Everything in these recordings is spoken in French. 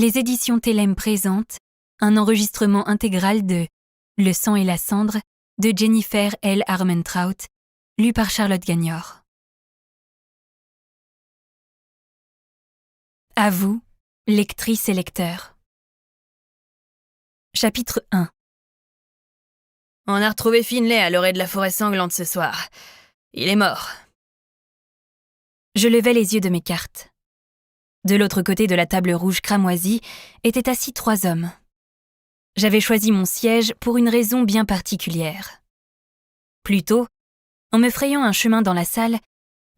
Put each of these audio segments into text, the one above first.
Les éditions Télème présentent un enregistrement intégral de Le sang et la cendre de Jennifer L. Armentrout, lu par Charlotte Gagnor. À vous, lectrices et lecteurs. Chapitre 1. On a retrouvé Finlay à l'orée de la forêt sanglante ce soir. Il est mort. Je levai les yeux de mes cartes. De l'autre côté de la table rouge cramoisie étaient assis 3 hommes. J'avais choisi mon siège pour une raison bien particulière. Plus tôt, en me frayant un chemin dans la salle,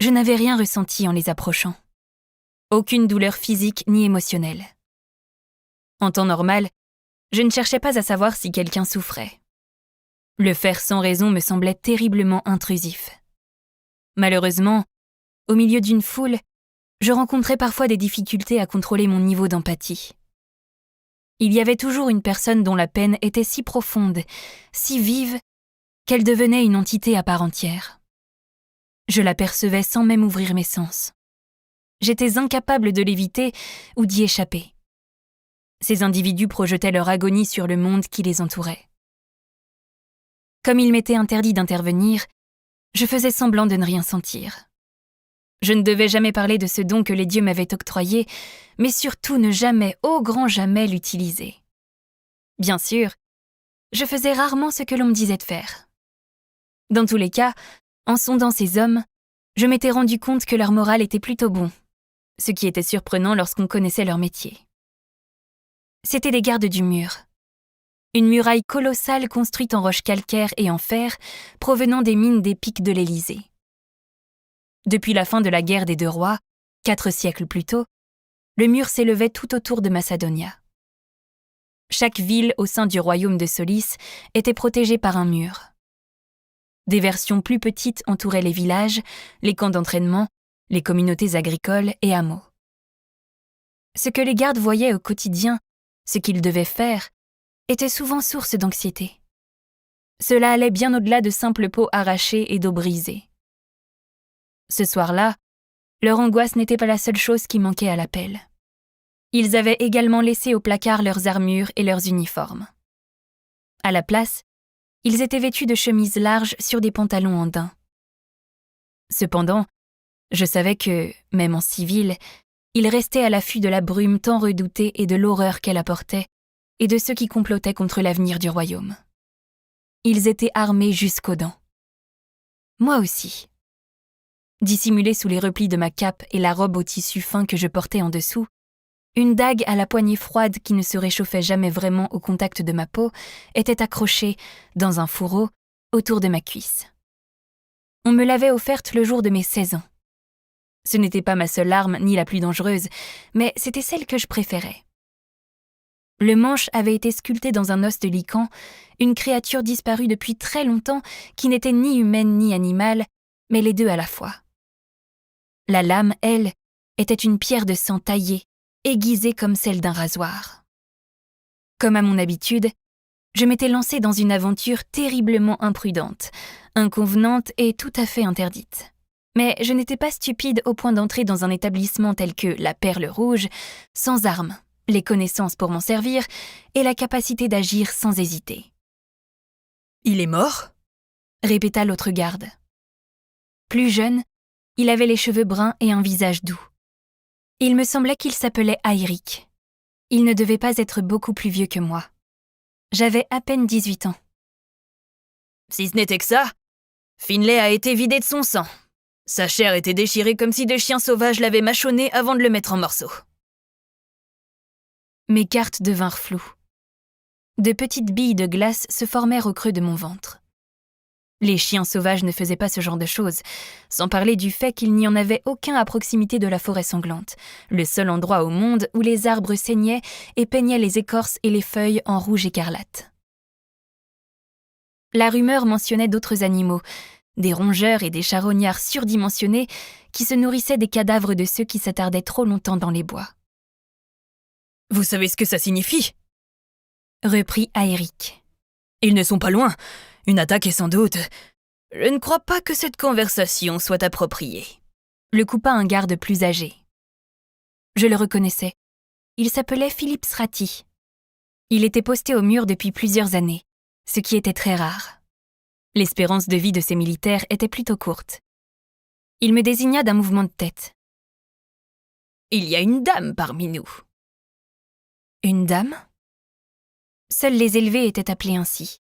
je n'avais rien ressenti en les approchant. Aucune douleur physique ni émotionnelle. En temps normal, je ne cherchais pas à savoir si quelqu'un souffrait. Le faire sans raison me semblait terriblement intrusif. Malheureusement, au milieu d'une foule, je rencontrais parfois des difficultés à contrôler mon niveau d'empathie. Il y avait toujours une personne dont la peine était si profonde, si vive, qu'elle devenait une entité à part entière. Je l'apercevais sans même ouvrir mes sens. J'étais incapable de l'éviter ou d'y échapper. Ces individus projetaient leur agonie sur le monde qui les entourait. Comme il m'était interdit d'intervenir, je faisais semblant de ne rien sentir. Je ne devais jamais parler de ce don que les dieux m'avaient octroyé, mais surtout ne jamais, au grand jamais, l'utiliser. Bien sûr, je faisais rarement ce que l'on me disait de faire. Dans tous les cas, en sondant ces hommes, je m'étais rendu compte que leur moral était plutôt bon, ce qui était surprenant lorsqu'on connaissait leur métier. C'étaient des gardes du mur. Une muraille colossale construite en roche calcaire et en fer, provenant des mines des pics de l'Élysée. Depuis la fin de la guerre des 2 rois, 4 siècles plus tôt, le mur s'élevait tout autour de Macedonia. Chaque ville au sein du royaume de Solis était protégée par un mur. Des versions plus petites entouraient les villages, les camps d'entraînement, les communautés agricoles et hameaux. Ce que les gardes voyaient au quotidien, ce qu'ils devaient faire, était souvent source d'anxiété. Cela allait bien au-delà de simples peaux arrachées et d'eau brisée. Ce soir-là, leur angoisse n'était pas la seule chose qui manquait à l'appel. Ils avaient également laissé au placard leurs armures et leurs uniformes. À la place, ils étaient vêtus de chemises larges sur des pantalons en daim. Cependant, je savais que, même en civil, ils restaient à l'affût de la brume tant redoutée et de l'horreur qu'elle apportait, et de ceux qui complotaient contre l'avenir du royaume. Ils étaient armés jusqu'aux dents. Moi aussi. Dissimulée sous les replis de ma cape et la robe au tissu fin que je portais en dessous, une dague à la poignée froide qui ne se réchauffait jamais vraiment au contact de ma peau était accrochée, dans un fourreau, autour de ma cuisse. On me l'avait offerte le jour de mes 16 ans. Ce n'était pas ma seule arme ni la plus dangereuse, mais c'était celle que je préférais. Le manche avait été sculpté dans un os de lycan, une créature disparue depuis très longtemps qui n'était ni humaine ni animale, mais les deux à la fois. La lame, elle, était une pierre de sang taillée, aiguisée comme celle d'un rasoir. Comme à mon habitude, je m'étais lancée dans une aventure terriblement imprudente, inconvenante et tout à fait interdite. Mais je n'étais pas stupide au point d'entrer dans un établissement tel que la Perle Rouge, sans armes, les connaissances pour m'en servir et la capacité d'agir sans hésiter. « Il est mort ?» répéta l'autre garde. Plus jeune, il avait les cheveux bruns et un visage doux. Il me semblait qu'il s'appelait Airic. Il ne devait pas être beaucoup plus vieux que moi. J'avais à peine 18 ans. « Si ce n'était que ça, Finlay a été vidé de son sang. Sa chair était déchirée comme si des chiens sauvages l'avaient mâchonné avant de le mettre en morceaux. » Mes cartes devinrent floues. De petites billes de glace se formèrent au creux de mon ventre. Les chiens sauvages ne faisaient pas ce genre de choses, sans parler du fait qu'il n'y en avait aucun à proximité de la forêt sanglante, le seul endroit au monde où les arbres saignaient et peignaient les écorces et les feuilles en rouge écarlate. La rumeur mentionnait d'autres animaux, des rongeurs et des charognards surdimensionnés qui se nourrissaient des cadavres de ceux qui s'attardaient trop longtemps dans les bois. « Vous savez ce que ça signifie ?» reprit Airic. « Ils ne sont pas loin. Une attaque est sans doute. Je ne crois pas que cette conversation soit appropriée. » Le coupa un garde plus âgé. Je le reconnaissais. Il s'appelait Philippe Srati. Il était posté au mur depuis plusieurs années, ce qui était très rare. L'espérance de vie de ces militaires était plutôt courte. Il me désigna d'un mouvement de tête. « Il y a une dame parmi nous. » Une dame ? Seuls les élevés étaient appelés ainsi.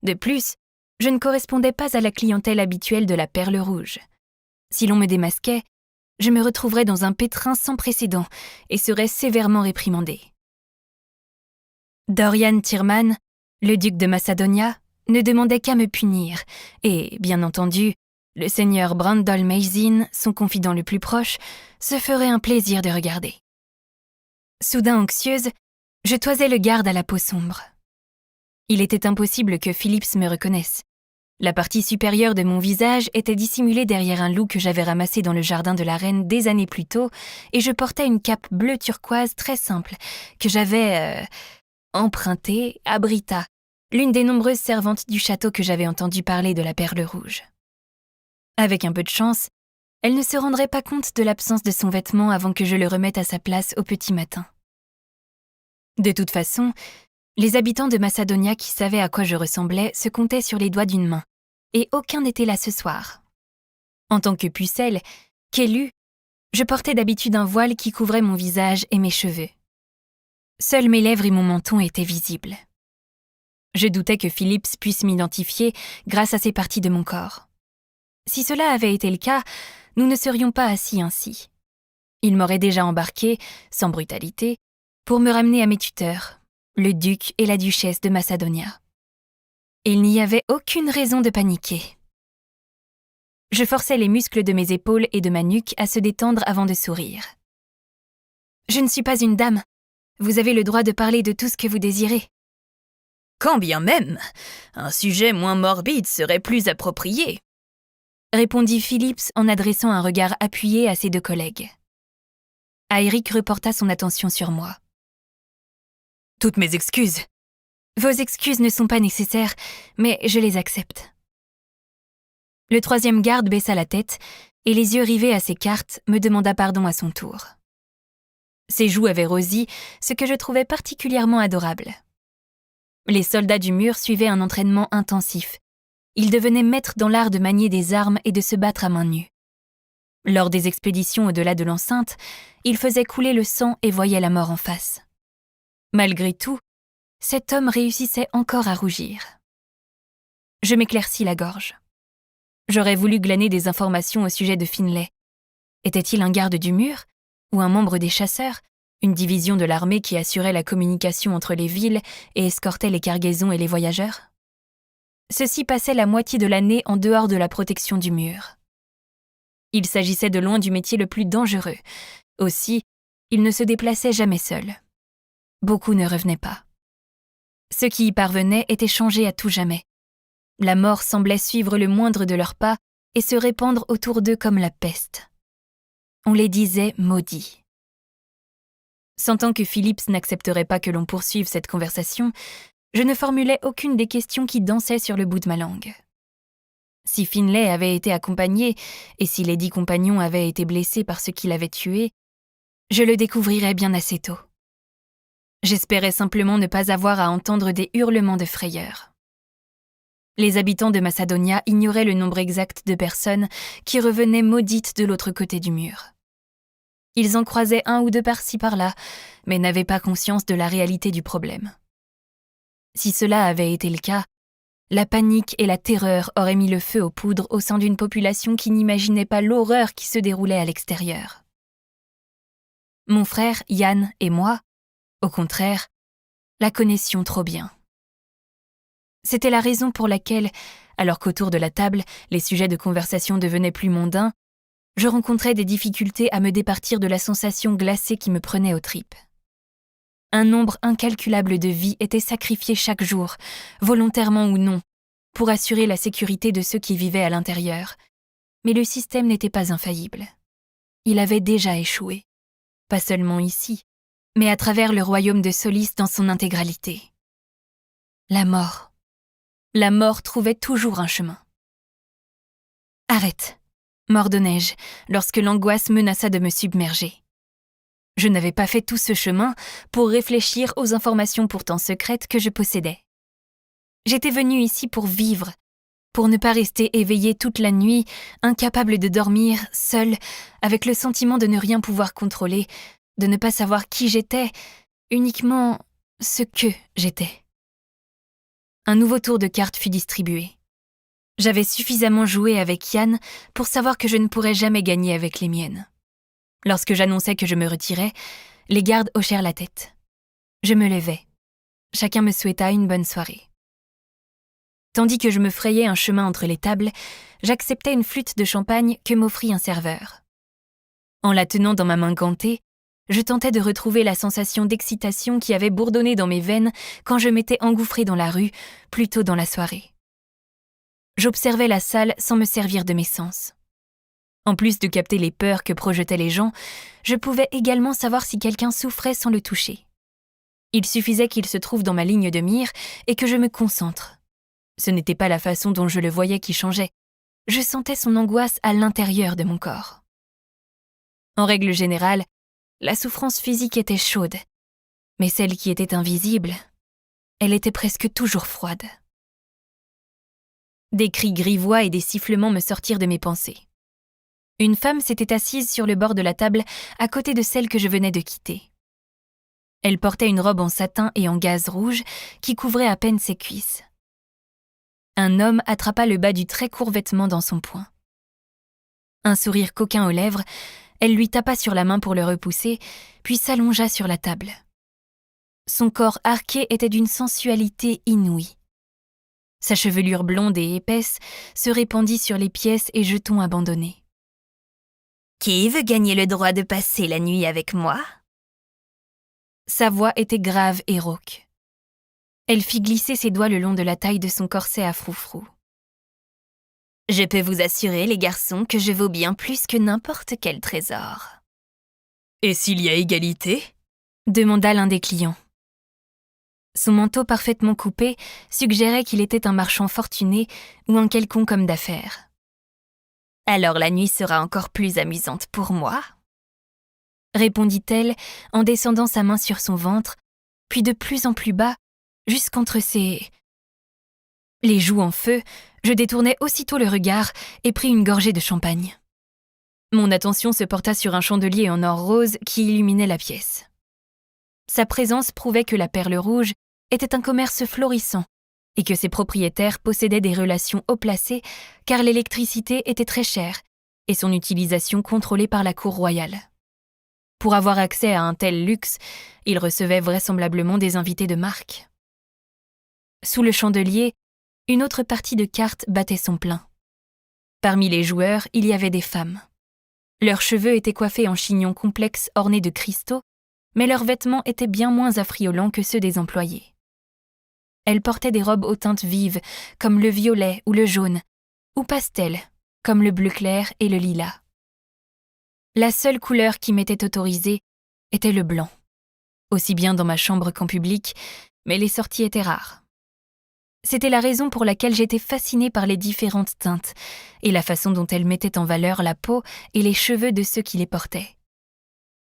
De plus, je ne correspondais pas à la clientèle habituelle de la Perle Rouge. Si l'on me démasquait, je me retrouverais dans un pétrin sans précédent et serais sévèrement réprimandée. Dorian Tyrman, le duc de Macedonia, ne demandait qu'à me punir, et, bien entendu, le seigneur Brandol Mazin, son confident le plus proche, se ferait un plaisir de regarder. Soudain anxieuse, je toisais le garde à la peau sombre. Il était impossible que Phillips me reconnaisse. La partie supérieure de mon visage était dissimulée derrière un loup que j'avais ramassé dans le jardin de la reine des années plus tôt, et je portais une cape bleu turquoise très simple que j'avais empruntée à Brita, l'une des nombreuses servantes du château que j'avais entendu parler de la Perle Rouge. Avec un peu de chance, elle ne se rendrait pas compte de l'absence de son vêtement avant que je le remette à sa place au petit matin. De toute façon, les habitants de Macedonia qui savaient à quoi je ressemblais se comptaient sur les doigts d'une main, et aucun n'était là ce soir. En tant que pucelle, qu'élue, je portais d'habitude un voile qui couvrait mon visage et mes cheveux. Seules mes lèvres et mon menton étaient visibles. Je doutais que Phillips puisse m'identifier grâce à ces parties de mon corps. Si cela avait été le cas, nous ne serions pas assis ainsi. Il m'aurait déjà embarqué, sans brutalité, pour me ramener à mes tuteurs, le duc et la duchesse de Macedonia. Il n'y avait aucune raison de paniquer. Je forçais les muscles de mes épaules et de ma nuque à se détendre avant de sourire. « Je ne suis pas une dame. Vous avez le droit de parler de tout ce que vous désirez. » Quand bien même, un sujet moins morbide serait plus approprié, répondit Phillips en adressant un regard appuyé à ses deux collègues. Aéric reporta son attention sur moi. Toutes mes excuses. Vos excuses ne sont pas nécessaires, mais je les accepte. Le troisième garde baissa la tête et les yeux rivés à ses cartes me demanda pardon à son tour. Ses joues avaient rosi, ce que je trouvais particulièrement adorable. Les soldats du mur suivaient un entraînement intensif. Ils devenaient maîtres dans l'art de manier des armes et de se battre à main nue. Lors des expéditions au-delà de l'enceinte, ils faisaient couler le sang et voyaient la mort en face. Malgré tout, cet homme réussissait encore à rougir. Je m'éclaircis la gorge. J'aurais voulu glaner des informations au sujet de Finlay. Était-il un garde du mur ou un membre des chasseurs, une division de l'armée qui assurait la communication entre les villes et escortait les cargaisons et les voyageurs? Ceux-ci passaient la moitié de l'année en dehors de la protection du mur. Il s'agissait de loin du métier le plus dangereux. Aussi, ils ne se déplaçaient jamais seuls. Beaucoup ne revenaient pas. Ceux qui y parvenaient étaient changés à tout jamais. La mort semblait suivre le moindre de leurs pas et se répandre autour d'eux comme la peste. On les disait maudits. Sentant que Phillips n'accepterait pas que l'on poursuive cette conversation, je ne formulais aucune des questions qui dansaient sur le bout de ma langue. Si Finlay avait été accompagné, et si les 10 compagnons avaient été blessés par ceux qui l'avaient tué, je le découvrirais bien assez tôt. J'espérais simplement ne pas avoir à entendre des hurlements de frayeur. Les habitants de Macedonia ignoraient le nombre exact de personnes qui revenaient maudites de l'autre côté du mur. Ils en croisaient un ou deux par-ci par-là, mais n'avaient pas conscience de la réalité du problème. Si cela avait été le cas, la panique et la terreur auraient mis le feu aux poudres au sein d'une population qui n'imaginait pas l'horreur qui se déroulait à l'extérieur. Mon frère, Yann et moi, au contraire, la connaissions trop bien. C'était la raison pour laquelle, alors qu'autour de la table, les sujets de conversation devenaient plus mondains, je rencontrais des difficultés à me départir de la sensation glacée qui me prenait aux tripes. Un nombre incalculable de vies était sacrifié chaque jour, volontairement ou non, pour assurer la sécurité de ceux qui vivaient à l'intérieur. Mais le système n'était pas infaillible. Il avait déjà échoué. Pas seulement ici, mais à travers le royaume de Solis dans son intégralité. La mort. La mort trouvait toujours un chemin. « Arrête !» m'ordonnai-je, lorsque l'angoisse menaça de me submerger. Je n'avais pas fait tout ce chemin pour réfléchir aux informations pourtant secrètes que je possédais. J'étais venue ici pour vivre, pour ne pas rester éveillée toute la nuit, incapable de dormir, seule, avec le sentiment de ne rien pouvoir contrôler, de ne pas savoir qui j'étais, uniquement ce que j'étais. Un nouveau tour de cartes fut distribué. J'avais suffisamment joué avec Yann pour savoir que je ne pourrais jamais gagner avec les miennes. Lorsque j'annonçais que je me retirais, les gardes hochèrent la tête. Je me levai. Chacun me souhaita une bonne soirée. Tandis que je me frayais un chemin entre les tables, j'acceptais une flûte de champagne que m'offrit un serveur. En la tenant dans ma main gantée, je tentais de retrouver la sensation d'excitation qui avait bourdonné dans mes veines quand je m'étais engouffrée dans la rue, plus tôt dans la soirée. J'observais la salle sans me servir de mes sens. En plus de capter les peurs que projetaient les gens, je pouvais également savoir si quelqu'un souffrait sans le toucher. Il suffisait qu'il se trouve dans ma ligne de mire et que je me concentre. Ce n'était pas la façon dont je le voyais qui changeait. Je sentais son angoisse à l'intérieur de mon corps. En règle générale, la souffrance physique était chaude, mais celle qui était invisible, elle était presque toujours froide. Des cris grivois et des sifflements me sortirent de mes pensées. Une femme s'était assise sur le bord de la table à côté de celle que je venais de quitter. Elle portait une robe en satin et en gaze rouge qui couvrait à peine ses cuisses. Un homme attrapa le bas du très court vêtement dans son poing. Un sourire coquin aux lèvres, elle lui tapa sur la main pour le repousser, puis s'allongea sur la table. Son corps arqué était d'une sensualité inouïe. Sa chevelure blonde et épaisse se répandit sur les pièces et jetons abandonnés. « Qui veut gagner le droit de passer la nuit avec moi ?» Sa voix était grave et rauque. Elle fit glisser ses doigts le long de la taille de son corset à froufrou. « Je peux vous assurer, les garçons, que je vaux bien plus que n'importe quel trésor. »« Et s'il y a égalité ?» demanda l'un des clients. Son manteau parfaitement coupé suggérait qu'il était un marchand fortuné ou un quelconque homme d'affaires. « Alors la nuit sera encore plus amusante pour moi ?» répondit-elle en descendant sa main sur son ventre, puis de plus en plus bas, jusqu'entre ses... Les joues en feu, je détournai aussitôt le regard et pris une gorgée de champagne. Mon attention se porta sur un chandelier en or rose qui illuminait la pièce. Sa présence prouvait que la Perle Rouge était un commerce florissant et que ses propriétaires possédaient des relations haut placées car l'électricité était très chère et son utilisation contrôlée par la cour royale. Pour avoir accès à un tel luxe, il recevait vraisemblablement des invités de marque. Sous le chandelier, une autre partie de cartes battait son plein. Parmi les joueurs, il y avait des femmes. Leurs cheveux étaient coiffés en chignons complexes ornés de cristaux, mais leurs vêtements étaient bien moins affriolants que ceux des employés. Elles portaient des robes aux teintes vives, comme le violet ou le jaune, ou pastel, comme le bleu clair et le lilas. La seule couleur qui m'était autorisée était le blanc, aussi bien dans ma chambre qu'en public, mais les sorties étaient rares. C'était la raison pour laquelle j'étais fascinée par les différentes teintes et la façon dont elles mettaient en valeur la peau et les cheveux de ceux qui les portaient.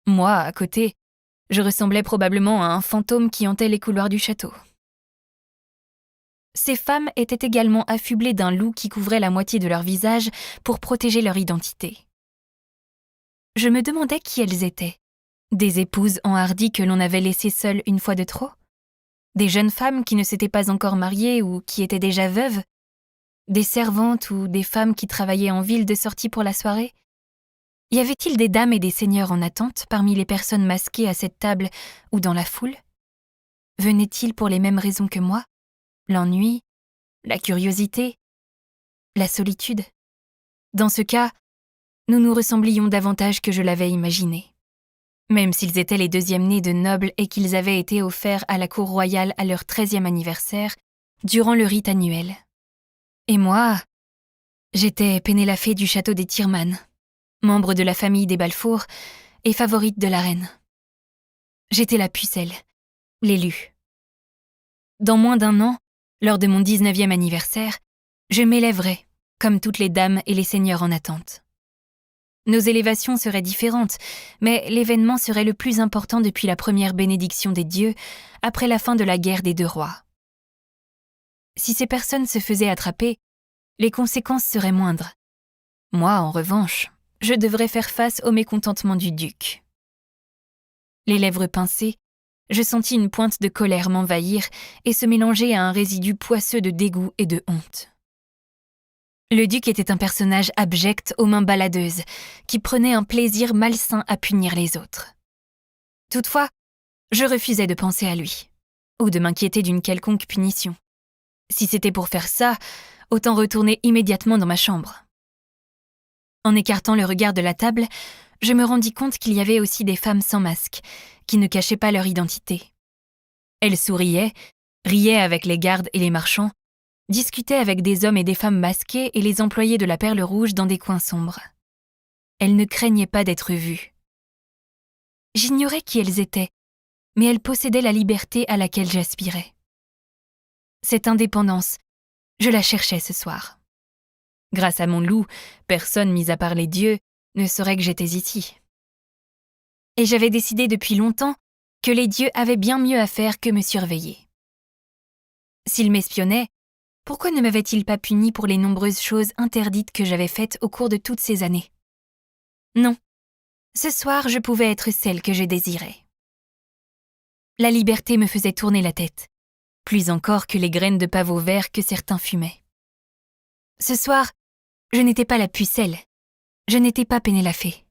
Moi, à côté, je ressemblais probablement à un fantôme qui hantait les couloirs du château. Ces femmes étaient également affublées d'un loup qui couvrait la moitié de leur visage pour protéger leur identité. Je me demandais qui elles étaient. Des épouses enhardies que l'on avait laissées seules une fois de trop ? Des jeunes femmes qui ne s'étaient pas encore mariées ou qui étaient déjà veuves ? Des servantes ou des femmes qui travaillaient en ville de sortie pour la soirée ? Y avait-il des dames et des seigneurs en attente parmi les personnes masquées à cette table ou dans la foule ? Venaient-ils pour les mêmes raisons que moi ? L'ennui, la curiosité, la solitude. Dans ce cas, nous nous ressemblions davantage que je l'avais imaginé. Même s'ils étaient les deuxièmes-nés de nobles et qu'ils avaient été offerts à la cour royale à leur 13e anniversaire, durant le rite annuel. Et moi, j'étais Pénélope du château des Tyrman, membre de la famille des Balfour et favorite de la reine. J'étais la pucelle, l'élue. Dans moins d'un an, lors de mon 19e anniversaire, je m'élèverai, comme toutes les dames et les seigneurs en attente. Nos élévations seraient différentes, mais l'événement serait le plus important depuis la première bénédiction des dieux, après la fin de la guerre des 2 rois. Si ces personnes se faisaient attraper, les conséquences seraient moindres. Moi, en revanche, je devrais faire face au mécontentement du duc. Les lèvres pincées, je sentis une pointe de colère m'envahir et se mélanger à un résidu poisseux de dégoût et de honte. Le duc était un personnage abject aux mains baladeuses, qui prenait un plaisir malsain à punir les autres. Toutefois, je refusais de penser à lui, ou de m'inquiéter d'une quelconque punition. Si c'était pour faire ça, autant retourner immédiatement dans ma chambre. En écartant le regard de la table, je me rendis compte qu'il y avait aussi des femmes sans masque, qui ne cachaient pas leur identité. Elles souriaient, riaient avec les gardes et les marchands, discutaient avec des hommes et des femmes masqués et les employés de la Perle Rouge dans des coins sombres. Elles ne craignaient pas d'être vues. J'ignorais qui elles étaient, mais elles possédaient la liberté à laquelle j'aspirais. Cette indépendance, je la cherchais ce soir. Grâce à mon loup, personne, mis à part les dieux, ne saurait que j'étais ici. Et j'avais décidé depuis longtemps que les dieux avaient bien mieux à faire que me surveiller. S'ils m'espionnaient, pourquoi ne m'avaient-ils pas puni pour les nombreuses choses interdites que j'avais faites au cours de toutes ces années? Non, ce soir je pouvais être celle que je désirais. La liberté me faisait tourner la tête, plus encore que les graines de pavot vert que certains fumaient. Ce soir, je n'étais pas la pucelle, je n'étais pas Pénélafé.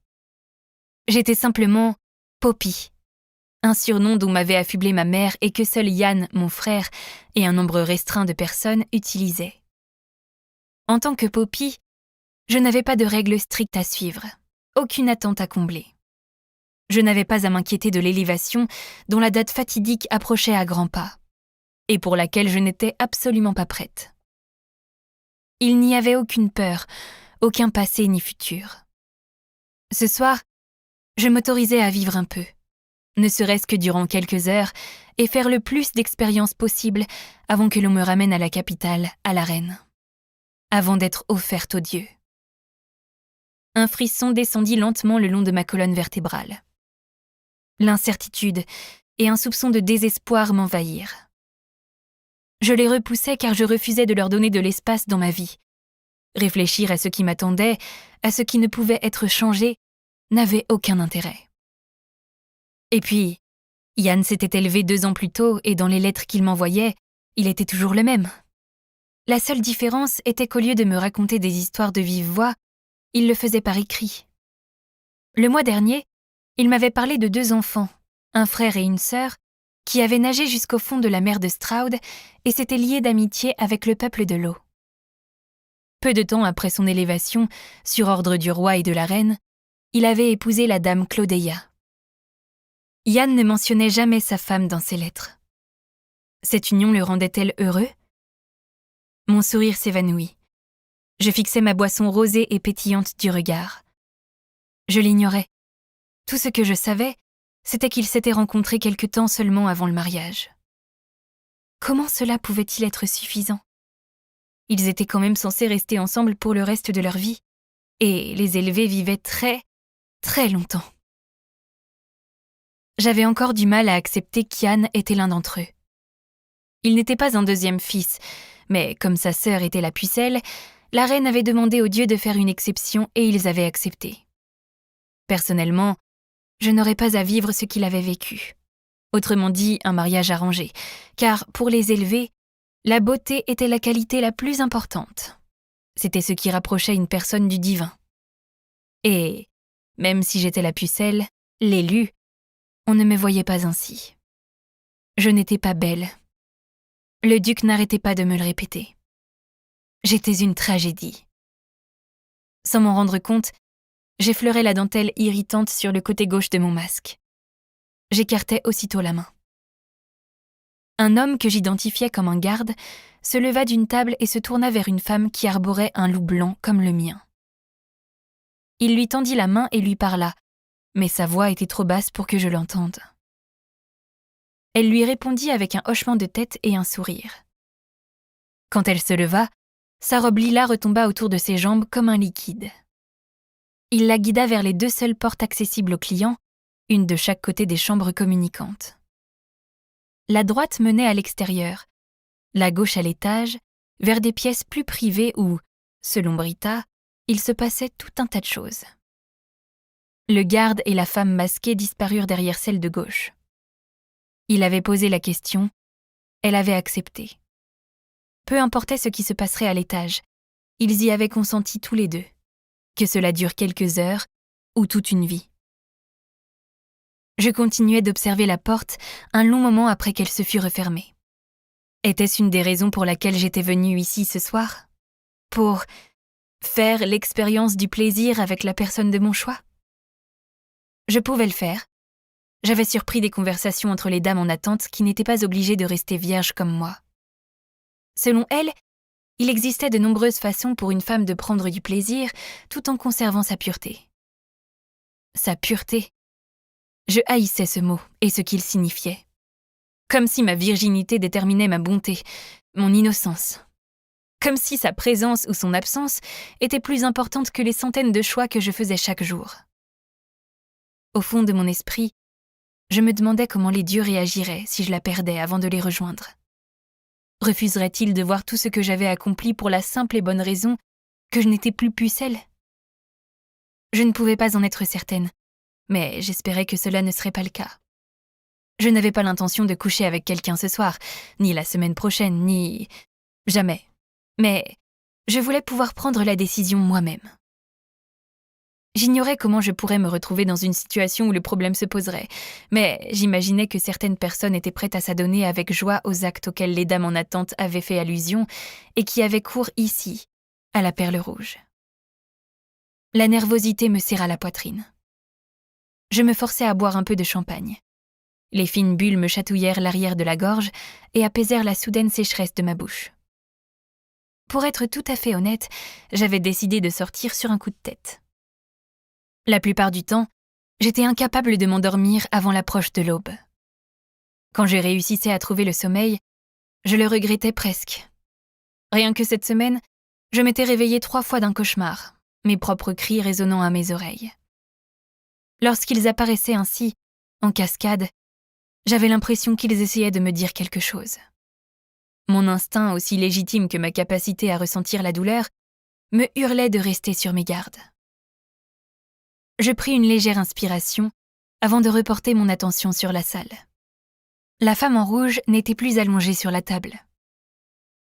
J'étais simplement Poppy, un surnom dont m'avait affublé ma mère et que seul Yann, mon frère, et un nombre restreint de personnes utilisaient. En tant que Poppy, je n'avais pas de règles strictes à suivre, aucune attente à combler. Je n'avais pas à m'inquiéter de l'élévation dont la date fatidique approchait à grands pas, et pour laquelle je n'étais absolument pas prête. Il n'y avait aucune peur, aucun passé ni futur. Ce soir, je m'autorisais à vivre un peu, ne serait-ce que durant quelques heures, et faire le plus d'expériences possible avant que l'on me ramène à la capitale, à l'arène. Avant d'être offerte aux dieux. Un frisson descendit lentement le long de ma colonne vertébrale. L'incertitude et un soupçon de désespoir m'envahirent. Je les repoussais car je refusais de leur donner de l'espace dans ma vie. Réfléchir à ce qui m'attendait, à ce qui ne pouvait être changé, n'avait aucun intérêt. Et puis, Yann s'était élevé 2 ans plus tôt et dans les lettres qu'il m'envoyait, il était toujours le même. La seule différence était qu'au lieu de me raconter des histoires de vive voix, il le faisait par écrit. Le mois dernier, il m'avait parlé de 2 enfants, un frère et une sœur, qui avaient nagé jusqu'au fond de la mer de Stroud et s'étaient liés d'amitié avec le peuple de l'eau. Peu de temps après son élévation, sur ordre du roi et de la reine, il avait épousé la dame Clodéa. Yann ne mentionnait jamais sa femme dans ses lettres. Cette union le rendait-elle heureux? Mon sourire s'évanouit. Je fixais ma boisson rosée et pétillante du regard. Je l'ignorais. Tout ce que je savais, c'était qu'ils s'étaient rencontrés quelque temps seulement avant le mariage. Comment cela pouvait-il être suffisant? Ils étaient quand même censés rester ensemble pour le reste de leur vie, et les élevés vivaient très, très longtemps. J'avais encore du mal à accepter qu'Yann était l'un d'entre eux. Il n'était pas un 2e fils, mais comme sa sœur était la pucelle, la reine avait demandé aux dieux de faire une exception et ils avaient accepté. Personnellement, je n'aurais pas à vivre ce qu'il avait vécu. Autrement dit, un mariage arrangé, car pour les élevés, la beauté était la qualité la plus importante. C'était ce qui rapprochait une personne du divin. Et, même si j'étais la pucelle, l'élue, on ne me voyait pas ainsi. Je n'étais pas belle. Le duc n'arrêtait pas de me le répéter. J'étais une tragédie. Sans m'en rendre compte, j'effleurais la dentelle irritante sur le côté gauche de mon masque. J'écartais aussitôt la main. Un homme que j'identifiais comme un garde se leva d'une table et se tourna vers une femme qui arborait un loup blanc comme le mien. Il lui tendit la main et lui parla, mais sa voix était trop basse pour que je l'entende. Elle lui répondit avec un hochement de tête et un sourire. Quand elle se leva, sa robe lilas retomba autour de ses jambes comme un liquide. Il la guida vers les 2 seules portes accessibles aux clients, une de chaque côté des chambres communicantes. La droite menait à l'extérieur, la gauche à l'étage, vers des pièces plus privées où, selon Britta, il se passait tout un tas de choses. Le garde et la femme masquée disparurent derrière celle de gauche. Il avait posé la question, elle avait accepté. Peu importait ce qui se passerait à l'étage, ils y avaient consenti tous les deux, que cela dure quelques heures ou toute une vie. Je continuais d'observer la porte un long moment après qu'elle se fût refermée. Était-ce une des raisons pour laquelle j'étais venue ici ce soir ? Pour faire l'expérience du plaisir avec la personne de mon choix ? Je pouvais le faire. J'avais surpris des conversations entre les dames en attente qui n'étaient pas obligées de rester vierges comme moi. Selon elles, il existait de nombreuses façons pour une femme de prendre du plaisir tout en conservant sa pureté. Sa pureté. Je haïssais ce mot et ce qu'il signifiait. Comme si ma virginité déterminait ma bonté, mon innocence. Comme si sa présence ou son absence était plus importante que les centaines de choix que je faisais chaque jour. Au fond de mon esprit, je me demandais comment les dieux réagiraient si je la perdais avant de les rejoindre. Refuserait-il de voir tout ce que j'avais accompli pour la simple et bonne raison que je n'étais plus pucelle ? Je ne pouvais pas en être certaine, mais j'espérais que cela ne serait pas le cas. Je n'avais pas l'intention de coucher avec quelqu'un ce soir, ni la semaine prochaine, ni... jamais. Mais je voulais pouvoir prendre la décision moi-même. J'ignorais comment je pourrais me retrouver dans une situation où le problème se poserait, mais j'imaginais que certaines personnes étaient prêtes à s'adonner avec joie aux actes auxquels les dames en attente avaient fait allusion et qui avaient cours ici, à la Perle Rouge. La nervosité me serra la poitrine. Je me forçai à boire un peu de champagne. Les fines bulles me chatouillèrent l'arrière de la gorge et apaisèrent la soudaine sécheresse de ma bouche. Pour être tout à fait honnête, j'avais décidé de sortir sur un coup de tête. La plupart du temps, j'étais incapable de m'endormir avant l'approche de l'aube. Quand je réussissais à trouver le sommeil, je le regrettais presque. Rien que cette semaine, je m'étais réveillée 3 fois d'un cauchemar, mes propres cris résonnant à mes oreilles. Lorsqu'ils apparaissaient ainsi, en cascade, j'avais l'impression qu'ils essayaient de me dire quelque chose. Mon instinct, aussi légitime que ma capacité à ressentir la douleur, me hurlait de rester sur mes gardes. Je pris une légère inspiration avant de reporter mon attention sur la salle. La femme en rouge n'était plus allongée sur la table.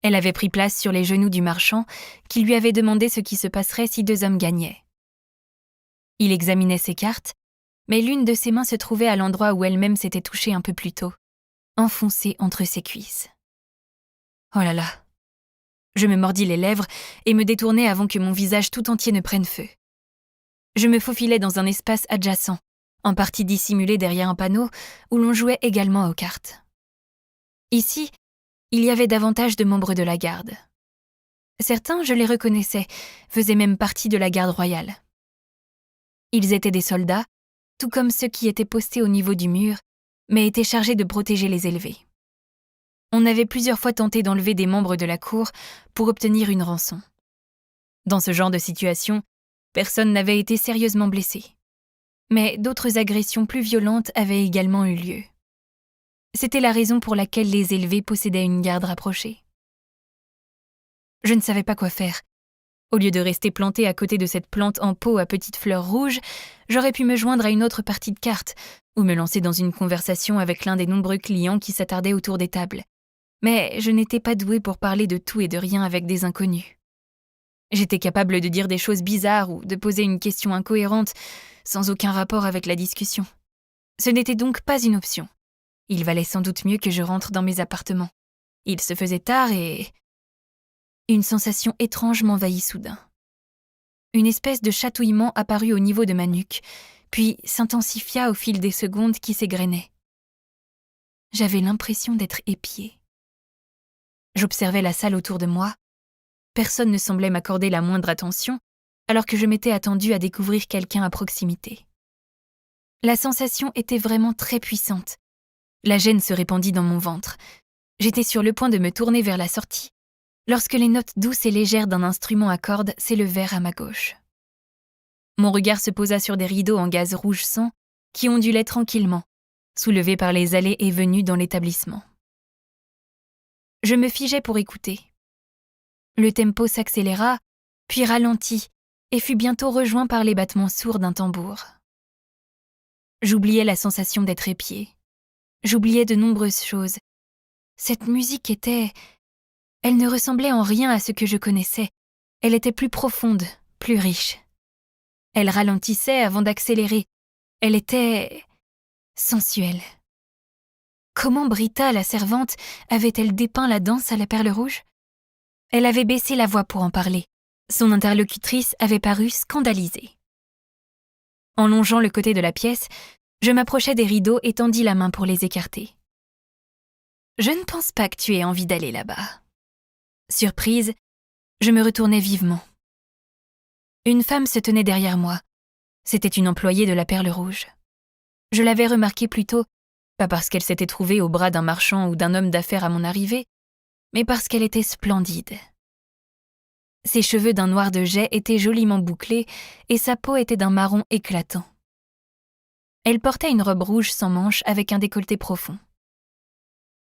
Elle avait pris place sur les genoux du marchand qui lui avait demandé ce qui se passerait si 2 hommes gagnaient. Il examinait ses cartes, mais l'une de ses mains se trouvait à l'endroit où elle-même s'était touchée un peu plus tôt, enfoncée entre ses cuisses. Oh là là! Je me mordis les lèvres et me détournai avant que mon visage tout entier ne prenne feu. Je me faufilais dans un espace adjacent, en partie dissimulé derrière un panneau où l'on jouait également aux cartes. Ici, il y avait davantage de membres de la garde. Certains, je les reconnaissais, faisaient même partie de la garde royale. Ils étaient des soldats, tout comme ceux qui étaient postés au niveau du mur, mais étaient chargés de protéger les élevés. On avait plusieurs fois tenté d'enlever des membres de la cour pour obtenir une rançon. Dans ce genre de situation, personne n'avait été sérieusement blessé. Mais d'autres agressions plus violentes avaient également eu lieu. C'était la raison pour laquelle les élevés possédaient une garde rapprochée. Je ne savais pas quoi faire. Au lieu de rester plantée à côté de cette plante en pot à petites fleurs rouges, j'aurais pu me joindre à une autre partie de cartes ou me lancer dans une conversation avec l'un des nombreux clients qui s'attardaient autour des tables. Mais je n'étais pas douée pour parler de tout et de rien avec des inconnus. J'étais capable de dire des choses bizarres ou de poser une question incohérente sans aucun rapport avec la discussion. Ce n'était donc pas une option. Il valait sans doute mieux que je rentre dans mes appartements. Il se faisait tard et... Une sensation étrange m'envahit soudain. Une espèce de chatouillement apparut au niveau de ma nuque, puis s'intensifia au fil des secondes qui s'égrenaient. J'avais l'impression d'être épiée. J'observais la salle autour de moi. Personne ne semblait m'accorder la moindre attention, alors que je m'étais attendue à découvrir quelqu'un à proximité. La sensation était vraiment très puissante. La gêne se répandit dans mon ventre. J'étais sur le point de me tourner vers la sortie, lorsque les notes douces et légères d'un instrument à cordes s'élevèrent à ma gauche. Mon regard se posa sur des rideaux en gaze rouge sang qui ondulaient tranquillement, soulevés par les allées et venues dans l'établissement. Je me figeai pour écouter. Le tempo s'accéléra, puis ralentit, et fut bientôt rejoint par les battements sourds d'un tambour. J'oubliais la sensation d'être épiée. J'oubliais de nombreuses choses. Cette musique était... Elle ne ressemblait en rien à ce que je connaissais. Elle était plus profonde, plus riche. Elle ralentissait avant d'accélérer. Elle était... sensuelle. Comment Britta, la servante, avait-elle dépeint la danse à la perle rouge? Elle avait baissé la voix pour en parler. Son interlocutrice avait paru scandalisée. En longeant le côté de la pièce, je m'approchai des rideaux et tendis la main pour les écarter. « Je ne pense pas que tu aies envie d'aller là-bas. » Surprise, je me retournai vivement. Une femme se tenait derrière moi. C'était une employée de la perle rouge. Je l'avais remarquée plus tôt, pas parce qu'elle s'était trouvée au bras d'un marchand ou d'un homme d'affaires à mon arrivée, mais parce qu'elle était splendide. Ses cheveux d'un noir de jais étaient joliment bouclés et sa peau était d'un marron éclatant. Elle portait une robe rouge sans manches avec un décolleté profond.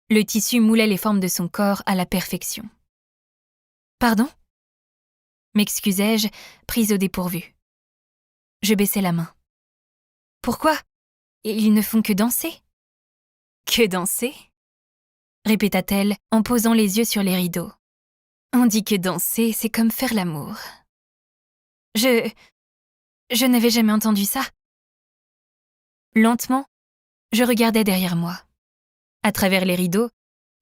Le tissu moulait les formes de son corps à la perfection. « Pardon ?» m'excusai-je, prise au dépourvu. Je baissai la main. « Pourquoi? Ils ne font que danser. »« Que danser ?» répéta-t-elle en posant les yeux sur les rideaux. « On dit que danser, c'est comme faire l'amour. » Je n'avais jamais entendu ça. Lentement, je regardais derrière moi. À travers les rideaux,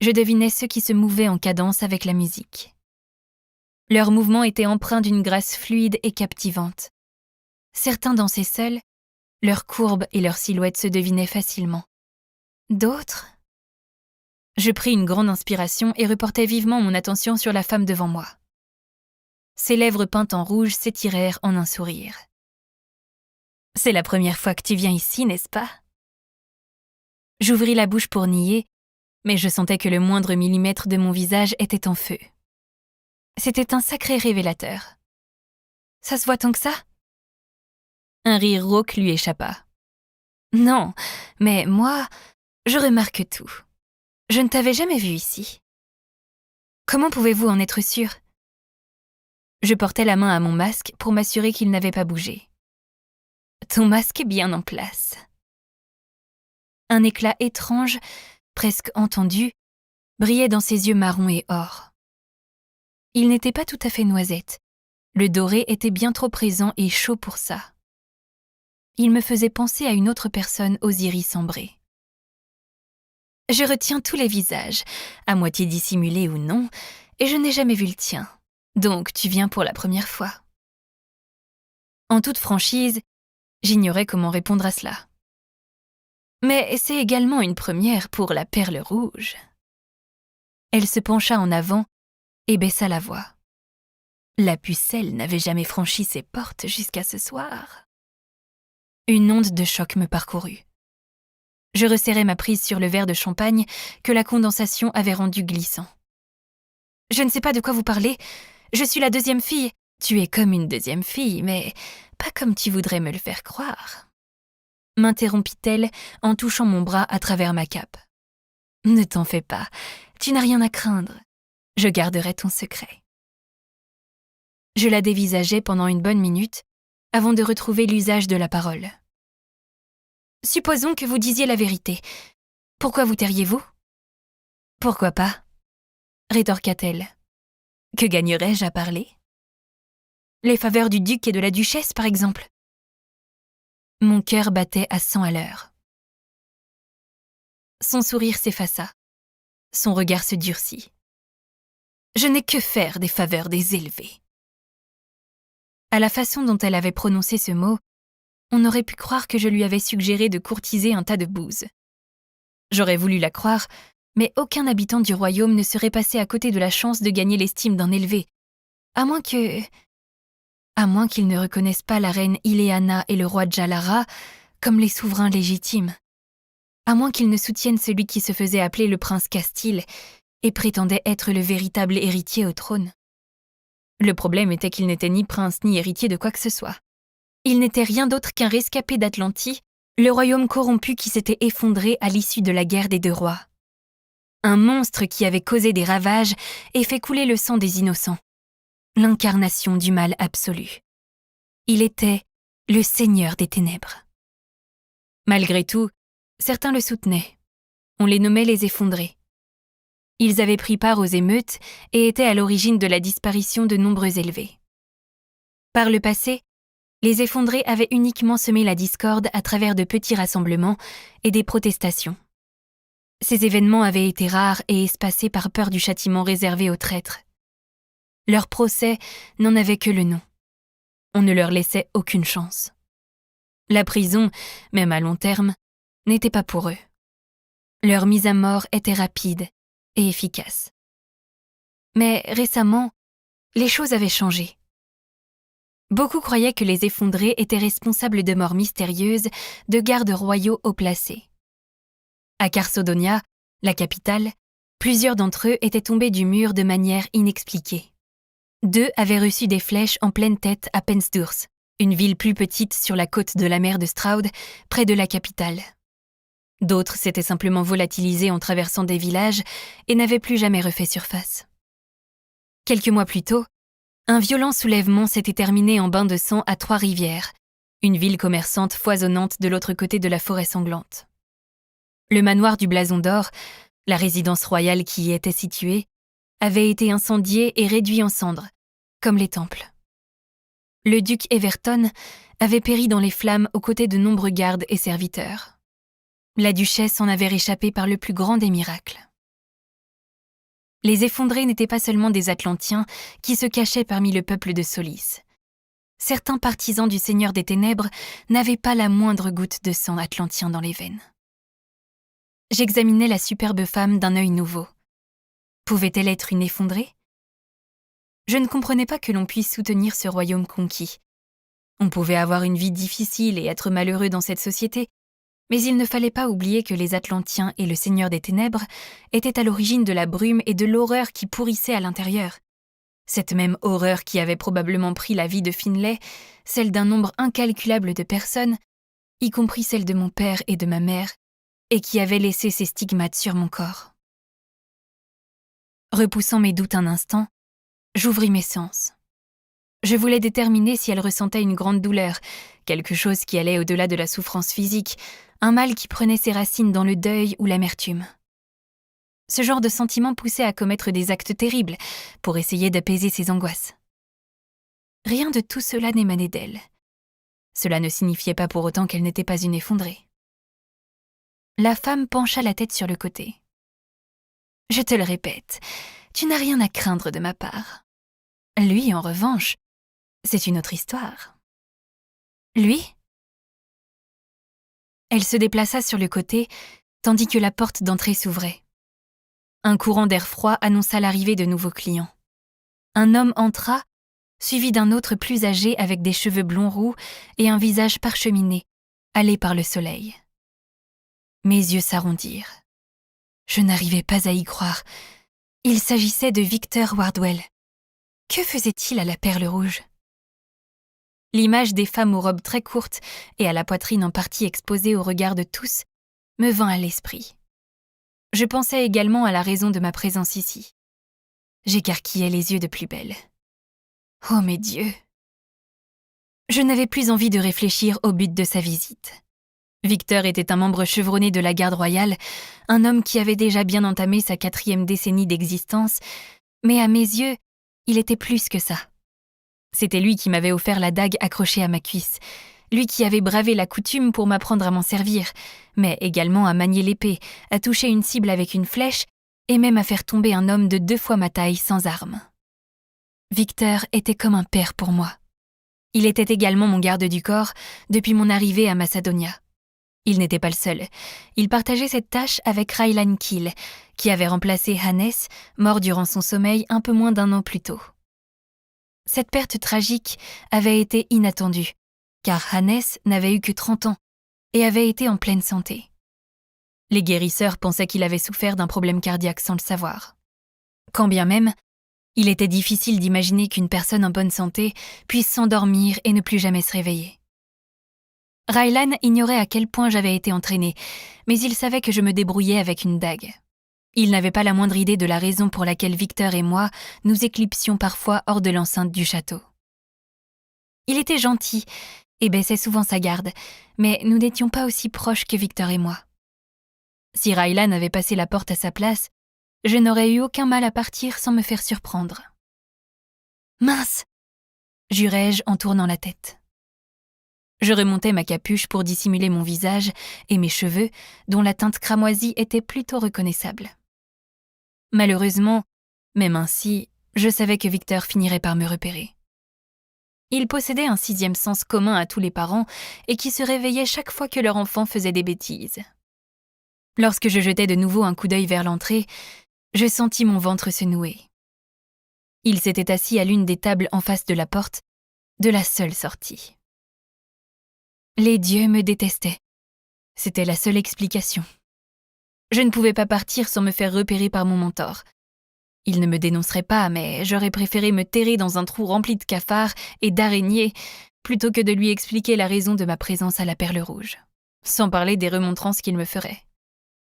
je devinais ceux qui se mouvaient en cadence avec la musique. Leurs mouvements étaient empreints d'une grâce fluide et captivante. Certains dansaient seuls, leurs courbes et leurs silhouettes se devinaient facilement. D'autres... Je pris une grande inspiration et reportai vivement mon attention sur la femme devant moi. Ses lèvres peintes en rouge s'étirèrent en un sourire. « C'est la première fois que tu viens ici, n'est-ce pas ?» J'ouvris la bouche pour nier, mais je sentais que le moindre millimètre de mon visage était en feu. C'était un sacré révélateur. « Ça se voit tant que ça ?» Un rire rauque lui échappa. « Non, mais moi, je remarque tout. Je ne t'avais jamais vu ici. Comment pouvez-vous en être sûr ?» Je portais la main à mon masque pour m'assurer qu'il n'avait pas bougé. « Ton masque est bien en place. » Un éclat étrange, presque entendu, brillait dans ses yeux marrons et or. Il n'était pas tout à fait noisette. Le doré était bien trop présent et chaud pour ça. Il me faisait penser à une autre personne aux iris ambrés. Je retiens tous les visages, à moitié dissimulés ou non, et je n'ai jamais vu le tien. Donc tu viens pour la première fois. En toute franchise, j'ignorais comment répondre à cela. Mais c'est également une première pour la perle rouge. Elle se pencha en avant et baissa la voix. La pucelle n'avait jamais franchi ses portes jusqu'à ce soir. Une onde de choc me parcourut. Je resserrai ma prise sur le verre de champagne que la condensation avait rendu glissant. « Je ne sais pas de quoi vous parlez. Je suis la deuxième fille. » « Tu es comme une deuxième fille, mais pas comme tu voudrais me le faire croire. » M'interrompit-elle en touchant mon bras à travers ma cape. « Ne t'en fais pas, tu n'as rien à craindre. Je garderai ton secret. » Je la dévisageai pendant une bonne minute avant de retrouver l'usage de la parole. « Supposons que vous disiez la vérité. Pourquoi vous tairiez-vous ? » ?»« Pourquoi pas ?» rétorqua-t-elle. « Que gagnerais-je à parler ? Les faveurs du duc et de la duchesse, par exemple. » Mon cœur battait à 100 à l'heure. Son sourire s'effaça. Son regard se durcit. Je n'ai que faire des faveurs des élevés. À la façon dont elle avait prononcé ce mot, on aurait pu croire que je lui avais suggéré de courtiser un tas de bouses. J'aurais voulu la croire, mais aucun habitant du royaume ne serait passé à côté de la chance de gagner l'estime d'un élevé, à moins qu'ils ne reconnaissent pas la reine Ileana et le roi Jalara comme les souverains légitimes, à moins qu'ils ne soutiennent celui qui se faisait appeler le prince Castille et prétendait être le véritable héritier au trône. Le problème était qu'il n'était ni prince ni héritier de quoi que ce soit. Il n'était rien d'autre qu'un rescapé d'Atlantie, le royaume corrompu qui s'était effondré à l'issue de la guerre des 2 rois. Un monstre qui avait causé des ravages et fait couler le sang des innocents. L'incarnation du mal absolu. Il était le seigneur des ténèbres. Malgré tout, certains le soutenaient. On les nommait les effondrés. Ils avaient pris part aux émeutes et étaient à l'origine de la disparition de nombreux élevés. Par le passé, les effondrés avaient uniquement semé la discorde à travers de petits rassemblements et des protestations. Ces événements avaient été rares et espacés par peur du châtiment réservé aux traîtres. Leur procès n'en avait que le nom. On ne leur laissait aucune chance. La prison, même à long terme, n'était pas pour eux. Leur mise à mort était rapide et efficace. Mais récemment, les choses avaient changé. Beaucoup croyaient que les effondrés étaient responsables de morts mystérieuses de gardes royaux haut placés. À Carsodonia, la capitale, plusieurs d'entre eux étaient tombés du mur de manière inexpliquée. 2 avaient reçu des flèches en pleine tête à Pensdurs, une ville plus petite sur la côte de la mer de Stroud, près de la capitale. D'autres s'étaient simplement volatilisés en traversant des villages et n'avaient plus jamais refait surface. Quelques mois plus tôt, un violent soulèvement s'était terminé en bain de sang à Trois-Rivières, une ville commerçante foisonnante de l'autre côté de la forêt sanglante. Le manoir du Blason d'Or, la résidence royale qui y était située, avait été incendié et réduit en cendres, comme les temples. Le duc Everton avait péri dans les flammes aux côtés de nombreux gardes et serviteurs. La duchesse en avait réchappé par le plus grand des miracles. Les effondrés n'étaient pas seulement des Atlantiens qui se cachaient parmi le peuple de Solis. Certains partisans du Seigneur des Ténèbres n'avaient pas la moindre goutte de sang atlantien dans les veines. J'examinais la superbe femme d'un œil nouveau. Pouvait-elle être une effondrée ? Je ne comprenais pas que l'on puisse soutenir ce royaume conquis. On pouvait avoir une vie difficile et être malheureux dans cette société, mais il ne fallait pas oublier que les Atlantiens et le Seigneur des Ténèbres étaient à l'origine de la brume et de l'horreur qui pourrissait à l'intérieur. Cette même horreur qui avait probablement pris la vie de Finlay, celle d'un nombre incalculable de personnes, y compris celle de mon père et de ma mère, et qui avait laissé ses stigmates sur mon corps. Repoussant mes doutes un instant, j'ouvris mes sens. Je voulais déterminer si elle ressentait une grande douleur, quelque chose qui allait au-delà de la souffrance physique, un mal qui prenait ses racines dans le deuil ou l'amertume. Ce genre de sentiment poussait à commettre des actes terribles pour essayer d'apaiser ses angoisses. Rien de tout cela n'émanait d'elle. Cela ne signifiait pas pour autant qu'elle n'était pas une effondrée. La femme pencha la tête sur le côté. « Je te le répète, tu n'as rien à craindre de ma part. Lui, en revanche, c'est une autre histoire. » Lui ? Elle se déplaça sur le côté, tandis que la porte d'entrée s'ouvrait. Un courant d'air froid annonça l'arrivée de nouveaux clients. Un homme entra, suivi d'un autre plus âgé avec des cheveux blonds roux et un visage parcheminé, hâlé par le soleil. Mes yeux s'arrondirent. Je n'arrivais pas à y croire. Il s'agissait de Victor Wardwell. Que faisait-il à la Perle Rouge ? L'image des femmes aux robes très courtes et à la poitrine en partie exposée aux regards de tous me vint à l'esprit. Je pensais également à la raison de ma présence ici. J'écarquillais les yeux de plus belle. Oh mes dieux ! Je n'avais plus envie de réfléchir au but de sa visite. Victor était un membre chevronné de la garde royale, un homme qui avait déjà bien entamé sa 4e décennie d'existence, mais à mes yeux, il était plus que ça. C'était lui qui m'avait offert la dague accrochée à ma cuisse, lui qui avait bravé la coutume pour m'apprendre à m'en servir, mais également à manier l'épée, à toucher une cible avec une flèche et même à faire tomber un homme de 2 fois ma taille sans arme. Victor était comme un père pour moi. Il était également mon garde du corps depuis mon arrivée à Macedonia. Il n'était pas le seul. Il partageait cette tâche avec Raylan Keel, qui avait remplacé Hannes, mort durant son sommeil un peu moins d'1 an plus tôt. Cette perte tragique avait été inattendue, car Hannes n'avait eu que 30 ans et avait été en pleine santé. Les guérisseurs pensaient qu'il avait souffert d'un problème cardiaque sans le savoir. Quand bien même, il était difficile d'imaginer qu'une personne en bonne santé puisse s'endormir et ne plus jamais se réveiller. Raylan ignorait à quel point j'avais été entraînée, mais il savait que je me débrouillais avec une dague. Il n'avait pas la moindre idée de la raison pour laquelle Victor et moi nous éclipsions parfois hors de l'enceinte du château. Il était gentil et baissait souvent sa garde, mais nous n'étions pas aussi proches que Victor et moi. Si Raylan avait passé la porte à sa place, je n'aurais eu aucun mal à partir sans me faire surprendre. « Mince !» jurai-je en tournant la tête. Je remontais ma capuche pour dissimuler mon visage et mes cheveux, dont la teinte cramoisie était plutôt reconnaissable. Malheureusement, même ainsi, je savais que Victor finirait par me repérer. Il possédait un 6e sens commun à tous les parents et qui se réveillait chaque fois que leur enfant faisait des bêtises. Lorsque je jetai de nouveau un coup d'œil vers l'entrée, je sentis mon ventre se nouer. Il s'était assis à l'une des tables en face de la porte, de la seule sortie. Les dieux me détestaient. C'était la seule explication. Je ne pouvais pas partir sans me faire repérer par mon mentor. Il ne me dénoncerait pas, mais j'aurais préféré me terrer dans un trou rempli de cafards et d'araignées plutôt que de lui expliquer la raison de ma présence à la Perle Rouge, sans parler des remontrances qu'il me ferait.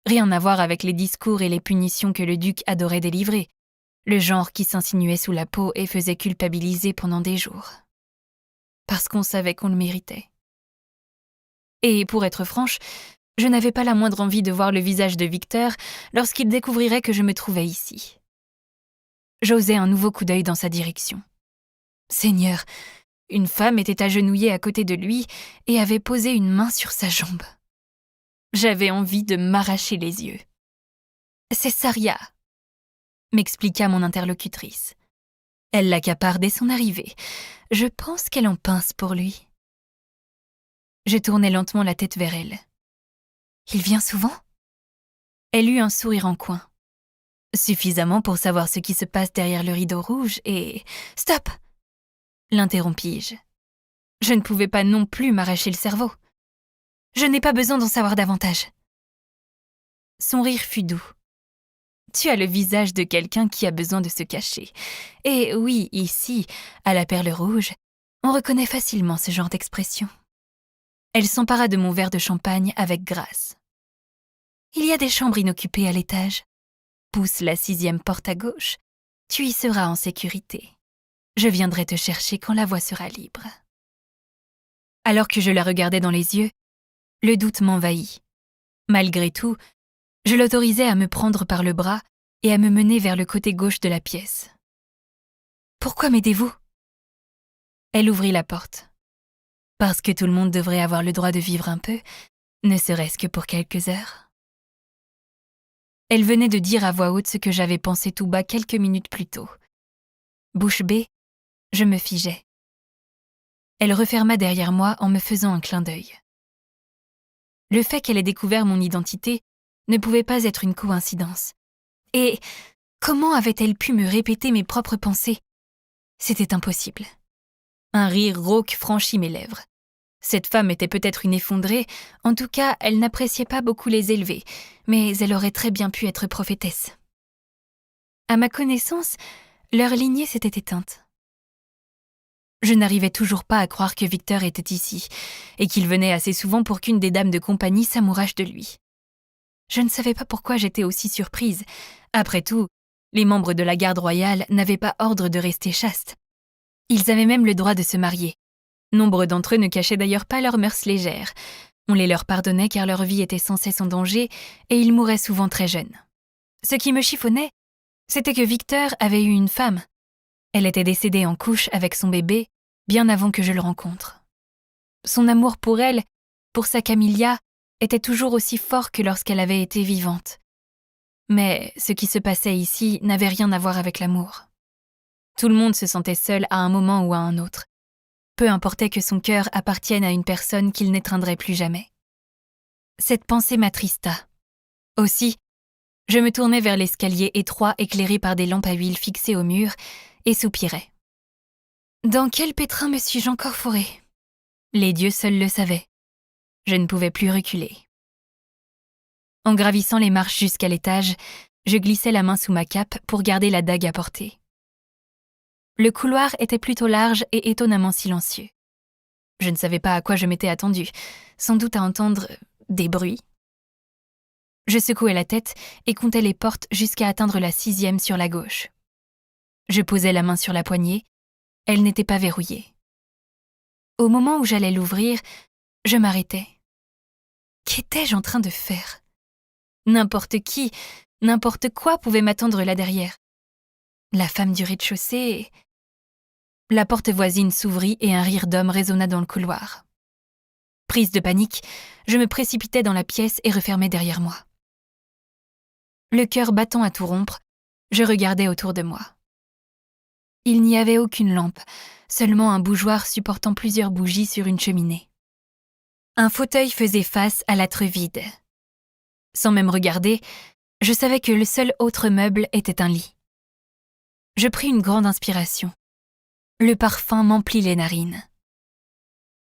Rien à voir avec les discours et les punitions que le duc adorait délivrer, le genre qui s'insinuait sous la peau et faisait culpabiliser pendant des jours. Parce qu'on savait qu'on le méritait. Et pour être franche, je n'avais pas la moindre envie de voir le visage de Victor lorsqu'il découvrirait que je me trouvais ici. J'osai un nouveau coup d'œil dans sa direction. Seigneur, une femme était agenouillée à côté de lui et avait posé une main sur sa jambe. J'avais envie de m'arracher les yeux. « C'est Saria », m'expliqua mon interlocutrice. Elle l'accapare dès son arrivée. Je pense qu'elle en pince pour lui. Je tournai lentement la tête vers elle. « Il vient souvent ?» Elle eut un sourire en coin. Suffisamment pour savoir ce qui se passe derrière le rideau rouge et... « Stop !» l'interrompis-je. Je ne pouvais pas non plus m'arracher le cerveau. Je n'ai pas besoin d'en savoir davantage. Son rire fut doux. Tu as le visage de quelqu'un qui a besoin de se cacher. Et oui, ici, à la Perle Rouge, on reconnaît facilement ce genre d'expression. Elle s'empara de mon verre de champagne avec grâce. Il y a des chambres inoccupées à l'étage. Pousse la 6e porte à gauche. Tu y seras en sécurité. Je viendrai te chercher quand la voie sera libre. Alors que je la regardais dans les yeux, le doute m'envahit. Malgré tout, je l'autorisai à me prendre par le bras et à me mener vers le côté gauche de la pièce. « Pourquoi m'aidez-vous » Elle ouvrit la porte. « Parce que tout le monde devrait avoir le droit de vivre un peu, ne serait-ce que pour quelques heures. » Elle venait de dire à voix haute ce que j'avais pensé tout bas quelques minutes plus tôt. Bouche bée, je me figeai. Elle referma derrière moi en me faisant un clin d'œil. Le fait qu'elle ait découvert mon identité ne pouvait pas être une coïncidence. Et comment avait-elle pu me répéter mes propres pensées ? C'était impossible. Un rire rauque franchit mes lèvres. Cette femme était peut-être une effondrée, en tout cas, elle n'appréciait pas beaucoup les élevés, mais elle aurait très bien pu être prophétesse. À ma connaissance, leur lignée s'était éteinte. Je n'arrivais toujours pas à croire que Victor était ici, et qu'il venait assez souvent pour qu'une des dames de compagnie s'amourache de lui. Je ne savais pas pourquoi j'étais aussi surprise. Après tout, les membres de la garde royale n'avaient pas ordre de rester chastes. Ils avaient même le droit de se marier. Nombre d'entre eux ne cachaient d'ailleurs pas leurs mœurs légères. On les leur pardonnait car leur vie était sans cesse en danger et ils mouraient souvent très jeunes. Ce qui me chiffonnait, c'était que Victor avait eu une femme. Elle était décédée en couche avec son bébé bien avant que je le rencontre. Son amour pour elle, pour sa Camilla, était toujours aussi fort que lorsqu'elle avait été vivante. Mais ce qui se passait ici n'avait rien à voir avec l'amour. Tout le monde se sentait seul à un moment ou à un autre. Peu importait que son cœur appartienne à une personne qu'il n'étreindrait plus jamais. Cette pensée m'attrista. Aussi, je me tournai vers l'escalier étroit éclairé par des lampes à huile fixées au mur et soupirai. Dans quel pétrin me suis-je encore fourrée ? Les dieux seuls le savaient. Je ne pouvais plus reculer. En gravissant les marches jusqu'à l'étage, je glissai la main sous ma cape pour garder la dague à portée. Le couloir était plutôt large et étonnamment silencieux. Je ne savais pas à quoi je m'étais attendue, sans doute à entendre des bruits. Je secouai la tête et comptais les portes jusqu'à atteindre la 6e sur la gauche. Je posai la main sur la poignée, elle n'était pas verrouillée. Au moment où j'allais l'ouvrir, je m'arrêtai. Qu'étais-je en train de faire ? N'importe qui, n'importe quoi pouvait m'attendre là derrière. La femme du rez-de-chaussée... La porte voisine s'ouvrit et un rire d'homme résonna dans le couloir. Prise de panique, je me précipitai dans la pièce et refermai derrière moi. Le cœur battant à tout rompre, je regardais autour de moi. Il n'y avait aucune lampe, seulement un bougeoir supportant plusieurs bougies sur une cheminée. Un fauteuil faisait face à l'âtre vide. Sans même regarder, je savais que le seul autre meuble était un lit. Je pris une grande inspiration. Le parfum m'emplit les narines.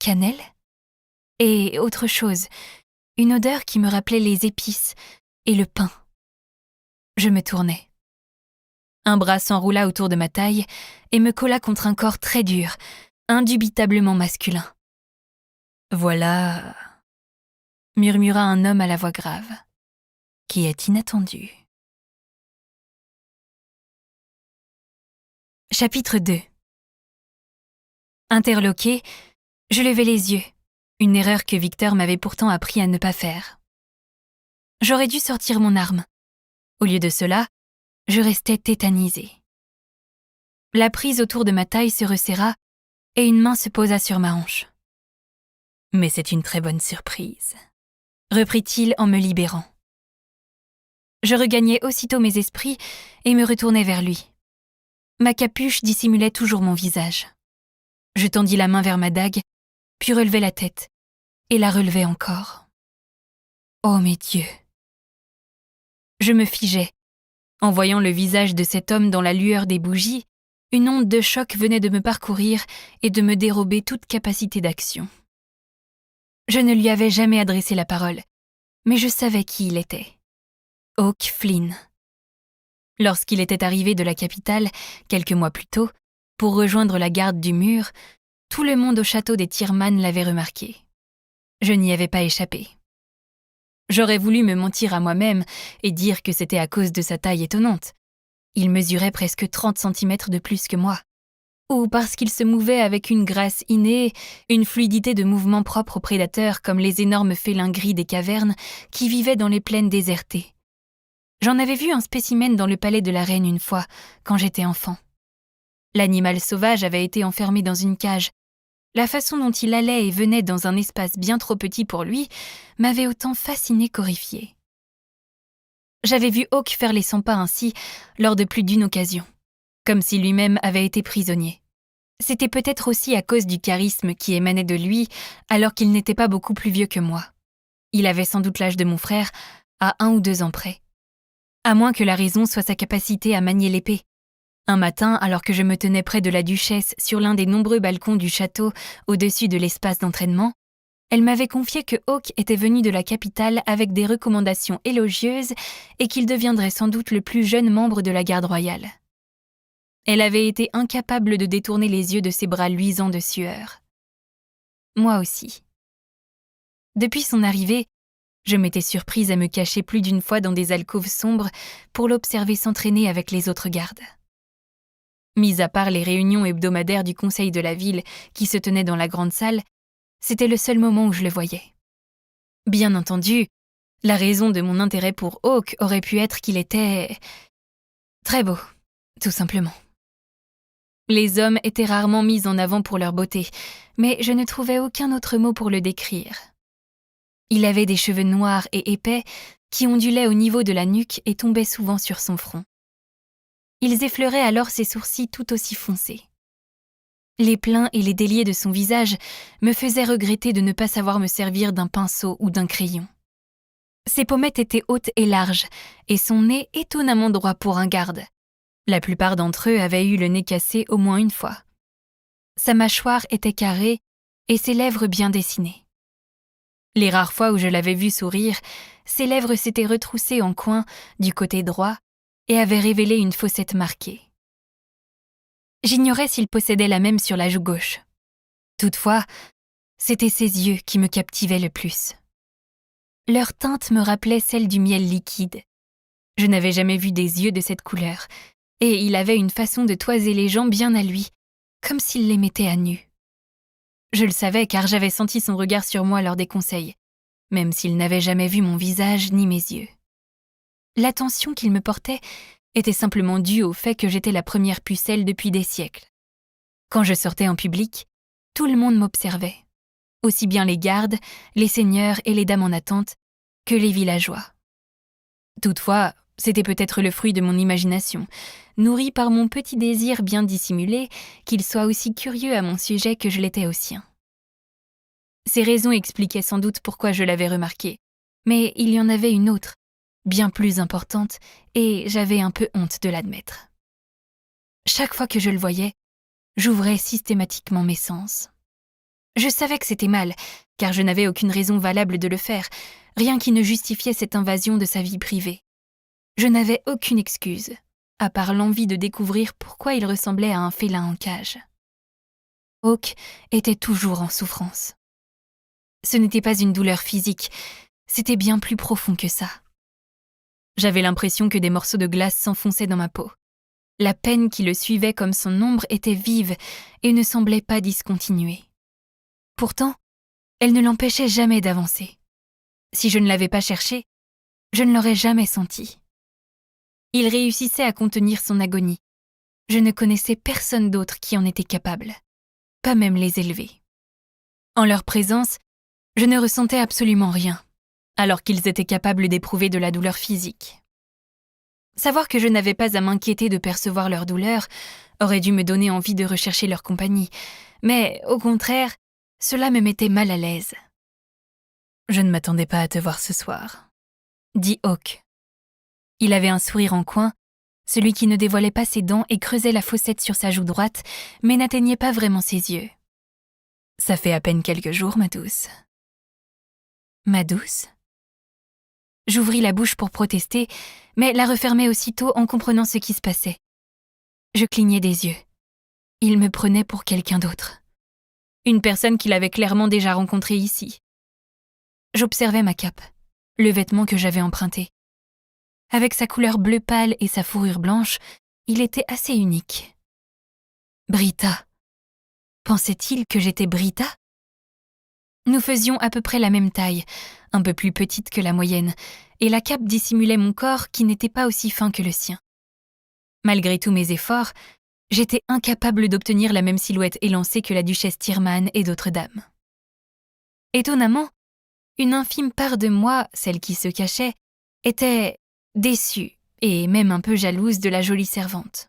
Cannelle ? Et autre chose, une odeur qui me rappelait les épices et le pain. Je me tournai. Un bras s'enroula autour de ma taille et me colla contre un corps très dur, indubitablement masculin. « Voilà », murmura un homme à la voix grave, qui est inattendu. Chapitre 2. Interloqué, je levai les yeux, une erreur que Victor m'avait pourtant appris à ne pas faire. J'aurais dû sortir mon arme. Au lieu de cela, je restais tétanisée. La prise autour de ma taille se resserra et une main se posa sur ma hanche. « Mais c'est une très bonne surprise », reprit-il en me libérant. Je regagnai aussitôt mes esprits et me retournai vers lui. Ma capuche dissimulait toujours mon visage. Je tendis la main vers ma dague, puis relevai la tête, et la relevai encore. Oh mes dieux! Je me figeai. En voyant le visage de cet homme dans la lueur des bougies, une onde de choc venait de me parcourir et de me dérober toute capacité d'action. Je ne lui avais jamais adressé la parole, mais je savais qui il était. Hawk Flynn. Lorsqu'il était arrivé de la capitale, quelques mois plus tôt, pour rejoindre la garde du mur, tout le monde au château des Tyrman l'avait remarqué. Je n'y avais pas échappé. J'aurais voulu me mentir à moi-même et dire que c'était à cause de sa taille étonnante. Il mesurait presque 30 centimètres de plus que moi. Ou parce qu'il se mouvait avec une grâce innée, une fluidité de mouvement propre aux prédateurs comme les énormes félins gris des cavernes qui vivaient dans les plaines désertées. J'en avais vu un spécimen dans le palais de la reine une fois, quand j'étais enfant. L'animal sauvage avait été enfermé dans une cage. La façon dont il allait et venait dans un espace bien trop petit pour lui m'avait autant fasciné qu'horrifié. J'avais vu Hawk faire les 100 pas ainsi lors de plus d'une occasion, comme si lui-même avait été prisonnier. C'était peut-être aussi à cause du charisme qui émanait de lui alors qu'il n'était pas beaucoup plus vieux que moi. Il avait sans doute l'âge de mon frère, à 1 ou 2 ans près. À moins que la raison soit sa capacité à manier l'épée. Un matin, alors que je me tenais près de la duchesse sur l'un des nombreux balcons du château au-dessus de l'espace d'entraînement, elle m'avait confié que Hawk était venu de la capitale avec des recommandations élogieuses et qu'il deviendrait sans doute le plus jeune membre de la garde royale. Elle avait été incapable de détourner les yeux de ses bras luisants de sueur. Moi aussi. Depuis son arrivée, je m'étais surprise à me cacher plus d'une fois dans des alcôves sombres pour l'observer s'entraîner avec les autres gardes. Mis à part les réunions hebdomadaires du conseil de la ville qui se tenaient dans la grande salle, c'était le seul moment où je le voyais. Bien entendu, la raison de mon intérêt pour Hawk aurait pu être qu'il était très beau, tout simplement. Les hommes étaient rarement mis en avant pour leur beauté, mais je ne trouvais aucun autre mot pour le décrire. Il avait des cheveux noirs et épais qui ondulaient au niveau de la nuque et tombaient souvent sur son front. Ils effleuraient alors ses sourcils tout aussi foncés. Les pleins et les déliés de son visage me faisaient regretter de ne pas savoir me servir d'un pinceau ou d'un crayon. Ses pommettes étaient hautes et larges, et son nez étonnamment droit pour un garde. La plupart d'entre eux avaient eu le nez cassé au moins une fois. Sa mâchoire était carrée et ses lèvres bien dessinées. Les rares fois où je l'avais vu sourire, ses lèvres s'étaient retroussées en coin du côté droit et avaient révélé une fossette marquée. J'ignorais s'il possédait la même sur la joue gauche. Toutefois, C'étaient ses yeux qui me captivaient le plus. Leur teinte me rappelait celle du miel liquide. Je n'avais jamais vu des yeux de cette couleur, et il avait une façon de toiser les gens bien à lui, comme s'il les mettait à nu. Je le savais car j'avais senti son regard sur moi lors des conseils, même s'il n'avait jamais vu mon visage ni mes yeux. L'attention qu'il me portait était simplement due au fait que j'étais la première pucelle depuis des siècles. Quand je sortais en public, tout le monde m'observait, aussi bien les gardes, les seigneurs et les dames en attente, que les villageois. Toutefois, c'était peut-être le fruit de mon imagination, nourri par mon petit désir bien dissimulé qu'il soit aussi curieux à mon sujet que je l'étais au sien. Ces raisons expliquaient sans doute pourquoi je l'avais remarqué, mais il y en avait une autre, bien plus importante, et j'avais un peu honte de l'admettre. Chaque fois que je le voyais, j'ouvrais systématiquement mes sens. Je savais que c'était mal, car je n'avais aucune raison valable de le faire, rien qui ne justifiait cette invasion de sa vie privée. Je n'avais aucune excuse, à part l'envie de découvrir pourquoi il ressemblait à un félin en cage. Hawk était toujours en souffrance. Ce n'était pas une douleur physique, c'était bien plus profond que ça. J'avais l'impression que des morceaux de glace s'enfonçaient dans ma peau. La peine qui le suivait comme son ombre était vive et ne semblait pas discontinuer. Pourtant, elle ne l'empêchait jamais d'avancer. Si je ne l'avais pas cherché, je ne l'aurais jamais senti. Il réussissait à contenir son agonie. Je ne connaissais personne d'autre qui en était capable, pas même les élevés. En leur présence, je ne ressentais absolument rien, alors qu'ils étaient capables d'éprouver de la douleur physique. Savoir que je n'avais pas à m'inquiéter de percevoir leur douleur aurait dû me donner envie de rechercher leur compagnie, mais au contraire, cela me mettait mal à l'aise. « Je ne m'attendais pas à te voir ce soir », dit Hawk. Il avait un sourire en coin, celui qui ne dévoilait pas ses dents et creusait la fossette sur sa joue droite, mais n'atteignait pas vraiment ses yeux. « Ça fait à peine quelques jours, ma douce. » Ma douce ? J'ouvris la bouche pour protester, mais la refermai aussitôt en comprenant ce qui se passait. Je clignai des yeux. Il me prenait pour quelqu'un d'autre. Une personne qu'il avait clairement déjà rencontrée ici. J'observais ma cape, le vêtement que j'avais emprunté. Avec sa couleur bleu pâle et sa fourrure blanche, il était assez unique. Britta. Pensait-il que j'étais Britta ? Nous faisions à peu près la même taille, un peu plus petite que la moyenne, et la cape dissimulait mon corps qui n'était pas aussi fin que le sien. Malgré tous mes efforts, j'étais incapable d'obtenir la même silhouette élancée que la duchesse Tyrman et d'autres dames. Étonnamment, une infime part de moi, celle qui se cachait, était déçue et même un peu jalouse de la jolie servante.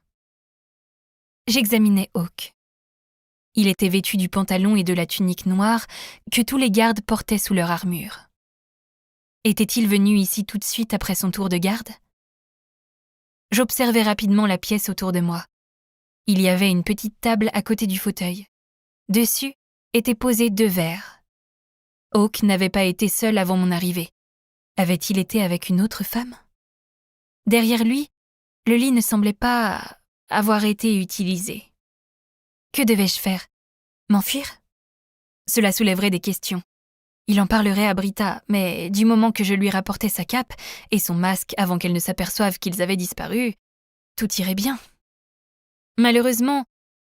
J'examinais Hawk. Il était vêtu du pantalon et de la tunique noire que tous les gardes portaient sous leur armure. Était-il venu ici tout de suite après son tour de garde ? J'observai rapidement la pièce autour de moi. Il y avait une petite table à côté du fauteuil. Dessus étaient posés 2 verres. Hawk n'avait pas été seul avant mon arrivée. Avait-il été avec une autre femme ? Derrière lui, le lit ne semblait pas avoir été utilisé. Que devais-je faire ? M'enfuir ? Cela soulèverait des questions. Il en parlerait à Britta, mais du moment que je lui rapportais sa cape et son masque avant qu'elle ne s'aperçoive qu'ils avaient disparu, tout irait bien. Malheureusement,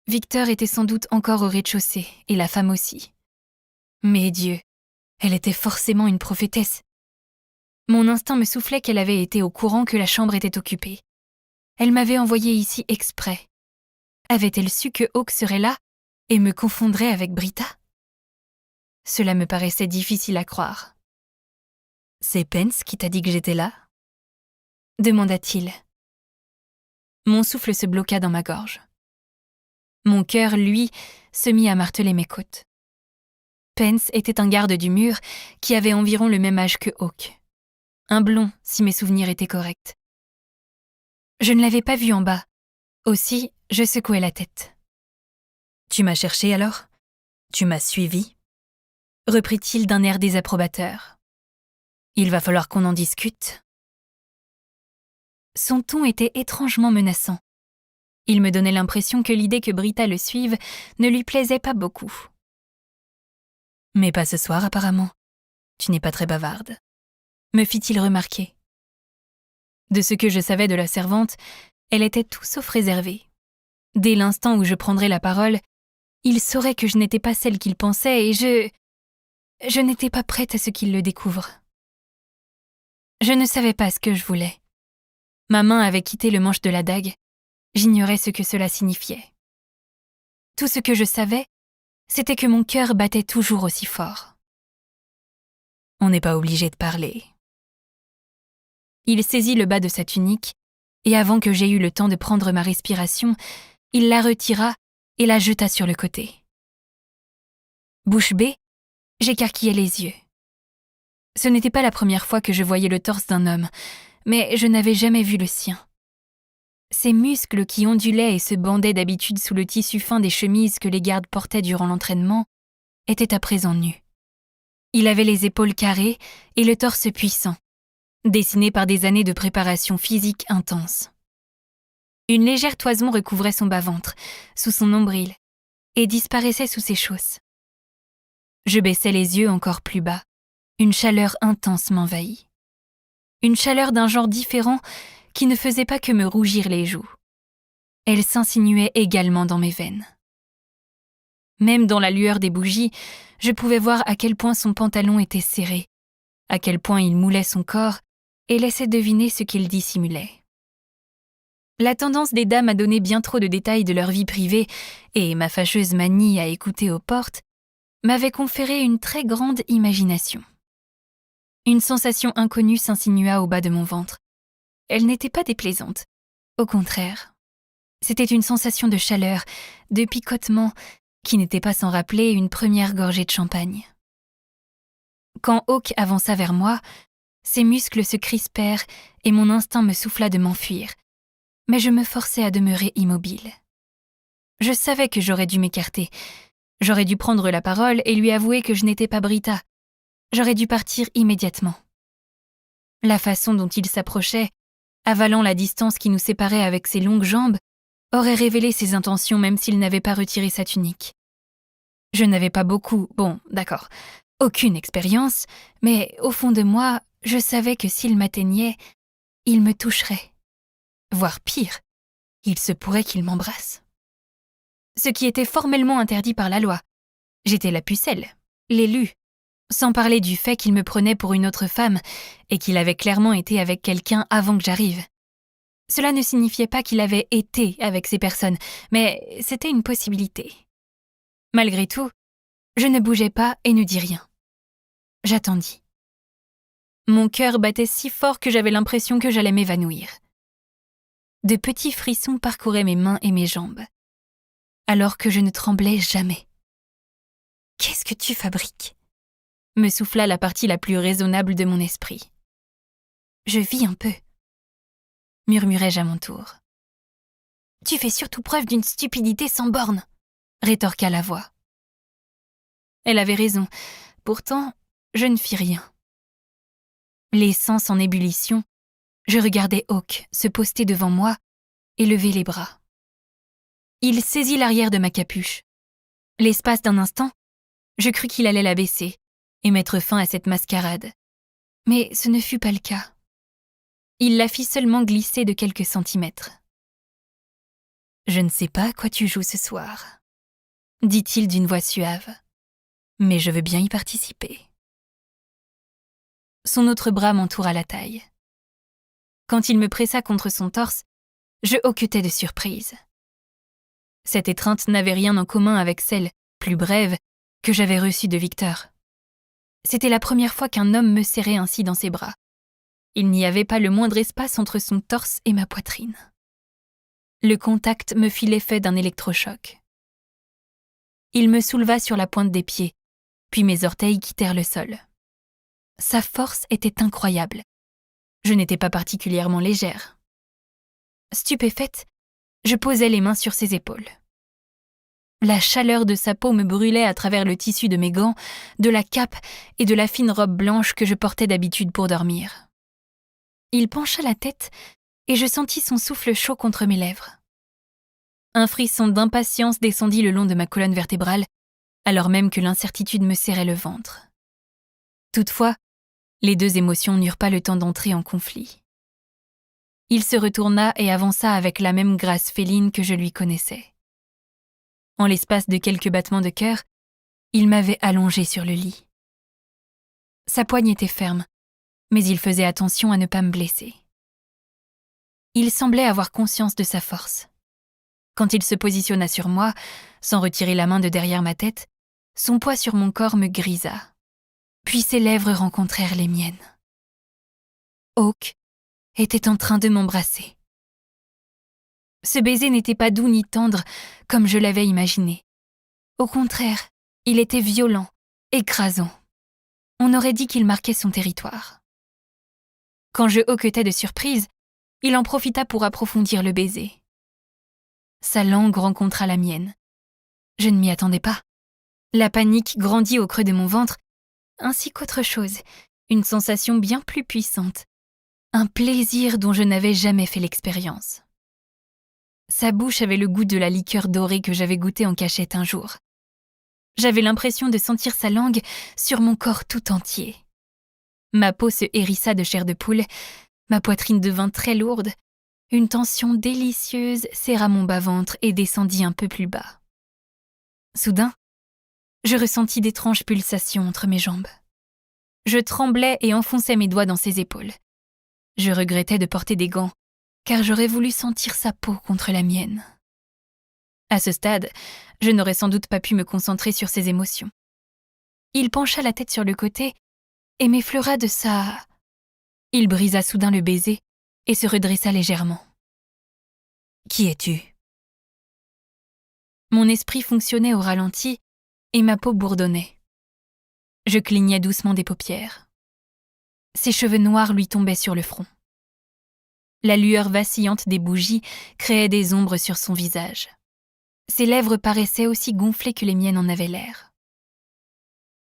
Victor était sans doute encore au rez-de-chaussée, et la femme aussi. Mais Dieu, elle était forcément une prophétesse. Mon instinct me soufflait qu'elle avait été au courant que la chambre était occupée. Elle m'avait envoyé ici exprès. Avait-elle su que Hawk serait là et me confondrait avec Britta ? Cela me paraissait difficile à croire. « C'est Pence qui t'a dit que j'étais là ?» demanda-t-il. Mon souffle se bloqua dans ma gorge. Mon cœur, lui, se mit à marteler mes côtes. Pence était un garde du mur qui avait environ le même âge que Hawk. Un blond, si mes souvenirs étaient corrects. Je ne l'avais pas vu en bas. Aussi, je secouai la tête. « Tu m'as cherché alors ? Tu m'as suivi ? » reprit-il d'un air désapprobateur. « Il va falloir qu'on en discute. » Son ton était étrangement menaçant. Il me donnait l'impression que l'idée que Britta le suive ne lui plaisait pas beaucoup. Mais pas ce soir apparemment. Tu n'es pas très bavarde, me fit-il remarquer. De ce que je savais de la servante, elle était tout sauf réservée. Dès l'instant où je prendrais la parole, il saurait que je n'étais pas celle qu'il pensait et je n'étais pas prête à ce qu'il le découvre. Je ne savais pas ce que je voulais. Ma main avait quitté le manche de la dague. J'ignorais ce que cela signifiait. Tout ce que je savais, c'était que mon cœur battait toujours aussi fort. On n'est pas obligé de parler. Il saisit le bas de sa tunique, et avant que j'aie eu le temps de prendre ma respiration, il la retira et la jeta sur le côté. Bouche bée, j'écarquillai les yeux. Ce n'était pas la première fois que je voyais le torse d'un homme, mais je n'avais jamais vu le sien. Ses muscles qui ondulaient et se bandaient d'habitude sous le tissu fin des chemises que les gardes portaient durant l'entraînement étaient à présent nus. Il avait les épaules carrées et le torse puissant, dessiné par des années de préparation physique intense. Une légère toison recouvrait son bas-ventre, sous son nombril, et disparaissait sous ses chausses. Je baissais les yeux encore plus bas. Une chaleur intense m'envahit. Une chaleur d'un genre différent qui ne faisait pas que me rougir les joues. Elle s'insinuait également dans mes veines. Même dans la lueur des bougies, je pouvais voir à quel point son pantalon était serré, à quel point il moulait son corps et laissait deviner ce qu'il dissimulait. La tendance des dames à donner bien trop de détails de leur vie privée et ma fâcheuse manie à écouter aux portes m'avaient conféré une très grande imagination. Une sensation inconnue s'insinua au bas de mon ventre. Elle n'était pas déplaisante. Au contraire. C'était une sensation de chaleur, de picotement, qui n'était pas sans rappeler une première gorgée de champagne. Quand Hawk avança vers moi, ses muscles se crispèrent et mon instinct me souffla de m'enfuir. Mais je me forçai à demeurer immobile. Je savais que j'aurais dû m'écarter. J'aurais dû prendre la parole et lui avouer que je n'étais pas Britta. J'aurais dû partir immédiatement. La façon dont il s'approchait, avalant la distance qui nous séparait avec ses longues jambes, aurait révélé ses intentions même s'il n'avait pas retiré sa tunique. Je n'avais pas aucune expérience, mais au fond de moi, je savais que s'il m'atteignait, il me toucherait. Voire pire, il se pourrait qu'il m'embrasse. Ce qui était formellement interdit par la loi. J'étais la pucelle, l'élue, sans parler du fait qu'il me prenait pour une autre femme et qu'il avait clairement été avec quelqu'un avant que j'arrive. Cela ne signifiait pas qu'il avait été avec ces personnes, mais c'était une possibilité. Malgré tout, je ne bougeais pas et ne dis rien. J'attendis. Mon cœur battait si fort que j'avais l'impression que j'allais m'évanouir. De petits frissons parcouraient mes mains et mes jambes, alors que je ne tremblais jamais. « Qu'est-ce que tu fabriques ?» me souffla la partie la plus raisonnable de mon esprit. « Je vis un peu. » murmurai-je à mon tour. « Tu fais surtout preuve d'une stupidité sans borne, » rétorqua la voix. Elle avait raison, pourtant, je ne fis rien. Les sens en ébullition, je regardais Hawk se poster devant moi et lever les bras. Il saisit l'arrière de ma capuche. L'espace d'un instant, je crus qu'il allait la baisser et mettre fin à cette mascarade. Mais ce ne fut pas le cas. Il la fit seulement glisser de quelques centimètres. « Je ne sais pas à quoi tu joues ce soir, » dit-il d'une voix suave, « mais je veux bien y participer. » Son autre bras m'entoura la taille. Quand il me pressa contre son torse, je hoquetai de surprise. Cette étreinte n'avait rien en commun avec celle, plus brève, que j'avais reçue de Victor. C'était la première fois qu'un homme me serrait ainsi dans ses bras. Il n'y avait pas le moindre espace entre son torse et ma poitrine. Le contact me fit l'effet d'un électrochoc. Il me souleva sur la pointe des pieds, puis mes orteils quittèrent le sol. Sa force était incroyable. Je n'étais pas particulièrement légère. Stupéfaite, je posai les mains sur ses épaules. La chaleur de sa peau me brûlait à travers le tissu de mes gants, de la cape et de la fine robe blanche que je portais d'habitude pour dormir. Il pencha la tête et je sentis son souffle chaud contre mes lèvres. Un frisson d'impatience descendit le long de ma colonne vertébrale alors même que l'incertitude me serrait le ventre. Toutefois, les deux émotions n'eurent pas le temps d'entrer en conflit. Il se retourna et avança avec la même grâce féline que je lui connaissais. En l'espace de quelques battements de cœur, il m'avait allongé sur le lit. Sa poigne était ferme, mais il faisait attention à ne pas me blesser. Il semblait avoir conscience de sa force. Quand il se positionna sur moi, sans retirer la main de derrière ma tête, son poids sur mon corps me grisa. Puis ses lèvres rencontrèrent les miennes. Hawk était en train de m'embrasser. Ce baiser n'était pas doux ni tendre comme je l'avais imaginé. Au contraire, il était violent, écrasant. On aurait dit qu'il marquait son territoire. Quand je hoquetais de surprise, il en profita pour approfondir le baiser. Sa langue rencontra la mienne. Je ne m'y attendais pas. La panique grandit au creux de mon ventre, ainsi qu'autre chose, une sensation bien plus puissante, un plaisir dont je n'avais jamais fait l'expérience. Sa bouche avait le goût de la liqueur dorée que j'avais goûtée en cachette un jour. J'avais l'impression de sentir sa langue sur mon corps tout entier. Ma peau se hérissa de chair de poule, ma poitrine devint très lourde, une tension délicieuse serra mon bas-ventre et descendit un peu plus bas. Soudain, je ressentis d'étranges pulsations entre mes jambes. Je tremblais et enfonçais mes doigts dans ses épaules. Je regrettais de porter des gants, car j'aurais voulu sentir sa peau contre la mienne. À ce stade, je n'aurais sans doute pas pu me concentrer sur ses émotions. Il pencha la tête sur le côté et m'effleura de sa... Il brisa soudain le baiser et se redressa légèrement. « Qui es-tu » Mon esprit fonctionnait au ralenti et ma peau bourdonnait. Je clignais doucement des paupières. Ses cheveux noirs lui tombaient sur le front. La lueur vacillante des bougies créait des ombres sur son visage. Ses lèvres paraissaient aussi gonflées que les miennes en avaient l'air.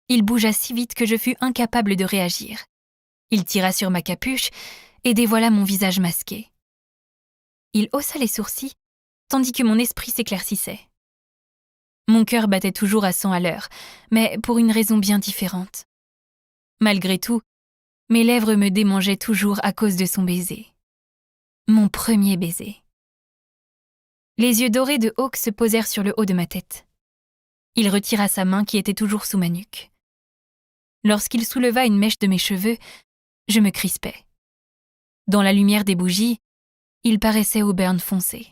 Il bougea si vite que je fus incapable de réagir. Il tira sur ma capuche et dévoila mon visage masqué. Il haussa les sourcils, tandis que mon esprit s'éclaircissait. Mon cœur battait toujours à 100 à l'heure, mais pour une raison bien différente. Malgré tout, mes lèvres me démangeaient toujours à cause de son baiser. Mon premier baiser. Les yeux dorés de Hawk se posèrent sur le haut de ma tête. Il retira sa main qui était toujours sous ma nuque. Lorsqu'il souleva une mèche de mes cheveux, je me crispais. Dans la lumière des bougies, il paraissait auburn foncé.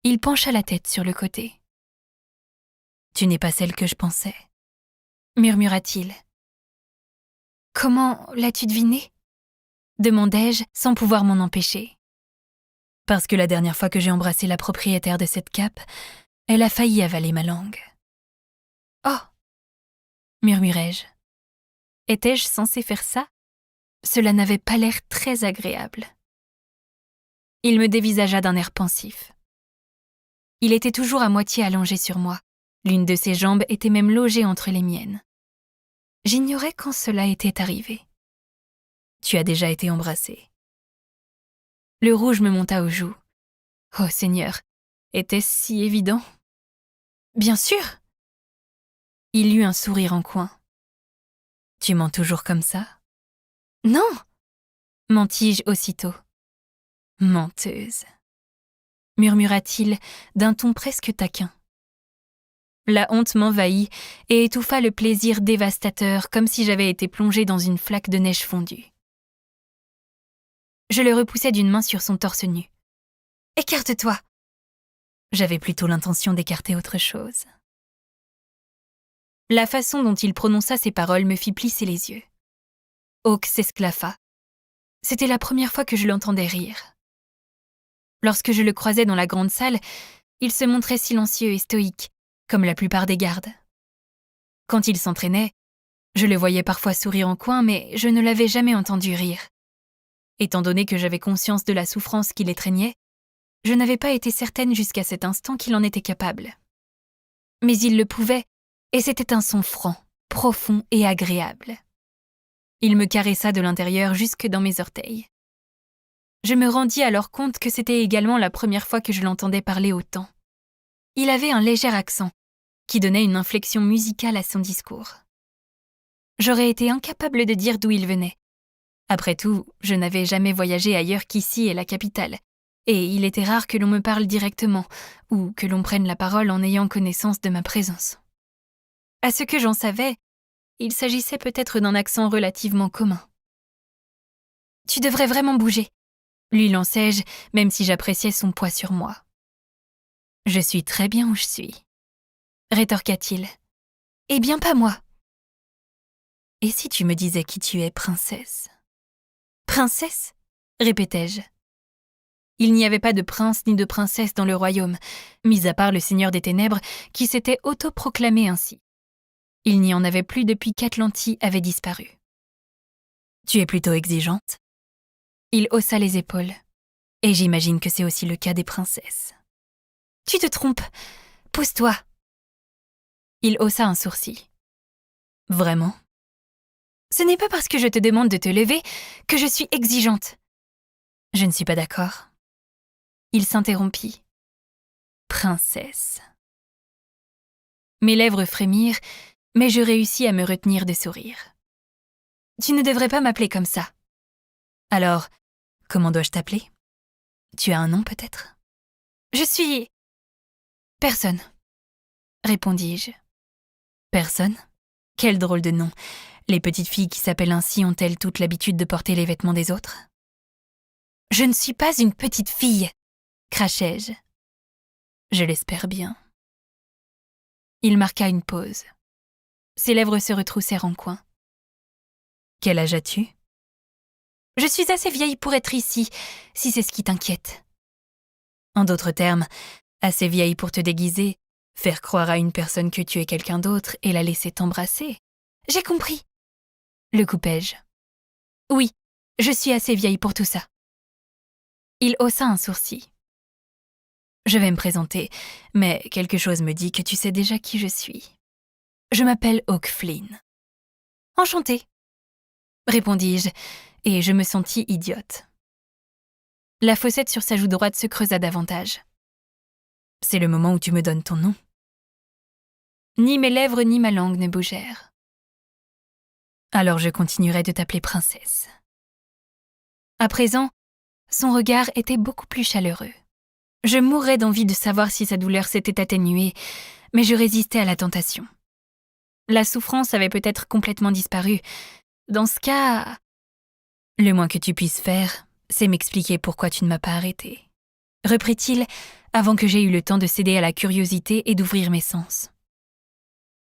Il pencha la tête sur le côté. « Tu n'es pas celle que je pensais » murmura-t-il. « Comment l'as-tu deviné » demandai-je sans pouvoir m'en empêcher. « Parce que la dernière fois que j'ai embrassé la propriétaire de cette cape, elle a failli avaler ma langue. »« Oh » murmurai-je. Étais-je censée faire ça ? Cela n'avait pas l'air très agréable. Il me dévisagea d'un air pensif. Il était toujours à moitié allongé sur moi. L'une de ses jambes était même logée entre les miennes. J'ignorais quand cela était arrivé. « Tu as déjà été embrassée. » Le rouge me monta aux joues. Oh Seigneur, était-ce si évident ? Bien sûr ! Il eut un sourire en coin. « Tu mens toujours comme ça ? » Non ! Mentis-je aussitôt. Menteuse, murmura-t-il d'un ton presque taquin. La honte m'envahit et étouffa le plaisir dévastateur comme si j'avais été plongée dans une flaque de neige fondue. Je le repoussai d'une main sur son torse nu. « Écarte-toi !» J'avais plutôt l'intention d'écarter autre chose. La façon dont il prononça ces paroles me fit plisser les yeux. Hawk s'esclaffa. C'était la première fois que je l'entendais rire. Lorsque je le croisais dans la grande salle, il se montrait silencieux et stoïque, comme la plupart des gardes. Quand il s'entraînait, je le voyais parfois sourire en coin, mais je ne l'avais jamais entendu rire. Étant donné que j'avais conscience de la souffrance qui l'étreignait, je n'avais pas été certaine jusqu'à cet instant qu'il en était capable. Mais il le pouvait, et c'était un son franc, profond et agréable. Il me caressa de l'intérieur jusque dans mes orteils. Je me rendis alors compte que c'était également la première fois que je l'entendais parler autant. Il avait un léger accent, qui donnait une inflexion musicale à son discours. J'aurais été incapable de dire d'où il venait. Après tout, je n'avais jamais voyagé ailleurs qu'ici et la capitale, et il était rare que l'on me parle directement ou que l'on prenne la parole en ayant connaissance de ma présence. À ce que j'en savais, il s'agissait peut-être d'un accent relativement commun. « Tu devrais vraiment bouger », lui lançai-je, même si j'appréciais son poids sur moi. « Je suis très bien où je suis », rétorqua-t-il. « Eh bien pas moi. »« Et si tu me disais qui tu es, princesse ?»« Princesse ?» répétai-je. Il n'y avait pas de prince ni de princesse dans le royaume, mis à part le Seigneur des Ténèbres qui s'était autoproclamé ainsi. Il n'y en avait plus depuis qu'Atlantis avait disparu. « Tu es plutôt exigeante ?» Il haussa les épaules. « Et j'imagine que c'est aussi le cas des princesses. »« Tu te trompes. Pose-toi. » Il haussa un sourcil. « Vraiment ? Ce n'est pas parce que je te demande de te lever que je suis exigeante. » Je ne suis pas d'accord. Il s'interrompit. « Princesse. » Mes lèvres frémirent, mais je réussis à me retenir de sourire. « Tu ne devrais pas m'appeler comme ça. »« Alors, comment dois-je t'appeler ? Tu as un nom peut-être ? » « Je suis... personne, » répondis-je. « Personne ? Quel drôle de nom. Les petites filles qui s'appellent ainsi ont-elles toute l'habitude de porter les vêtements des autres ? » « Je ne suis pas une petite fille, » crachai-je. « Je l'espère bien. » Il marqua une pause. Ses lèvres se retroussèrent en coin. « Quel âge as-tu ? » « Je suis assez vieille pour être ici, si c'est ce qui t'inquiète. » En d'autres termes, assez vieille pour te déguiser, faire croire à une personne que tu es quelqu'un d'autre et la laisser t'embrasser. « J'ai compris. » Le coupai-je. « Oui, je suis assez vieille pour tout ça. » Il haussa un sourcil. « Je vais me présenter, mais quelque chose me dit que tu sais déjà qui je suis. Je m'appelle Hawk Flynn. »« Enchantée, » répondis-je, et je me sentis idiote. La fossette sur sa joue droite se creusa davantage. « C'est le moment où tu me donnes ton nom. » Ni mes lèvres ni ma langue ne bougèrent. « Alors je continuerai de t'appeler princesse. » À présent, son regard était beaucoup plus chaleureux. Je mourrais d'envie de savoir si sa douleur s'était atténuée, mais je résistais à la tentation. La souffrance avait peut-être complètement disparu. Dans ce cas... Le moins que tu puisses faire, c'est m'expliquer pourquoi tu ne m'as pas arrêté, reprit-il avant que j'aie eu le temps de céder à la curiosité et d'ouvrir mes sens.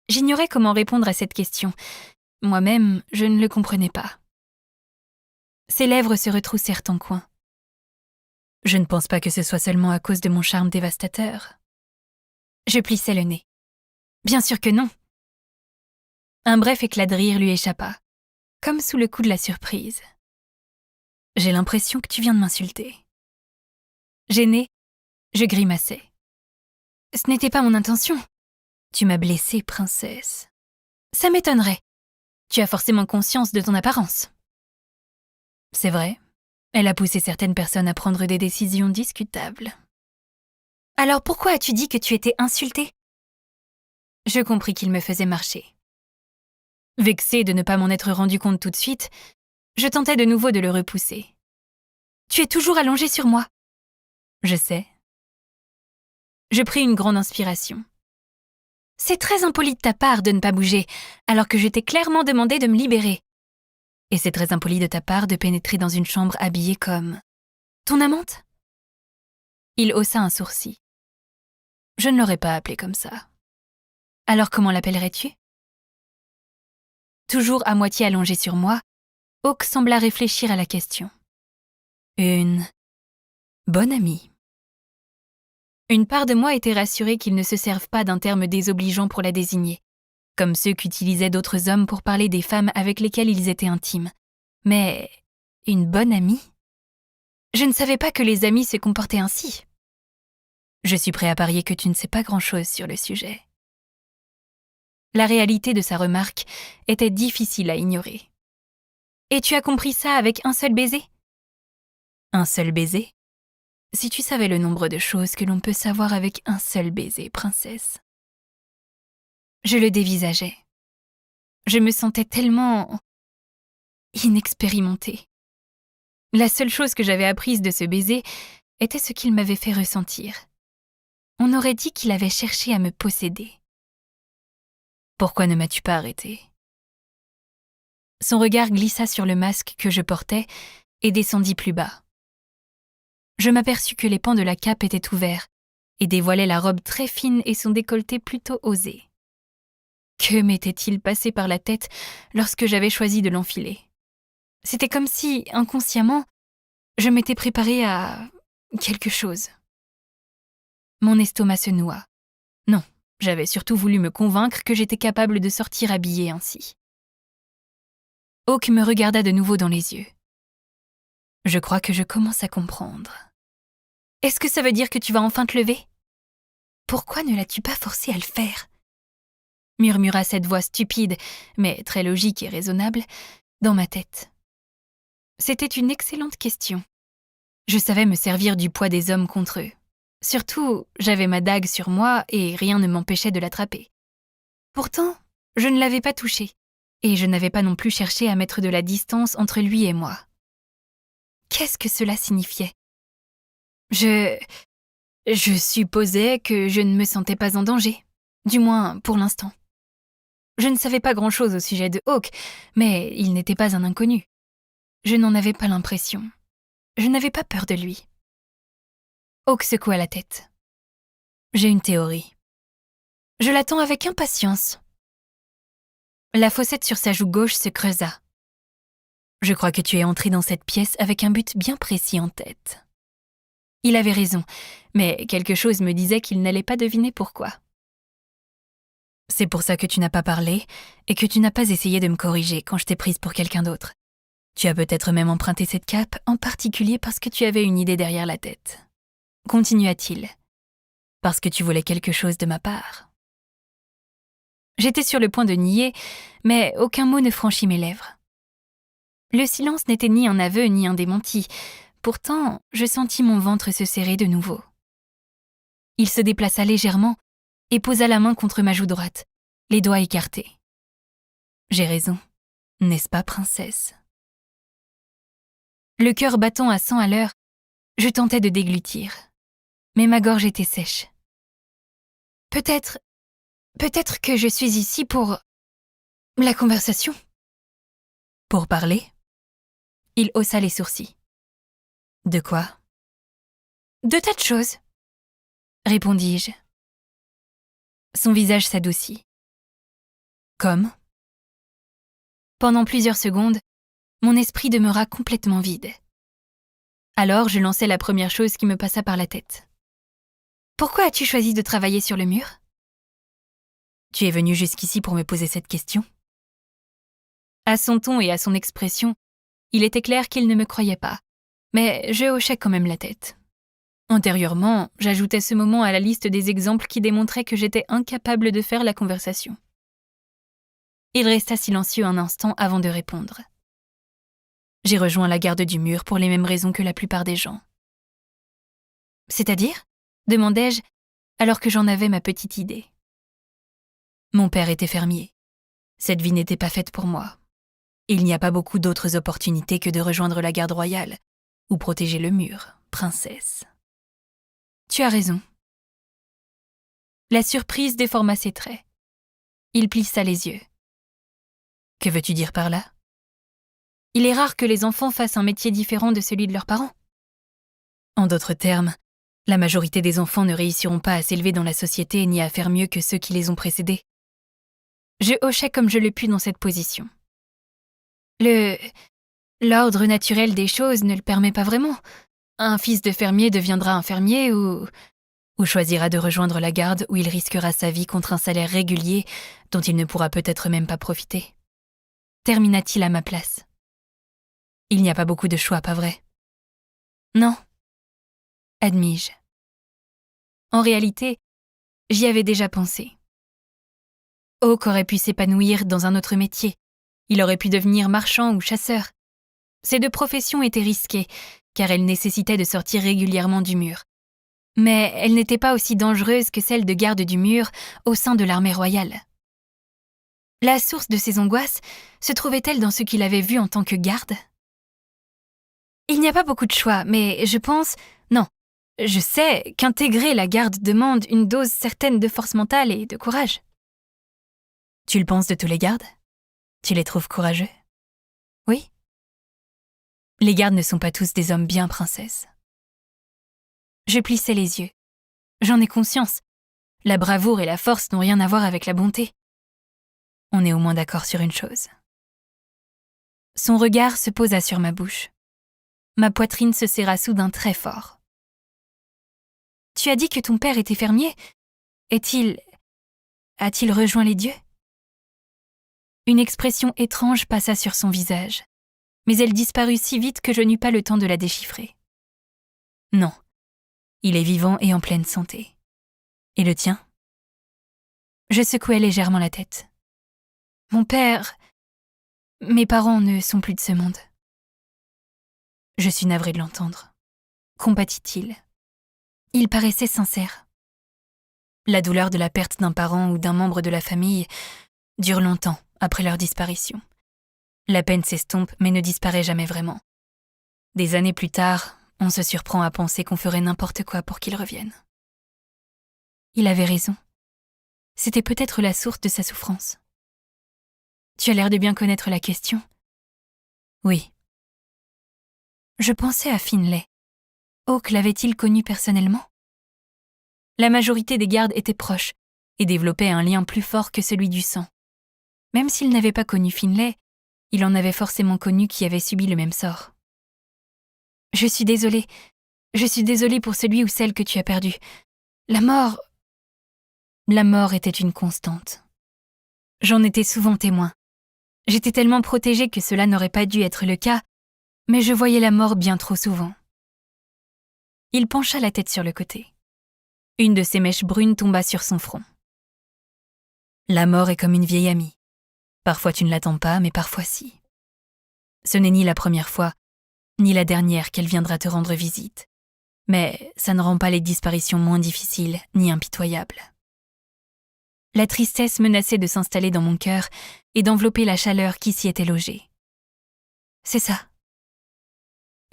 J'ignorais comment répondre à cette question. Moi-même, je ne le comprenais pas. Ses lèvres se retroussèrent en coin. Je ne pense pas que ce soit seulement à cause de mon charme dévastateur. Je plissai le nez. Bien sûr que non. Un bref éclat de rire lui échappa, comme sous le coup de la surprise. J'ai l'impression que tu viens de m'insulter. Gênée, je grimaçai. Ce n'était pas mon intention. Tu m'as blessée, princesse. Ça m'étonnerait. Tu as forcément conscience de ton apparence. C'est vrai, elle a poussé certaines personnes à prendre des décisions discutables. Alors pourquoi as-tu dit que tu étais insultée ? Je compris qu'il me faisait marcher. Vexée de ne pas m'en être rendu compte tout de suite, je tentai de nouveau de le repousser. Tu es toujours allongé sur moi. Je sais. Je pris une grande inspiration. C'est très impoli de ta part de ne pas bouger, alors que je t'ai clairement demandé de me libérer. Et c'est très impoli de ta part de pénétrer dans une chambre habillée comme... ton amante ? Il haussa un sourcil. Je ne l'aurais pas appelée comme ça. Alors comment l'appellerais-tu ? Toujours à moitié allongé sur moi, Hawk sembla réfléchir à la question. Une bonne amie. Une part de moi était rassurée qu'ils ne se servent pas d'un terme désobligeant pour la désigner, comme ceux qu'utilisaient d'autres hommes pour parler des femmes avec lesquelles ils étaient intimes. Mais une bonne amie ? Je ne savais pas que les amis se comportaient ainsi. Je suis prêt à parier que tu ne sais pas grand-chose sur le sujet. La réalité de sa remarque était difficile à ignorer. Et tu as compris ça avec un seul baiser ? Un seul baiser ? Si tu savais le nombre de choses que l'on peut savoir avec un seul baiser, princesse. Je le dévisageais. Je me sentais tellement inexpérimentée. La seule chose que j'avais apprise de ce baiser était ce qu'il m'avait fait ressentir. On aurait dit qu'il avait cherché à me posséder. Pourquoi ne m'as-tu pas arrêtée ? Son regard glissa sur le masque que je portais et descendit plus bas. Je m'aperçus que les pans de la cape étaient ouverts et dévoilaient la robe très fine et son décolleté plutôt osé. Que m'était-il passé par la tête lorsque j'avais choisi de l'enfiler ? C'était comme si, inconsciemment, je m'étais préparée à quelque chose. Mon estomac se noua. Non, j'avais surtout voulu me convaincre que j'étais capable de sortir habillée ainsi. Hawk me regarda de nouveau dans les yeux. Je crois que je commence à comprendre. Est-ce que ça veut dire que tu vas enfin te lever ? Pourquoi ne l'as-tu pas forcé à le faire ? Murmura cette voix stupide, mais très logique et raisonnable, dans ma tête. C'était une excellente question. Je savais me servir du poids des hommes contre eux. Surtout, j'avais ma dague sur moi et rien ne m'empêchait de l'attraper. Pourtant, je ne l'avais pas touchée, et je n'avais pas non plus cherché à mettre de la distance entre lui et moi. Qu'est-ce que cela signifiait ? Je supposais que je ne me sentais pas en danger, du moins pour l'instant. Je ne savais pas grand-chose au sujet de Hawk, mais il n'était pas un inconnu. Je n'en avais pas l'impression. Je n'avais pas peur de lui. Hawk secoua la tête. J'ai une théorie. Je l'attends avec impatience. La fossette sur sa joue gauche se creusa. Je crois que tu es entré dans cette pièce avec un but bien précis en tête. Il avait raison, mais quelque chose me disait qu'il n'allait pas deviner pourquoi. C'est pour ça que tu n'as pas parlé et que tu n'as pas essayé de me corriger quand je t'ai prise pour quelqu'un d'autre. Tu as peut-être même emprunté cette cape, en particulier parce que tu avais une idée derrière la tête. Continua-t-il. Parce que tu voulais quelque chose de ma part. J'étais sur le point de nier, mais aucun mot ne franchit mes lèvres. Le silence n'était ni un aveu ni un démenti. Pourtant, je sentis mon ventre se serrer de nouveau. Il se déplaça légèrement et posa la main contre ma joue droite, les doigts écartés. J'ai raison, n'est-ce pas, princesse ? Le cœur battant à 100 à l'heure, je tentais de déglutir, mais ma gorge était sèche. Peut-être que je suis ici pour la conversation. Pour parler ? Il haussa les sourcils. De quoi ? De tas de choses, répondis-je. Son visage s'adoucit. Comme ? Pendant plusieurs secondes, mon esprit demeura complètement vide. Alors je lançai la première chose qui me passa par la tête. Pourquoi as-tu choisi de travailler sur le mur ? Tu es venu jusqu'ici pour me poser cette question ? À son ton et à son expression, il était clair qu'il ne me croyait pas, mais je hochais quand même la tête. Antérieurement, j'ajoutais ce moment à la liste des exemples qui démontraient que j'étais incapable de faire la conversation. Il resta silencieux un instant avant de répondre. J'ai rejoint la garde du mur pour les mêmes raisons que la plupart des gens. C'est-à-dire ? Demandai-je, alors que j'en avais ma petite idée. Mon père était fermier. Cette vie n'était pas faite pour moi. Il n'y a pas beaucoup d'autres opportunités que de rejoindre la garde royale ou protéger le mur, princesse. Tu as raison. La surprise déforma ses traits. Il plissa les yeux. Que veux-tu dire par là ? Il est rare que les enfants fassent un métier différent de celui de leurs parents. En d'autres termes, la majorité des enfants ne réussiront pas à s'élever dans la société ni à faire mieux que ceux qui les ont précédés. Je hochais comme je le pus dans cette position. L'ordre naturel des choses ne le permet pas vraiment. Un fils de fermier deviendra un fermier ou choisira de rejoindre la garde où il risquera sa vie contre un salaire régulier dont il ne pourra peut-être même pas profiter. Termina-t-il à ma place. Il n'y a pas beaucoup de choix, pas vrai ? Non, admis-je. En réalité, j'y avais déjà pensé. Hawk aurait pu s'épanouir dans un autre métier. Il aurait pu devenir marchand ou chasseur. Ces deux professions étaient risquées, car elles nécessitaient de sortir régulièrement du mur. Mais elles n'étaient pas aussi dangereuses que celles de garde du mur au sein de l'armée royale. La source de ses angoisses se trouvait-elle dans ce qu'il avait vu en tant que garde? Il n'y a pas beaucoup de choix, mais je pense... Non, je sais qu'intégrer la garde demande une dose certaine de force mentale et de courage. Tu le penses de tous les gardes? Tu les trouves courageux? Oui? Les gardes ne sont pas tous des hommes bien, princesse. Je plissais les yeux. J'en ai conscience. La bravoure et la force n'ont rien à voir avec la bonté. On est au moins d'accord sur une chose. Son regard se posa sur ma bouche. Ma poitrine se serra soudain très fort. Tu as dit que ton père était fermier? A-t-il rejoint les dieux? Une expression étrange passa sur son visage, mais elle disparut si vite que je n'eus pas le temps de la déchiffrer. Non, il est vivant et en pleine santé. Et le tien? Je secouai légèrement la tête. Mon père... Mes parents ne sont plus de ce monde. Je suis navrée de l'entendre. Compatit-il. Il paraissait sincère. La douleur de la perte d'un parent ou d'un membre de la famille dure longtemps après leur disparition. La peine s'estompe mais ne disparaît jamais vraiment. Des années plus tard, on se surprend à penser qu'on ferait n'importe quoi pour qu'il revienne. Il avait raison. C'était peut-être la source de sa souffrance. Tu as l'air de bien connaître la question. Oui. Je pensais à Finlay. Hawke l'avait-il connu personnellement? La majorité des gardes étaient proches et développaient un lien plus fort que celui du sang. Même s'il n'avait pas connu Finlay, il en avait forcément connu qui avait subi le même sort. Je suis désolée pour celui ou celle que tu as perdu. La mort était une constante. J'en étais souvent témoin. J'étais tellement protégée que cela n'aurait pas dû être le cas, mais je voyais la mort bien trop souvent. Il pencha la tête sur le côté. Une de ses mèches brunes tomba sur son front. La mort est comme une vieille amie. Parfois tu ne l'attends pas, mais parfois si. Ce n'est ni la première fois, ni la dernière qu'elle viendra te rendre visite. Mais ça ne rend pas les disparitions moins difficiles, ni impitoyables. La tristesse menaçait de s'installer dans mon cœur et d'envelopper la chaleur qui s'y était logée. C'est ça.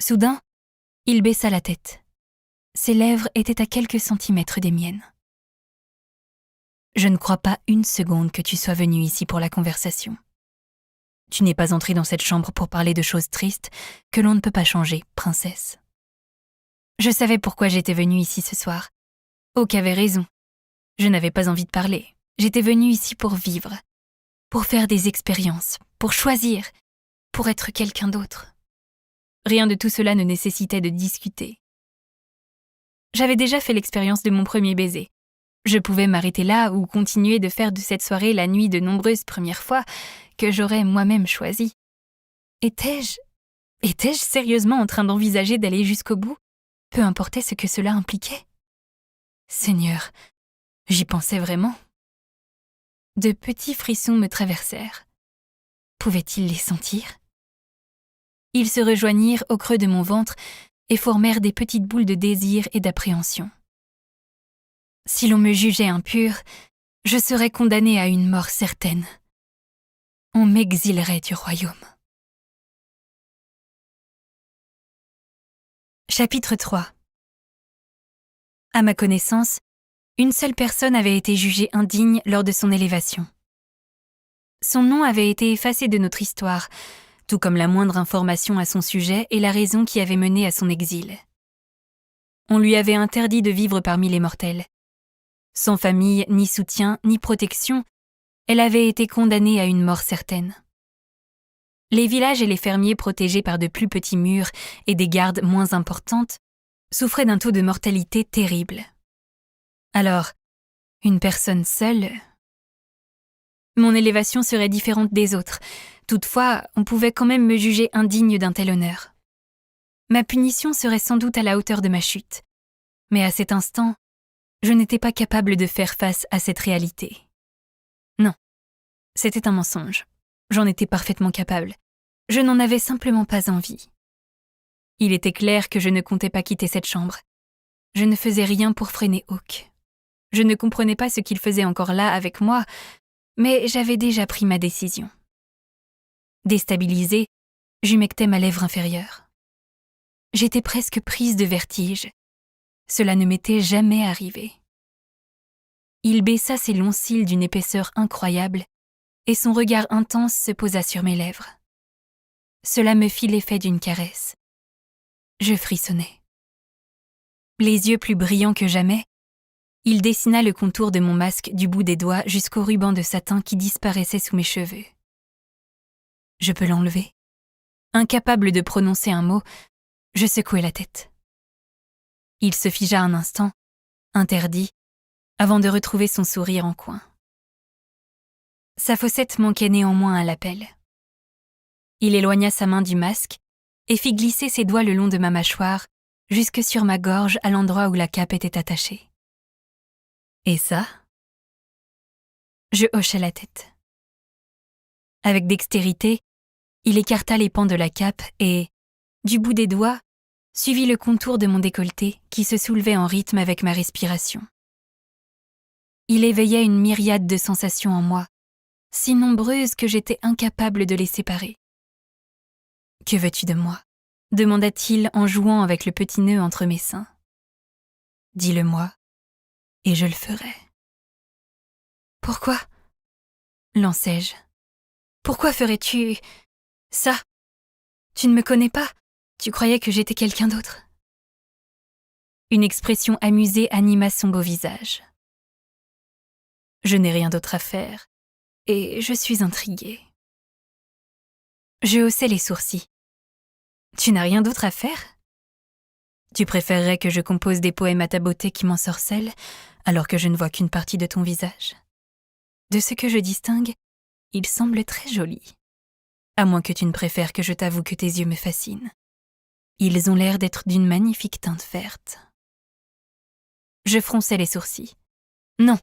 Soudain, il baissa la tête. Ses lèvres étaient à quelques centimètres des miennes. Je ne crois pas une seconde que tu sois venue ici pour la conversation. Tu n'es pas entrée dans cette chambre pour parler de choses tristes que l'on ne peut pas changer, princesse. Je savais pourquoi j'étais venue ici ce soir. Hawke avait raison. Je n'avais pas envie de parler. J'étais venue ici pour vivre, pour faire des expériences, pour choisir, pour être quelqu'un d'autre. Rien de tout cela ne nécessitait de discuter. J'avais déjà fait l'expérience de mon premier baiser. Je pouvais m'arrêter là ou continuer de faire de cette soirée la nuit de nombreuses premières fois que j'aurais moi-même choisie. Étais-je sérieusement en train d'envisager d'aller jusqu'au bout, peu importait ce que cela impliquait? Seigneur, j'y pensais vraiment. De petits frissons me traversèrent. Pouvait-il les sentir? Ils se rejoignirent au creux de mon ventre et formèrent des petites boules de désir et d'appréhension. Si l'on me jugeait impure, je serais condamnée à une mort certaine. On m'exilerait du royaume. Chapitre 3. À ma connaissance, une seule personne avait été jugée indigne lors de son élévation. Son nom avait été effacé de notre histoire, tout comme la moindre information à son sujet et la raison qui avait mené à son exil. On lui avait interdit de vivre parmi les mortels. Sans famille, ni soutien, ni protection, elle avait été condamnée à une mort certaine. Les villages et les fermiers protégés par de plus petits murs et des gardes moins importantes souffraient d'un taux de mortalité terrible. Alors, une personne seule... Mon élévation serait différente des autres. Toutefois, on pouvait quand même me juger indigne d'un tel honneur. Ma punition serait sans doute à la hauteur de ma chute. Mais à cet instant, je n'étais pas capable de faire face à cette réalité. Non, c'était un mensonge. J'en étais parfaitement capable. Je n'en avais simplement pas envie. Il était clair que je ne comptais pas quitter cette chambre. Je ne faisais rien pour freiner Hawke. Je ne comprenais pas ce qu'il faisait encore là avec moi, mais j'avais déjà pris ma décision. Déstabilisée, j'humectai ma lèvre inférieure. J'étais presque prise de vertige. Cela ne m'était jamais arrivé. Il baissa ses longs cils d'une épaisseur incroyable et son regard intense se posa sur mes lèvres. Cela me fit l'effet d'une caresse. Je frissonnai. Les yeux plus brillants que jamais, il dessina le contour de mon masque du bout des doigts jusqu'au ruban de satin qui disparaissait sous mes cheveux. Je peux l'enlever. Incapable de prononcer un mot, je secouai la tête. Il se figea un instant, interdit, avant de retrouver son sourire en coin. Sa fossette manquait néanmoins à l'appel. Il éloigna sa main du masque et fit glisser ses doigts le long de ma mâchoire jusque sur ma gorge à l'endroit où la cape était attachée. Et ça ? Je hochai la tête. Avec dextérité, il écarta les pans de la cape et, du bout des doigts, suivit le contour de mon décolleté qui se soulevait en rythme avec ma respiration. Il éveillait une myriade de sensations en moi, si nombreuses que j'étais incapable de les séparer. « Que veux-tu de moi ?» demanda-t-il en jouant avec le petit nœud entre mes seins. « Dis-le-moi, et je le ferai. »« Pourquoi ?» lançai-je. « Pourquoi ferais-tu ça ? Tu ne me connais pas ? Tu croyais que j'étais quelqu'un d'autre ?» Une expression amusée anima son beau visage. « Je n'ai rien d'autre à faire, et je suis intriguée. » Je haussai les sourcils. « Tu n'as rien d'autre à faire ? Tu préférerais que je compose des poèmes à ta beauté qui m'ensorcellent, alors que je ne vois qu'une partie de ton visage. De ce que je distingue, il semble très joli. À moins que tu ne préfères que je t'avoue que tes yeux me fascinent. Ils ont l'air d'être d'une magnifique teinte verte. » Je fronçai les sourcils. « Non,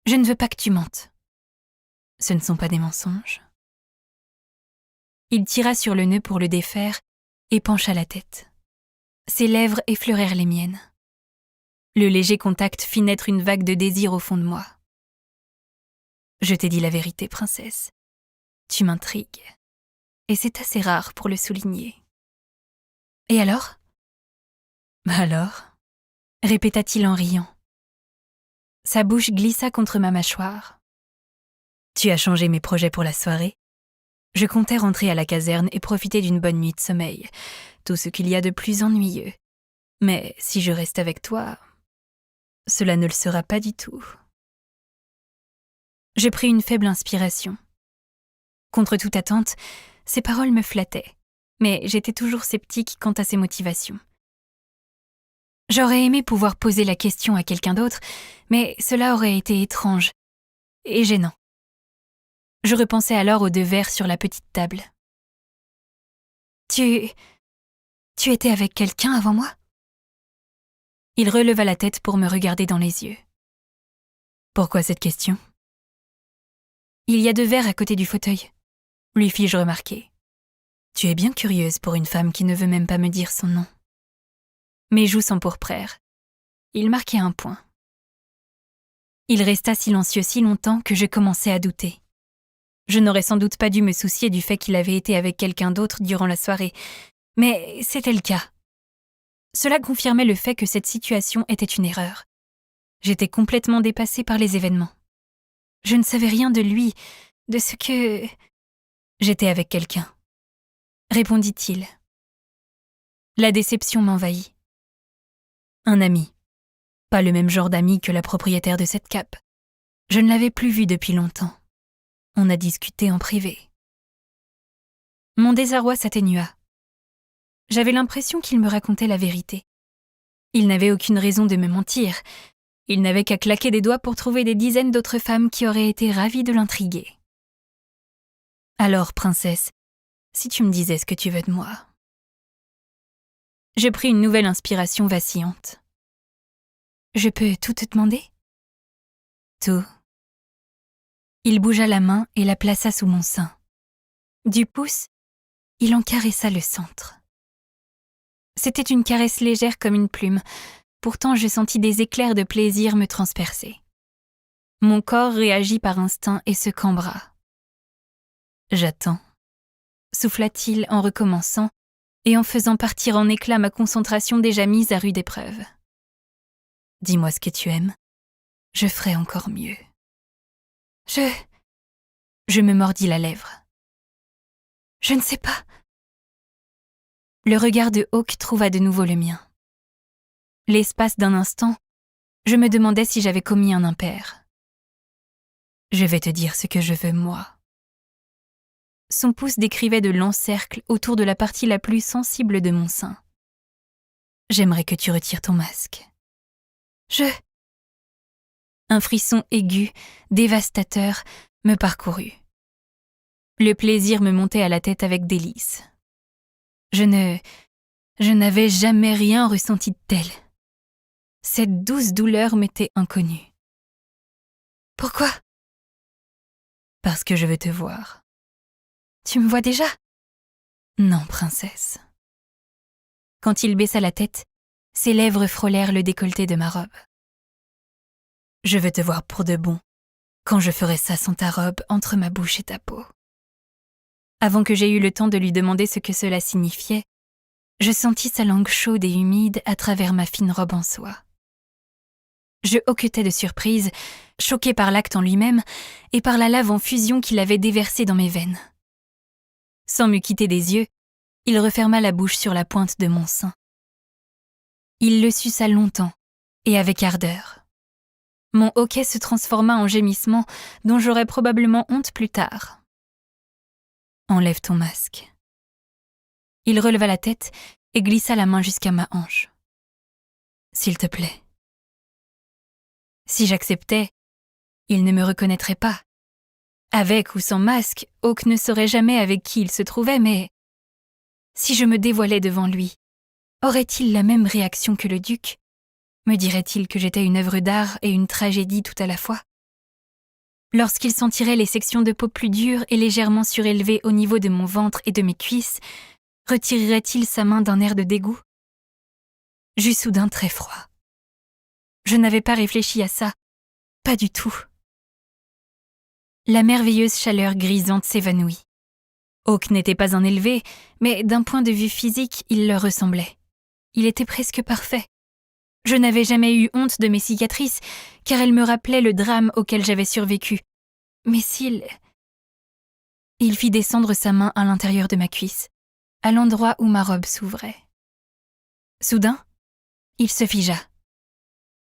je ne veux pas que tu mentes. » « Ce ne sont pas des mensonges. » Il tira sur le nœud pour le défaire et pencha la tête. Ses lèvres effleurèrent les miennes. Le léger contact fit naître une vague de désir au fond de moi. « Je t'ai dit la vérité, princesse. Tu m'intrigues. Et c'est assez rare pour le souligner. »« Et alors ?»« Alors ?» répéta-t-il en riant. Sa bouche glissa contre ma mâchoire. « Tu as changé mes projets pour la soirée ? Je comptais rentrer à la caserne et profiter d'une bonne nuit de sommeil, tout ce qu'il y a de plus ennuyeux. Mais si je reste avec toi, cela ne le sera pas du tout. » Je pris une faible inspiration. Contre toute attente, ses paroles me flattaient, mais j'étais toujours sceptique quant à ses motivations. J'aurais aimé pouvoir poser la question à quelqu'un d'autre, mais cela aurait été étrange et gênant. Je repensais alors aux 2 verres sur la petite table. « Tu étais avec quelqu'un avant moi ?» Il releva la tête pour me regarder dans les yeux. « Pourquoi cette question ?»« Il y a 2 verres à côté du fauteuil, » lui fis-je remarquer. « Tu es bien curieuse pour une femme qui ne veut même pas me dire son nom. » Mes joues s'empourprèrent. Il marquait un point. Il resta silencieux si longtemps que je commençais à douter. Je n'aurais sans doute pas dû me soucier du fait qu'il avait été avec quelqu'un d'autre durant la soirée, mais c'était le cas. Cela confirmait le fait que cette situation était une erreur. J'étais complètement dépassée par les événements. Je ne savais rien de lui, de ce que... « J'étais avec quelqu'un, » répondit-il. La déception m'envahit. Un ami. Pas le même genre d'ami que la propriétaire de cette cape. Je ne l'avais plus vu depuis longtemps. On a discuté en privé. Mon désarroi s'atténua. J'avais l'impression qu'il me racontait la vérité. Il n'avait aucune raison de me mentir. Il n'avait qu'à claquer des doigts pour trouver des dizaines d'autres femmes qui auraient été ravies de l'intriguer. Alors, princesse, si tu me disais ce que tu veux de moi. Je pris une nouvelle inspiration vacillante. Je peux tout te demander ? Tout. Il bougea la main et la plaça sous mon sein. Du pouce, il en caressa le centre. C'était une caresse légère comme une plume, pourtant je sentis des éclairs de plaisir me transpercer. Mon corps réagit par instinct et se cambra. J'attends, souffla-t-il en recommençant et en faisant partir en éclats ma concentration déjà mise à rude épreuve. Dis-moi ce que tu aimes, je ferai encore mieux. Je me mordis la lèvre. Je ne sais pas. Le regard de Hawk trouva de nouveau le mien. L'espace d'un instant, je me demandais si j'avais commis un impair. Je vais te dire ce que je veux, moi. Son pouce décrivait de longs cercles autour de la partie la plus sensible de mon sein. J'aimerais que tu retires ton masque. Un frisson aigu, dévastateur, me parcourut. Le plaisir me montait à la tête avec délice. Je n'avais jamais rien ressenti de tel. Cette douce douleur m'était inconnue. Pourquoi ? Parce que je veux te voir. Tu me vois déjà ? Non, princesse. Quand il baissa la tête, ses lèvres frôlèrent le décolleté de ma robe. Je veux te voir pour de bon, quand je ferai ça sans ta robe entre ma bouche et ta peau. Avant que j'aie eu le temps de lui demander ce que cela signifiait, je sentis sa langue chaude et humide à travers ma fine robe en soie. Je hoquetais de surprise, choquée par l'acte en lui-même et par la lave en fusion qu'il avait déversée dans mes veines. Sans me quitter des yeux, il referma la bouche sur la pointe de mon sein. Il le suça longtemps et avec ardeur. Mon hoquet se transforma en gémissement dont j'aurais probablement honte plus tard. Enlève ton masque. Il releva la tête et glissa la main jusqu'à ma hanche. S'il te plaît. Si j'acceptais, il ne me reconnaîtrait pas. Avec ou sans masque, Hawk ne saurait jamais avec qui il se trouvait, mais si je me dévoilais devant lui, aurait-il la même réaction que le duc ? Me dirait-il que j'étais une œuvre d'art et une tragédie tout à la fois ? Lorsqu'il sentirait les sections de peau plus dures et légèrement surélevées au niveau de mon ventre et de mes cuisses, retirerait-il sa main d'un air de dégoût ? J'eus soudain très froid. Je n'avais pas réfléchi à ça, pas du tout. La merveilleuse chaleur grisante s'évanouit. Hawk n'était pas un élevé, mais d'un point de vue physique, il leur ressemblait. Il était presque parfait. Je n'avais jamais eu honte de mes cicatrices, car elles me rappelaient le drame auquel j'avais survécu. Mais il fit descendre sa main à l'intérieur de ma cuisse, à l'endroit où ma robe s'ouvrait. Soudain, il se figea.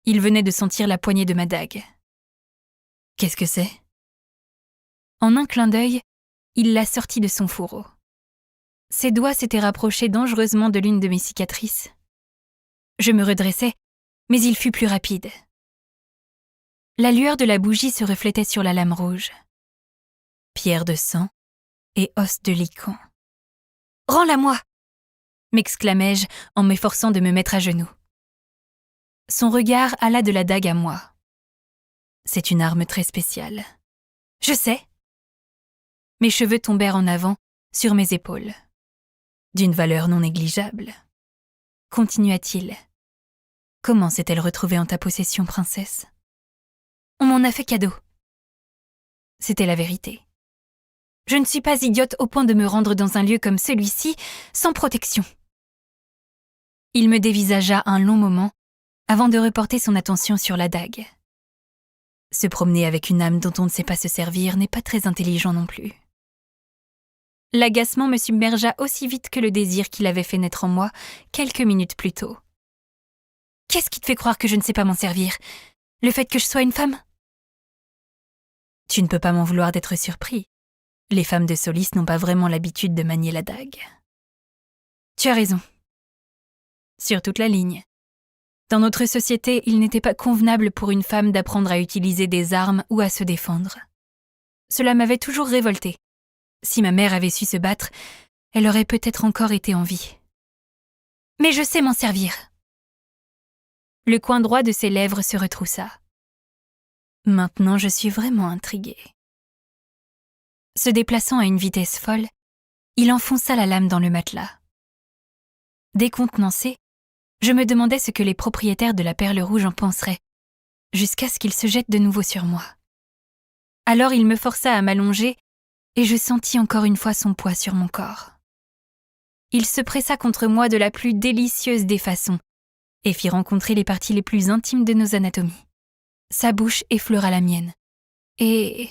Il venait de sentir la poignée de ma dague. Qu'est-ce que c'est ? En un clin d'œil, il la sortit de son fourreau. Ses doigts s'étaient rapprochés dangereusement de l'une de mes cicatrices. Je me redressai, mais il fut plus rapide. La lueur de la bougie se reflétait sur la lame rouge. Pierre de sang et os de licon. « Rends-la-moi » m'exclamai-je en m'efforçant de me mettre à genoux. Son regard alla de la dague à moi. C'est une arme très spéciale. Je sais. Mes cheveux tombèrent en avant, sur mes épaules. D'une valeur non négligeable. Continua-t-il. Comment s'est-elle retrouvée en ta possession, princesse ? On m'en a fait cadeau. C'était la vérité. Je ne suis pas idiote au point de me rendre dans un lieu comme celui-ci sans protection. Il me dévisagea un long moment avant de reporter son attention sur la dague. Se promener avec une âme dont on ne sait pas se servir n'est pas très intelligent non plus. L'agacement me submergea aussi vite que le désir qu'il avait fait naître en moi quelques minutes plus tôt. Qu'est-ce qui te fait croire que je ne sais pas m'en servir ? Le fait que je sois une femme ? Tu ne peux pas m'en vouloir d'être surpris. Les femmes de Solis n'ont pas vraiment l'habitude de manier la dague. Tu as raison. Sur toute la ligne. Dans notre société, il n'était pas convenable pour une femme d'apprendre à utiliser des armes ou à se défendre. Cela m'avait toujours révoltée. Si ma mère avait su se battre, elle aurait peut-être encore été en vie. Mais je sais m'en servir. Le coin droit de ses lèvres se retroussa. Maintenant, je suis vraiment intriguée. Se déplaçant à une vitesse folle, il enfonça la lame dans le matelas. Décontenancée, je me demandais ce que les propriétaires de la Perle Rouge en penseraient, jusqu'à ce qu'ils se jettent de nouveau sur moi. Alors il me força à m'allonger et je sentis encore une fois son poids sur mon corps. Il se pressa contre moi de la plus délicieuse des façons et fit rencontrer les parties les plus intimes de nos anatomies. Sa bouche effleura la mienne. Et...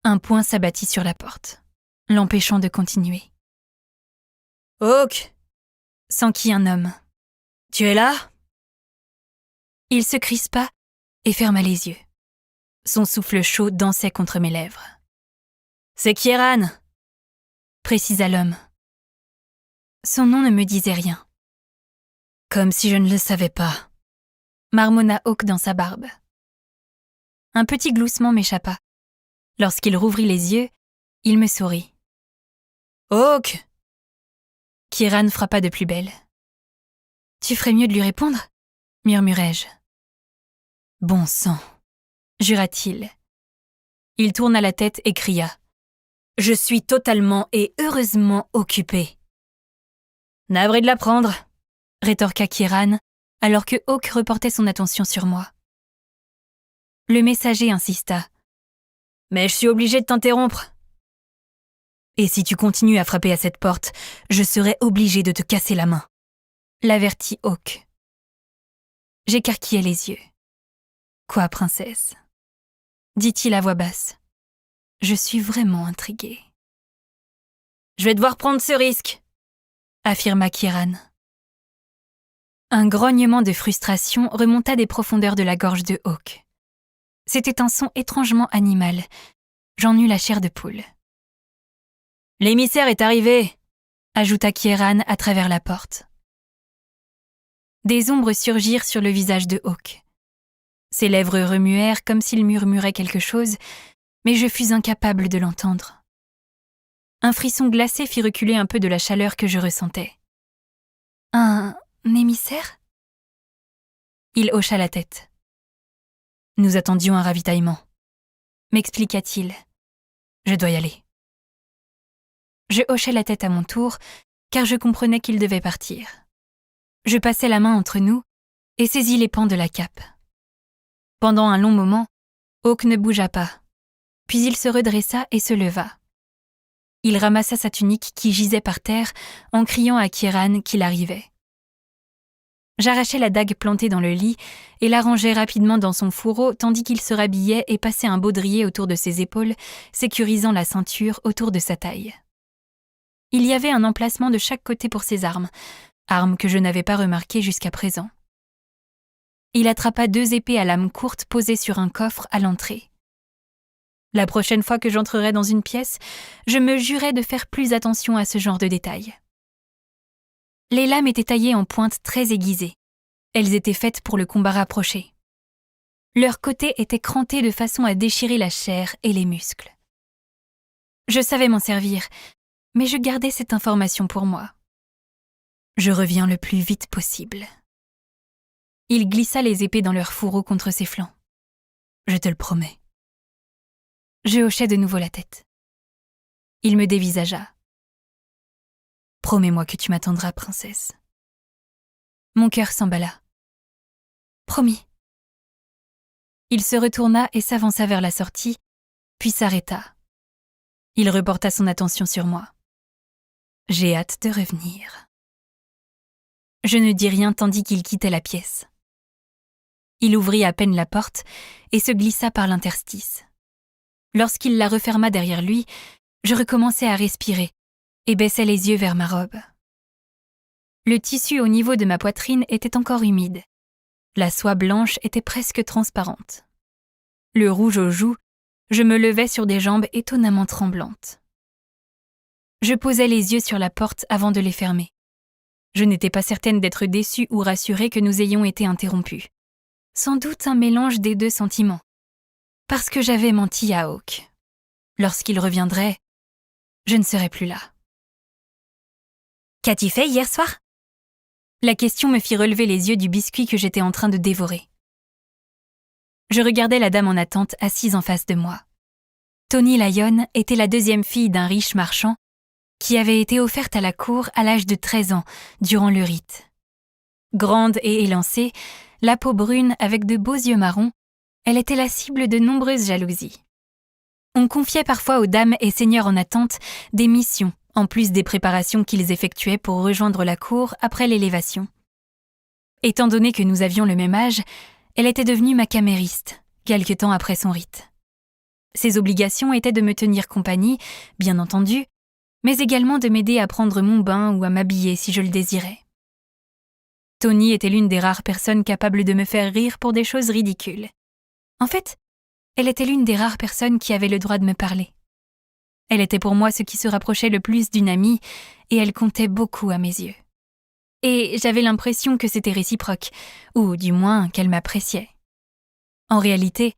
un poing s'abattit sur la porte, l'empêchant de continuer. « Hawk !» s'enquit un homme. « Tu es là ?» Il se crispa et ferma les yeux. Son souffle chaud dansait contre mes lèvres. « C'est Kieran !» précisa l'homme. Son nom ne me disait rien. « Comme si je ne le savais pas !» marmonna Hawk dans sa barbe. Un petit gloussement m'échappa. Lorsqu'il rouvrit les yeux, il me sourit. « Hawk !» Kieran frappa de plus belle. « Tu ferais mieux de lui répondre ?» murmurai-je. « Bon sang !» jura-t-il. Il tourna la tête et cria. « Je suis totalement et heureusement occupé. »« Navré de l'apprendre !» rétorqua Kieran, alors que Hawk reportait son attention sur moi. Le messager insista. « Mais je suis obligé de t'interrompre. »« Et si tu continues à frapper à cette porte, je serai obligé de te casser la main. » l'avertit Hawk. J'écarquillai les yeux. « Quoi, princesse ?» dit-il à voix basse. Je suis vraiment intriguée. « Je vais devoir prendre ce risque !» affirma Kieran. Un grognement de frustration remonta des profondeurs de la gorge de Hawk. C'était un son étrangement animal. J'en eus la chair de poule. « L'émissaire est arrivé !» ajouta Kieran à travers la porte. Des ombres surgirent sur le visage de Hawk. Ses lèvres remuèrent comme s'il murmurait quelque chose, mais je fus incapable de l'entendre. Un frisson glacé fit reculer un peu de la chaleur que je ressentais. « Un émissaire ?» Il hocha la tête. « Nous attendions un ravitaillement, » m'expliqua-t-il. « Je dois y aller. » Je hochai la tête à mon tour, car je comprenais qu'il devait partir. Je passai la main entre nous et saisis les pans de la cape. Pendant un long moment, Hawk ne bougea pas, puis il se redressa et se leva. Il ramassa sa tunique qui gisait par terre en criant à Kieran qu'il arrivait. J'arrachai la dague plantée dans le lit et la rangeai rapidement dans son fourreau tandis qu'il se rhabillait et passait un baudrier autour de ses épaules, sécurisant la ceinture autour de sa taille. Il y avait un emplacement de chaque côté pour ses armes que je n'avais pas remarquées jusqu'à présent. Il attrapa 2 épées à lame courte posées sur un coffre à l'entrée. La prochaine fois que j'entrerai dans une pièce, je me jurai de faire plus attention à ce genre de détails. Les lames étaient taillées en pointes très aiguisées. Elles étaient faites pour le combat rapproché. Leurs côtés étaient crantés de façon à déchirer la chair et les muscles. Je savais m'en servir, mais je gardais cette information pour moi. Je reviens le plus vite possible. Il glissa les épées dans leur fourreau contre ses flancs. Je te le promets. Je hochai de nouveau la tête. Il me dévisagea. Promets-moi que tu m'attendras, princesse. Mon cœur s'emballa. Promis. Il se retourna et s'avança vers la sortie, puis s'arrêta. Il reporta son attention sur moi. J'ai hâte de revenir. Je ne dis rien tandis qu'il quittait la pièce. Il ouvrit à peine la porte et se glissa par l'interstice. Lorsqu'il la referma derrière lui, je recommençai à respirer et baissai les yeux vers ma robe. Le tissu au niveau de ma poitrine était encore humide. La soie blanche était presque transparente. Le rouge aux joues, je me levais sur des jambes étonnamment tremblantes. Je posai les yeux sur la porte avant de les fermer. Je n'étais pas certaine d'être déçue ou rassurée que nous ayons été interrompus. Sans doute un mélange des 2 sentiments. Parce que j'avais menti à Hawk. Lorsqu'il reviendrait, je ne serais plus là. « Qu'as-tu fait hier soir ?» La question me fit relever les yeux du biscuit que j'étais en train de dévorer. Je regardais la dame en attente assise en face de moi. Tony Lyon était la 2e fille d'un riche marchand qui avait été offerte à la cour à l'âge de 13 ans, durant le rite. Grande et élancée, la peau brune avec de beaux yeux marrons, elle était la cible de nombreuses jalousies. On confiait parfois aux dames et seigneurs en attente des missions, en plus des préparations qu'ils effectuaient pour rejoindre la cour après l'élévation. Étant donné que nous avions le même âge, elle était devenue ma camériste, quelque temps après son rite. Ses obligations étaient de me tenir compagnie, bien entendu, mais également de m'aider à prendre mon bain ou à m'habiller si je le désirais. Tony était l'une des rares personnes capables de me faire rire pour des choses ridicules. En fait, elle était l'une des rares personnes qui avait le droit de me parler. Elle était pour moi ce qui se rapprochait le plus d'une amie, et elle comptait beaucoup à mes yeux. Et j'avais l'impression que c'était réciproque, ou du moins qu'elle m'appréciait. En réalité,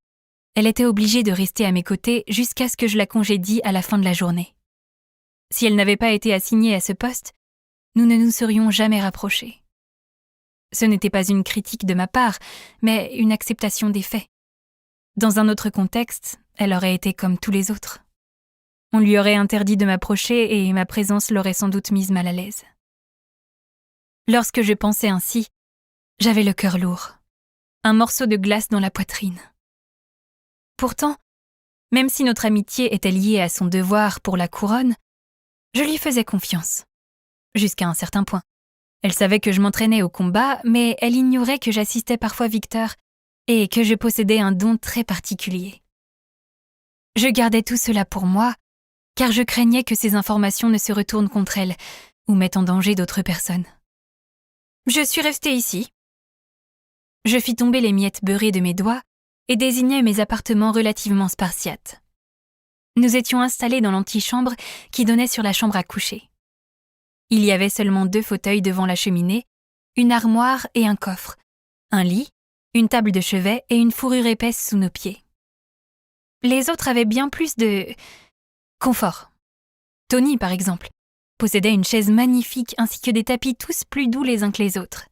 elle était obligée de rester à mes côtés jusqu'à ce que je la congédie à la fin de la journée. Si elle n'avait pas été assignée à ce poste, nous ne nous serions jamais rapprochés. Ce n'était pas une critique de ma part, mais une acceptation des faits. Dans un autre contexte, elle aurait été comme tous les autres. On lui aurait interdit de m'approcher et ma présence l'aurait sans doute mise mal à l'aise. Lorsque je pensais ainsi, j'avais le cœur lourd, un morceau de glace dans la poitrine. Pourtant, même si notre amitié était liée à son devoir pour la couronne, je lui faisais confiance, jusqu'à un certain point. Elle savait que je m'entraînais au combat, mais elle ignorait que j'assistais parfois Victor et que je possédais un don très particulier. Je gardais tout cela pour moi, car je craignais que ces informations ne se retournent contre elle ou mettent en danger d'autres personnes. Je suis restée ici. Je fis tomber les miettes beurrées de mes doigts et désignai mes appartements relativement spartiates. Nous étions installés dans l'antichambre qui donnait sur la chambre à coucher. Il y avait seulement 2 fauteuils devant la cheminée, une armoire et un coffre, un lit, une table de chevet et une fourrure épaisse sous nos pieds. Les autres avaient bien plus de confort. Tony, par exemple, possédait une chaise magnifique ainsi que des tapis tous plus doux les uns que les autres.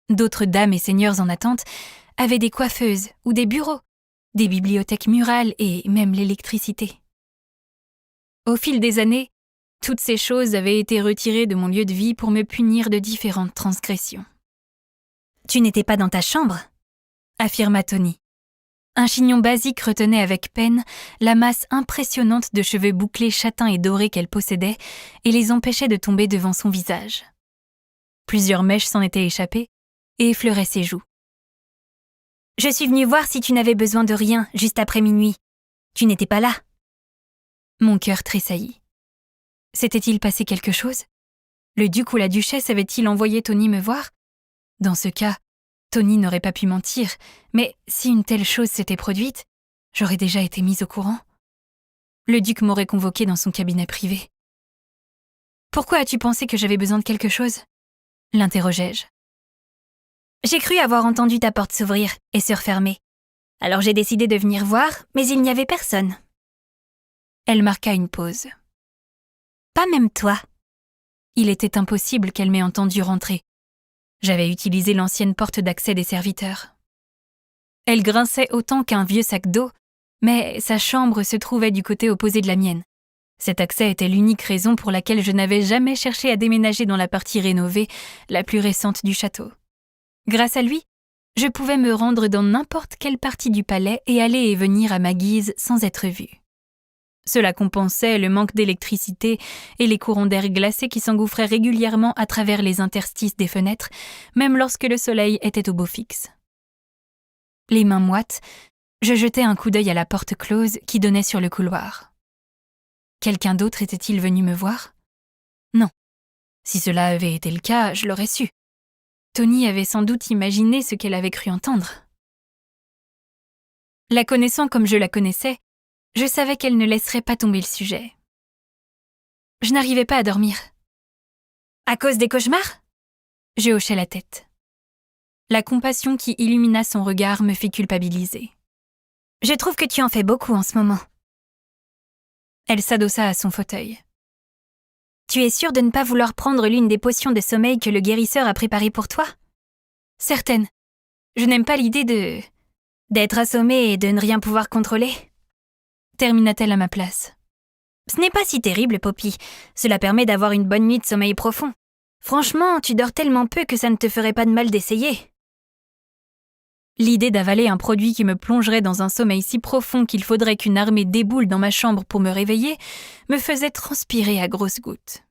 D'autres dames et seigneurs en attente avaient des coiffeuses ou des bureaux, des bibliothèques murales et même l'électricité. Au fil des années, toutes ces choses avaient été retirées de mon lieu de vie pour me punir de différentes transgressions. « Tu n'étais pas dans ta chambre ?» affirma Tony. Un chignon basique retenait avec peine la masse impressionnante de cheveux bouclés châtains et dorés qu'elle possédait et les empêchait de tomber devant son visage. Plusieurs mèches s'en étaient échappées et effleuraient ses joues. « Je suis venue voir si tu n'avais besoin de rien juste après minuit. Tu n'étais pas là. » Mon cœur tressaillit. S'était-il passé quelque chose ? Le duc ou la duchesse avait-il envoyé Tony me voir ? Dans ce cas, Tony n'aurait pas pu mentir, mais si une telle chose s'était produite, j'aurais déjà été mise au courant. Le duc m'aurait convoquée dans son cabinet privé. « Pourquoi as-tu pensé que j'avais besoin de quelque chose ?» l'interrogeai-je. « J'ai cru avoir entendu ta porte s'ouvrir et se refermer. Alors j'ai décidé de venir voir, mais il n'y avait personne. » Elle marqua une pause. « Pas même toi. » Il était impossible qu'elle m'ait entendu rentrer. J'avais utilisé l'ancienne porte d'accès des serviteurs. Elle grinçait autant qu'un vieux sac d'eau, mais sa chambre se trouvait du côté opposé de la mienne. Cet accès était l'unique raison pour laquelle je n'avais jamais cherché à déménager dans la partie rénovée, la plus récente du château. Grâce à lui, je pouvais me rendre dans n'importe quelle partie du palais et aller et venir à ma guise sans être vue. Cela compensait le manque d'électricité et les courants d'air glacé qui s'engouffraient régulièrement à travers les interstices des fenêtres, même lorsque le soleil était au beau fixe. Les mains moites, je jetai un coup d'œil à la porte close qui donnait sur le couloir. Quelqu'un d'autre était-il venu me voir ? Non. Si cela avait été le cas, je l'aurais su. Tony avait sans doute imaginé ce qu'elle avait cru entendre. La connaissant comme je la connaissais, je savais qu'elle ne laisserait pas tomber le sujet. Je n'arrivais pas à dormir. « À cause des cauchemars ?» Je hochai la tête. La compassion qui illumina son regard me fit culpabiliser. « Je trouve que tu en fais beaucoup en ce moment. » Elle s'adossa à son fauteuil. « Tu es sûre de ne pas vouloir prendre l'une des potions de sommeil que le guérisseur a préparées pour toi ? » ?»« Certaine. Je n'aime pas l'idée d'être assommée et de ne rien pouvoir contrôler. » Termina-t-elle à ma place. « Ce n'est pas si terrible, Poppy. Cela permet d'avoir une bonne nuit de sommeil profond. Franchement, tu dors tellement peu que ça ne te ferait pas de mal d'essayer. » L'idée d'avaler un produit qui me plongerait dans un sommeil si profond qu'il faudrait qu'une armée déboule dans ma chambre pour me réveiller me faisait transpirer à grosses gouttes.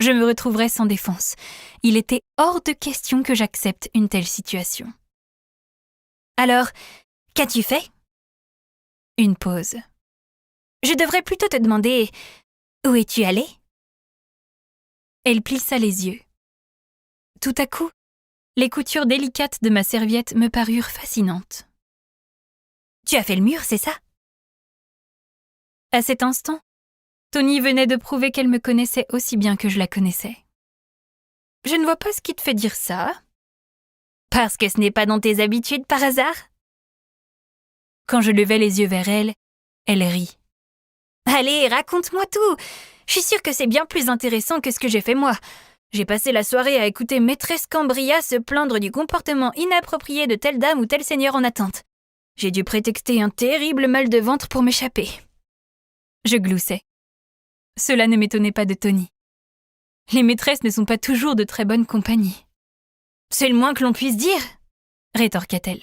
Je me retrouverais sans défense. Il était hors de question que j'accepte une telle situation. Alors, qu'as-tu fait ? Une pause. Je devrais plutôt te demander « Où es-tu allée ?» Elle plissa les yeux. Tout à coup, les coutures délicates de ma serviette me parurent fascinantes. « Tu as fait le mur, c'est ça ?» À cet instant, Tony venait de prouver qu'elle me connaissait aussi bien que je la connaissais. « Je ne vois pas ce qui te fait dire ça. » « Parce que ce n'est pas dans tes habitudes par hasard ?» Quand je levai les yeux vers elle, elle rit. « Allez, raconte-moi tout. Je suis sûre que c'est bien plus intéressant que ce que j'ai fait moi. J'ai passé la soirée à écouter maîtresse Cambria se plaindre du comportement inapproprié de telle dame ou tel seigneur en attente. J'ai dû prétexter un terrible mal de ventre pour m'échapper. » Je gloussais. Cela ne m'étonnait pas de Tony. Les maîtresses ne sont pas toujours de très bonne compagnie. « C'est le moins que l'on puisse dire !» rétorqua-t-elle.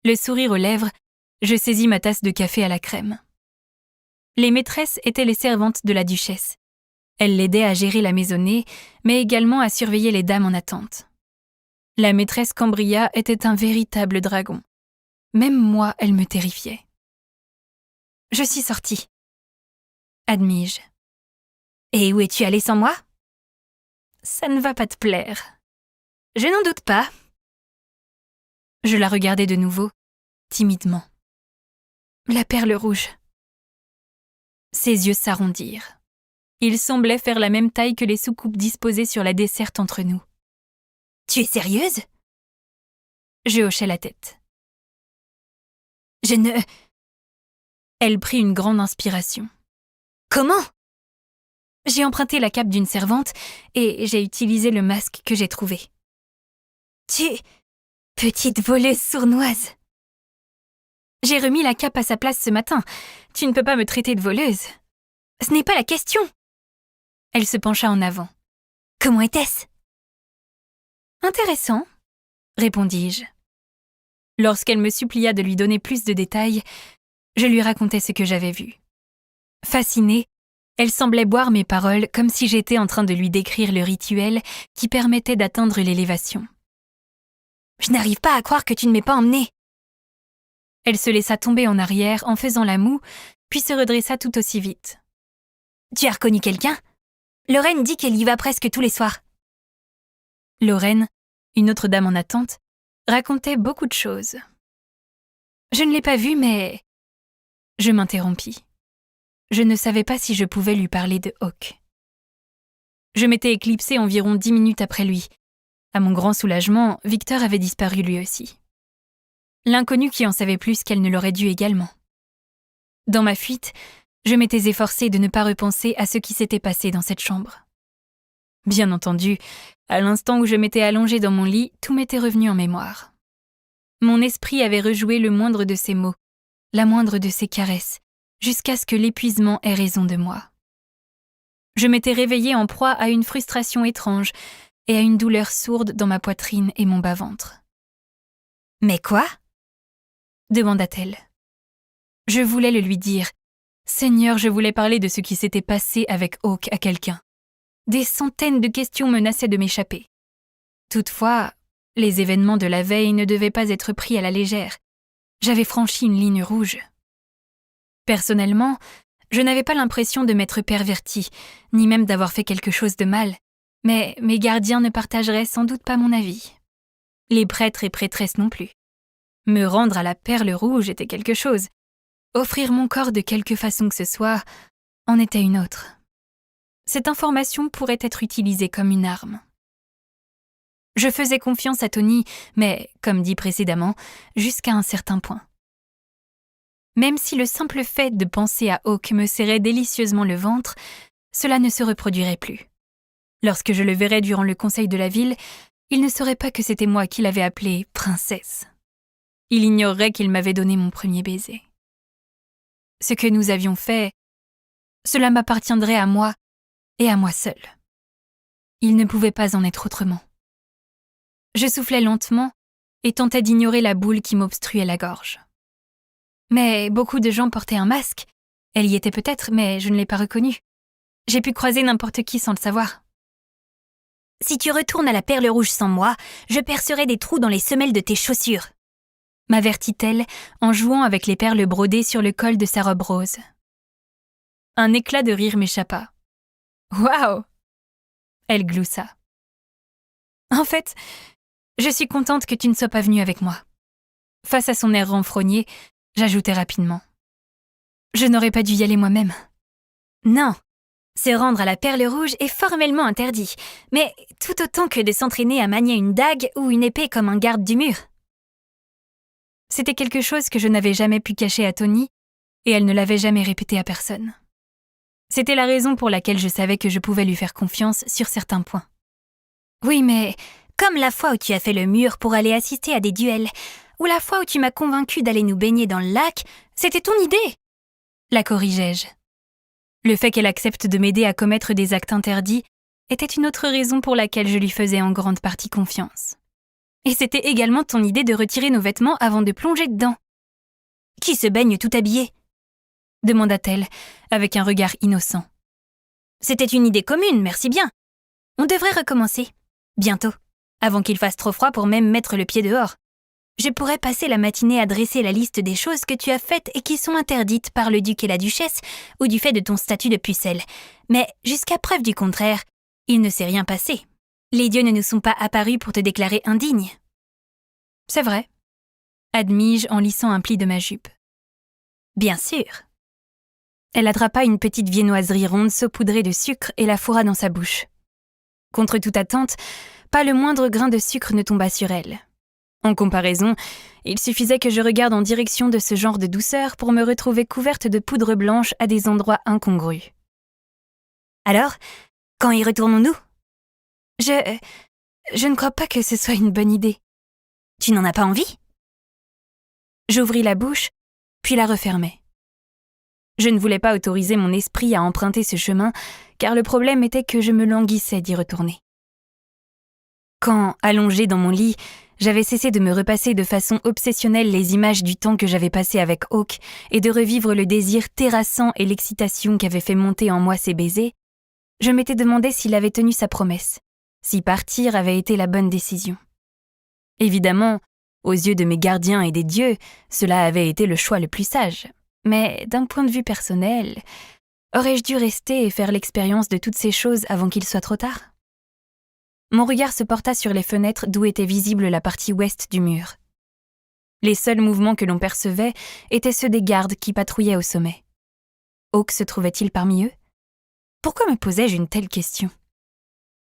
Le sourire aux lèvres, je saisis ma tasse de café à la crème. Les maîtresses étaient les servantes de la duchesse. Elles l'aidaient à gérer la maisonnée, mais également à surveiller les dames en attente. La maîtresse Cambria était un véritable dragon. Même moi, elle me terrifiait. Je suis sortie, admis-je. Et où es-tu allée sans moi ? Ça ne va pas te plaire. Je n'en doute pas. Je la regardai de nouveau, timidement. La perle rouge. Ses yeux s'arrondirent. Ils semblaient faire la même taille que les soucoupes disposées sur la desserte entre nous. « Tu es sérieuse ?» Je hochai la tête. « Je ne... » Elle prit une grande inspiration. « Comment ?» J'ai emprunté la cape d'une servante et j'ai utilisé le masque que j'ai trouvé. « Tu... petite voleuse sournoise !» J'ai remis la cape à sa place ce matin. Tu ne peux pas me traiter de voleuse. Ce n'est pas la question. Elle se pencha en avant. Comment était-ce ? Intéressant, répondis-je. Lorsqu'elle me supplia de lui donner plus de détails, je lui racontai ce que j'avais vu. Fascinée, elle semblait boire mes paroles comme si j'étais en train de lui décrire le rituel qui permettait d'atteindre l'élévation. Je n'arrive pas à croire que tu ne m'aies pas emmenée. Elle se laissa tomber en arrière en faisant la moue, puis se redressa tout aussi vite. « Tu as reconnu quelqu'un ? Lorraine dit qu'elle y va presque tous les soirs. » Lorraine, une autre dame en attente, racontait beaucoup de choses. Je ne l'ai pas vue, mais... Je m'interrompis. Je ne savais pas si je pouvais lui parler de Hawk. Je m'étais éclipsée environ 10 minutes après lui. À mon grand soulagement, Victor avait disparu lui aussi. L'inconnu qui en savait plus qu'elle ne l'aurait dû également. Dans ma fuite, je m'étais efforcée de ne pas repenser à ce qui s'était passé dans cette chambre. Bien entendu, à l'instant où je m'étais allongée dans mon lit, tout m'était revenu en mémoire. Mon esprit avait rejoué le moindre de ses mots, la moindre de ses caresses, jusqu'à ce que l'épuisement ait raison de moi. Je m'étais réveillée en proie à une frustration étrange et à une douleur sourde dans ma poitrine et mon bas-ventre. « Mais quoi ?» demanda-t-elle. Je voulais le lui dire. Seigneur, je voulais parler de ce qui s'était passé avec Hawk à quelqu'un. Des centaines de questions menaçaient de m'échapper. Toutefois, les événements de la veille ne devaient pas être pris à la légère. J'avais franchi une ligne rouge. Personnellement, je n'avais pas l'impression de m'être pervertie, ni même d'avoir fait quelque chose de mal, mais mes gardiens ne partageraient sans doute pas mon avis. Les prêtres et prêtresses non plus. Me rendre à la perle rouge était quelque chose. Offrir mon corps de quelque façon que ce soit en était une autre. Cette information pourrait être utilisée comme une arme. Je faisais confiance à Tony, mais, comme dit précédemment, jusqu'à un certain point. Même si le simple fait de penser à Hawk me serrait délicieusement le ventre, cela ne se reproduirait plus. Lorsque je le verrais durant le conseil de la ville, il ne saurait pas que c'était moi qui l'avais appelée princesse. Il ignorerait qu'il m'avait donné mon premier baiser. Ce que nous avions fait, cela m'appartiendrait à moi et à moi seule. Il ne pouvait pas en être autrement. Je soufflais lentement et tentais d'ignorer la boule qui m'obstruait la gorge. Mais beaucoup de gens portaient un masque. Elle y était peut-être, mais je ne l'ai pas reconnue. J'ai pu croiser n'importe qui sans le savoir. « Si tu retournes à la Perle Rouge sans moi, je percerai des trous dans les semelles de tes chaussures. » m'avertit-elle en jouant avec les perles brodées sur le col de sa robe rose. Un éclat de rire m'échappa. « Waouh !» Elle gloussa. « En fait, je suis contente que tu ne sois pas venue avec moi. » Face à son air renfrogné, j'ajoutai rapidement. « Je n'aurais pas dû y aller moi-même. » Non, se rendre à la Perle Rouge est formellement interdit, mais tout autant que de s'entraîner à manier une dague ou une épée comme un garde du mur. C'était quelque chose que je n'avais jamais pu cacher à Tony, et elle ne l'avait jamais répété à personne. C'était la raison pour laquelle je savais que je pouvais lui faire confiance sur certains points. Oui, mais comme la fois où tu as fait le mur pour aller assister à des duels, ou la fois où tu m'as convaincue d'aller nous baigner dans le lac, c'était ton idée, la corrigeai-je. Le fait qu'elle accepte de m'aider à commettre des actes interdits était une autre raison pour laquelle je lui faisais en grande partie confiance. Et c'était également ton idée de retirer nos vêtements avant de plonger dedans. « Qui se baigne tout habillé ?» demanda-t-elle, avec un regard innocent. « C'était une idée commune, merci bien. On devrait recommencer, bientôt, avant qu'il fasse trop froid pour même mettre le pied dehors. Je pourrais passer la matinée à dresser la liste des choses que tu as faites et qui sont interdites par le duc et la duchesse ou du fait de ton statut de pucelle. Mais jusqu'à preuve du contraire, il ne s'est rien passé. Les dieux ne nous sont pas apparus pour te déclarer indigne. » « C'est vrai, » admis-je en lissant un pli de ma jupe. « Bien sûr. » Elle attrapa une petite viennoiserie ronde saupoudrée de sucre et la fourra dans sa bouche. Contre toute attente, pas le moindre grain de sucre ne tomba sur elle. En comparaison, il suffisait que je regarde en direction de ce genre de douceur pour me retrouver couverte de poudre blanche à des endroits incongrus. « Alors, quand y retournons-nous ? » Je ne crois pas que ce soit une bonne idée. » « Tu n'en as pas envie ? » J'ouvris la bouche, puis la refermai. Je ne voulais pas autoriser mon esprit à emprunter ce chemin, car le problème était que je me languissais d'y retourner. Quand, allongée dans mon lit, j'avais cessé de me repasser de façon obsessionnelle les images du temps que j'avais passé avec Hawk et de revivre le désir terrassant et l'excitation qu'avaient fait monter en moi ses baisers, je m'étais demandé s'il avait tenu sa promesse, si partir avait été la bonne décision. Évidemment, aux yeux de mes gardiens et des dieux, cela avait été le choix le plus sage. Mais d'un point de vue personnel, aurais-je dû rester et faire l'expérience de toutes ces choses avant qu'il soit trop tard ? Mon regard se porta sur les fenêtres d'où était visible la partie ouest du mur. Les seuls mouvements que l'on percevait étaient ceux des gardes qui patrouillaient au sommet. Hawk se trouvait-il parmi eux ? Pourquoi me posais-je une telle question ?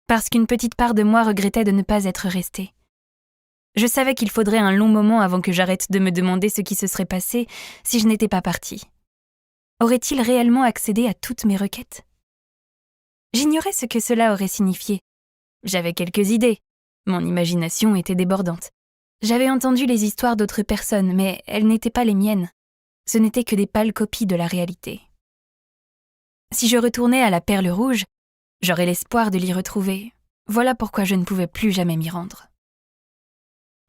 Parce qu'une petite part de moi regrettait de ne pas être restée. Je savais qu'il faudrait un long moment avant que j'arrête de me demander ce qui se serait passé si je n'étais pas partie. Aurait-il réellement accédé à toutes mes requêtes ? J'ignorais ce que cela aurait signifié. J'avais quelques idées. Mon imagination était débordante. J'avais entendu les histoires d'autres personnes, mais elles n'étaient pas les miennes. Ce n'étaient que des pâles copies de la réalité. Si je retournais à la Perle Rouge, j'aurais l'espoir de l'y retrouver. Voilà pourquoi je ne pouvais plus jamais m'y rendre.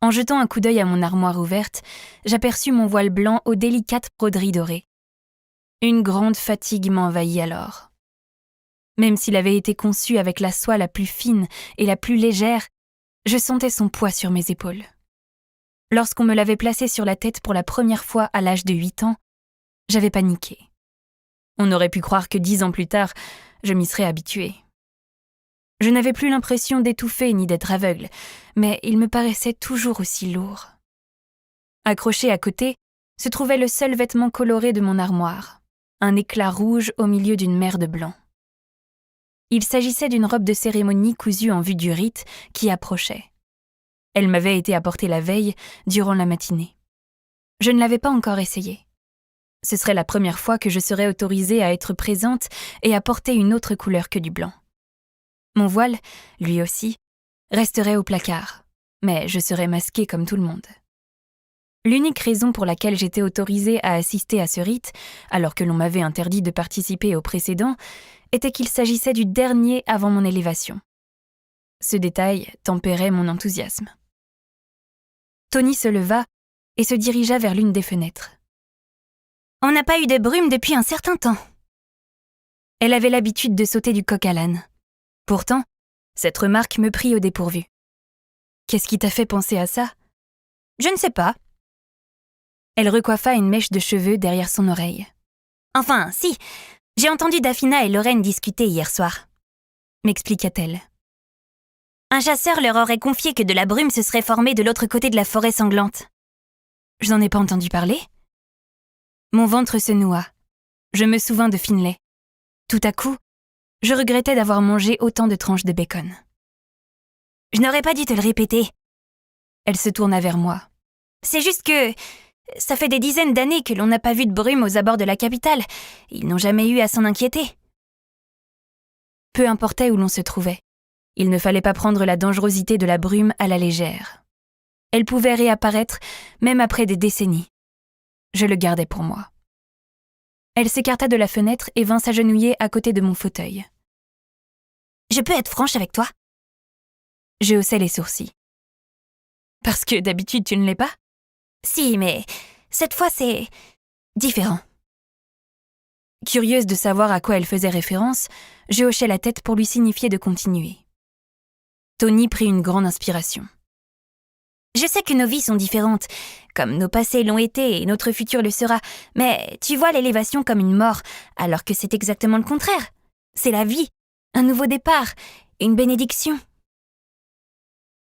En jetant un coup d'œil à mon armoire ouverte, j'aperçus mon voile blanc aux délicates broderies dorées. Une grande fatigue m'envahit alors. Même s'il avait été conçu avec la soie la plus fine et la plus légère, je sentais son poids sur mes épaules. Lorsqu'on me l'avait placé sur la tête pour la première fois à l'âge de 8 ans, j'avais paniqué. On aurait pu croire que 10 ans plus tard, je m'y serais habituée. Je n'avais plus l'impression d'étouffer ni d'être aveugle, mais il me paraissait toujours aussi lourd. Accroché à côté, se trouvait le seul vêtement coloré de mon armoire, un éclat rouge au milieu d'une mer de blanc. Il s'agissait d'une robe de cérémonie cousue en vue du rite qui approchait. Elle m'avait été apportée la veille, durant la matinée. Je ne l'avais pas encore essayée. Ce serait la première fois que je serais autorisée à être présente et à porter une autre couleur que du blanc. Mon voile, lui aussi, resterait au placard, mais je serais masquée comme tout le monde. L'unique raison pour laquelle j'étais autorisée à assister à ce rite, alors que l'on m'avait interdit de participer au précédent, était qu'il s'agissait du dernier avant mon élévation. Ce détail tempérait mon enthousiasme. Tony se leva et se dirigea vers l'une des fenêtres. On n'a pas eu de brume depuis un certain temps. Elle avait l'habitude de sauter du coq à l'âne. Pourtant, cette remarque me prit au dépourvu. Qu'est-ce qui t'a fait penser à ça ? Je ne sais pas. Elle recoiffa une mèche de cheveux derrière son oreille. Enfin, si, j'ai entendu Daphina et Lorraine discuter hier soir, m'expliqua-t-elle. Un chasseur leur aurait confié que de la brume se serait formée de l'autre côté de la forêt sanglante. Je n'en ai pas entendu parler. Mon ventre se noua. Je me souvins de Finlay. Tout à coup, je regrettais d'avoir mangé autant de tranches de bacon. Je n'aurais pas dû te le répéter. Elle se tourna vers moi. C'est juste que ça fait des dizaines d'années que l'on n'a pas vu de brume aux abords de la capitale. Ils n'ont jamais eu à s'en inquiéter. Peu importait où l'on se trouvait. Il ne fallait pas prendre la dangerosité de la brume à la légère. Elle pouvait réapparaître même après des décennies. Je le gardais pour moi. Elle s'écarta de la fenêtre et vint s'agenouiller à côté de mon fauteuil. Je peux être franche avec toi ? Je haussai les sourcils. Parce que d'habitude tu ne l'es pas ? Si, mais cette fois c'est différent. Curieuse de savoir à quoi elle faisait référence, je hochai la tête pour lui signifier de continuer. Tony prit une grande inspiration. Je sais que nos vies sont différentes, comme nos passés l'ont été et notre futur le sera, mais tu vois l'élévation comme une mort, alors que c'est exactement le contraire. C'est la vie, un nouveau départ, une bénédiction.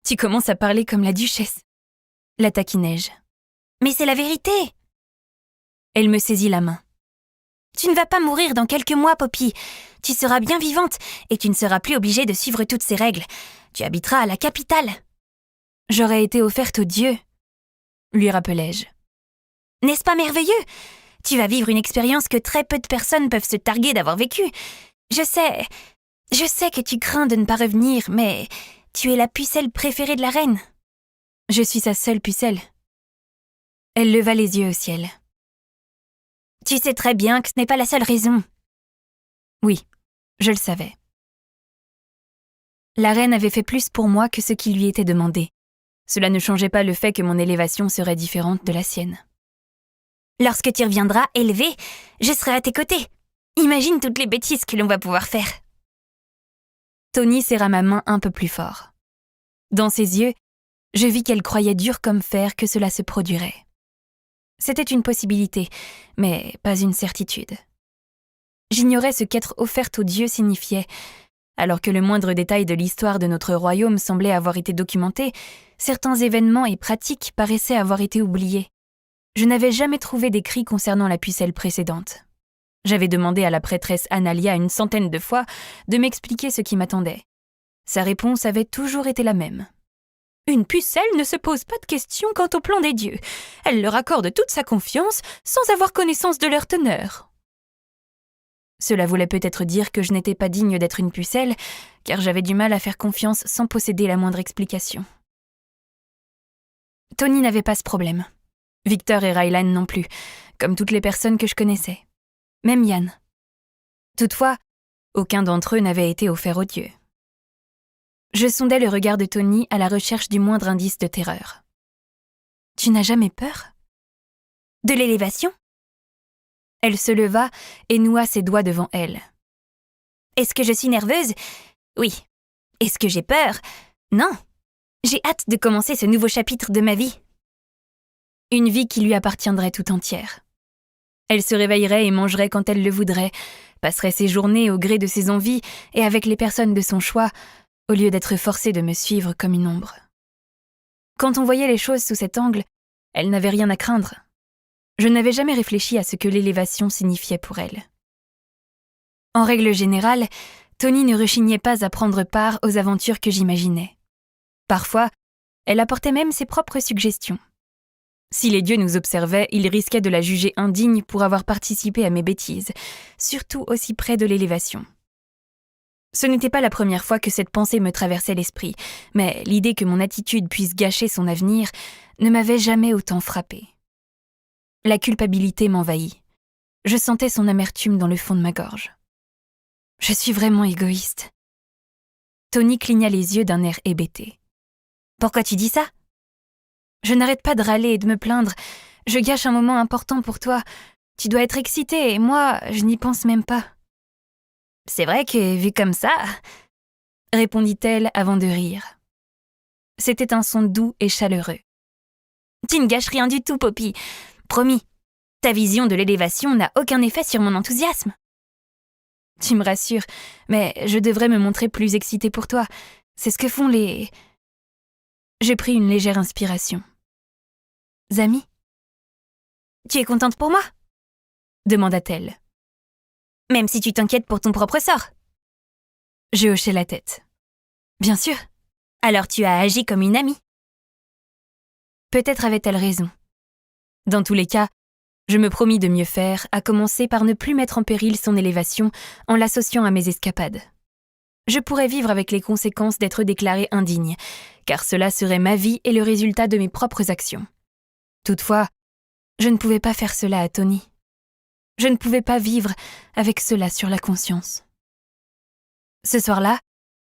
Tu commences à parler comme la duchesse, la taquinai-je. Mais c'est la vérité. Elle me saisit la main. Tu ne vas pas mourir dans quelques mois, Poppy. Tu seras bien vivante et tu ne seras plus obligée de suivre toutes ces règles. Tu habiteras à la capitale. J'aurais été offerte aux dieux, lui rappelai-je. N'est-ce pas merveilleux ? Tu vas vivre une expérience que très peu de personnes peuvent se targuer d'avoir vécue. Je sais que tu crains de ne pas revenir, mais tu es la pucelle préférée de la reine. Je suis sa seule pucelle. Elle leva les yeux au ciel. Tu sais très bien que ce n'est pas la seule raison. Oui, je le savais. La reine avait fait plus pour moi que ce qui lui était demandé. Cela ne changeait pas le fait que mon élévation serait différente de la sienne. Lorsque tu reviendras élevée, je serai à tes côtés. Imagine toutes les bêtises que l'on va pouvoir faire. Tony serra ma main un peu plus fort. Dans ses yeux, je vis qu'elle croyait dur comme fer que cela se produirait. C'était une possibilité, mais pas une certitude. J'ignorais ce qu'être offerte aux dieux signifiait. Alors que le moindre détail de l'histoire de notre royaume semblait avoir été documenté, certains événements et pratiques paraissaient avoir été oubliés. Je n'avais jamais trouvé d'écrit concernant la pucelle précédente. J'avais demandé à la prêtresse Analia 100 de fois de m'expliquer ce qui m'attendait. Sa réponse avait toujours été la même. Une pucelle ne se pose pas de questions quant au plan des dieux. Elle leur accorde toute sa confiance sans avoir connaissance de leur teneur. Cela voulait peut-être dire que je n'étais pas digne d'être une pucelle, car j'avais du mal à faire confiance sans posséder la moindre explication. Tony n'avait pas ce problème. Victor et Rylan non plus, comme toutes les personnes que je connaissais. Même Yann. Toutefois, aucun d'entre eux n'avait été offert aux dieux. Je sondais le regard de Tony à la recherche du moindre indice de terreur. « Tu n'as jamais peur ?»« De l'élévation ?» Elle se leva et noua ses doigts devant elle. « Est-ce que je suis nerveuse ? Oui. Est-ce que j'ai peur ? Non. J'ai hâte de commencer ce nouveau chapitre de ma vie. » Une vie qui lui appartiendrait tout entière. Elle se réveillerait et mangerait quand elle le voudrait, passerait ses journées au gré de ses envies et avec les personnes de son choix, au lieu d'être forcée de me suivre comme une ombre. Quand on voyait les choses sous cet angle, elle n'avait rien à craindre. Je n'avais jamais réfléchi à ce que l'élévation signifiait pour elle. En règle générale, Tony ne rechignait pas à prendre part aux aventures que j'imaginais. Parfois, elle apportait même ses propres suggestions. Si les dieux nous observaient, ils risquaient de la juger indigne pour avoir participé à mes bêtises, surtout aussi près de l'élévation. Ce n'était pas la première fois que cette pensée me traversait l'esprit, mais l'idée que mon attitude puisse gâcher son avenir ne m'avait jamais autant frappée. La culpabilité m'envahit. Je sentais son amertume dans le fond de ma gorge. Je suis vraiment égoïste. Tony cligna les yeux d'un air hébété. Pourquoi tu dis ça ? Je n'arrête pas de râler et de me plaindre. Je gâche un moment important pour toi. Tu dois être excitée et moi, je n'y pense même pas. C'est vrai que, vu comme ça, répondit-elle avant de rire. C'était un son doux et chaleureux. Tu ne gâches rien du tout, Poppy. Promis, ta vision de l'élévation n'a aucun effet sur mon enthousiasme. Tu me rassures, mais je devrais me montrer plus excitée pour toi. C'est ce que font les... J'ai pris une légère inspiration. Amis? Tu es contente pour moi? Demanda-t-elle. Même si tu t'inquiètes pour ton propre sort. Je hochai la tête. Bien sûr. Alors tu as agi comme une amie. Peut-être avait-elle raison. Dans tous les cas, je me promis de mieux faire, à commencer par ne plus mettre en péril son élévation en l'associant à mes escapades. Je pourrais vivre avec les conséquences d'être déclarée indigne, car cela serait ma vie et le résultat de mes propres actions. Toutefois, je ne pouvais pas faire cela à Tony. Je ne pouvais pas vivre avec cela sur la conscience. Ce soir-là,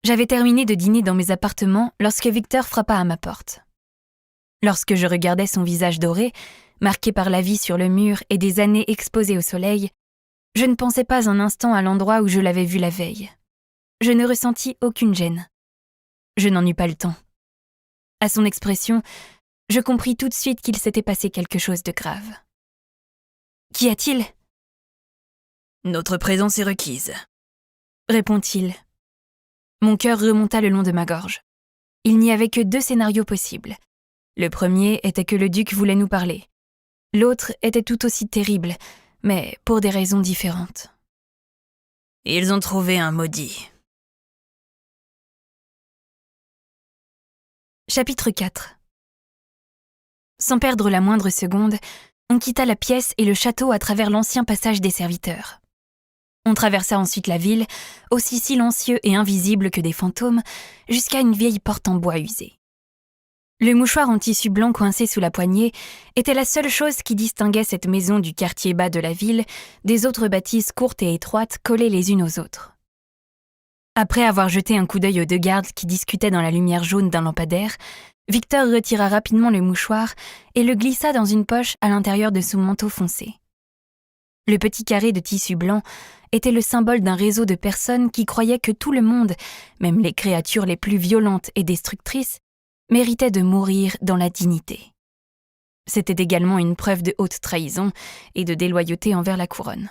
j'avais terminé de dîner dans mes appartements lorsque Victor frappa à ma porte. Lorsque je regardais son visage doré, marqué par la vie sur le mur et des années exposées au soleil, je ne pensais pas un instant à l'endroit où je l'avais vu la veille. Je ne ressentis aucune gêne. Je n'en eus pas le temps. À son expression, je compris tout de suite qu'il s'était passé quelque chose de grave. « Qu'y a-t-il » ? « Notre présence est requise », répond-il. Mon cœur remonta le long de ma gorge. Il n'y avait que 2 scénarios possibles. Le premier était que le duc voulait nous parler. L'autre était tout aussi terrible, mais pour des raisons différentes. « Ils ont trouvé un maudit. » Chapitre 4. Sans perdre la moindre seconde, on quitta la pièce et le château à travers l'ancien passage des serviteurs. On traversa ensuite la ville, aussi silencieux et invisible que des fantômes, jusqu'à une vieille porte en bois usé. Le mouchoir en tissu blanc coincé sous la poignée était la seule chose qui distinguait cette maison du quartier bas de la ville des autres bâtisses courtes et étroites collées les unes aux autres. Après avoir jeté un coup d'œil aux 2 gardes qui discutaient dans la lumière jaune d'un lampadaire, Victor retira rapidement le mouchoir et le glissa dans une poche à l'intérieur de son manteau foncé. Le petit carré de tissu blanc était le symbole d'un réseau de personnes qui croyaient que tout le monde, même les créatures les plus violentes et destructrices, méritait de mourir dans la dignité. C'était également une preuve de haute trahison et de déloyauté envers la couronne.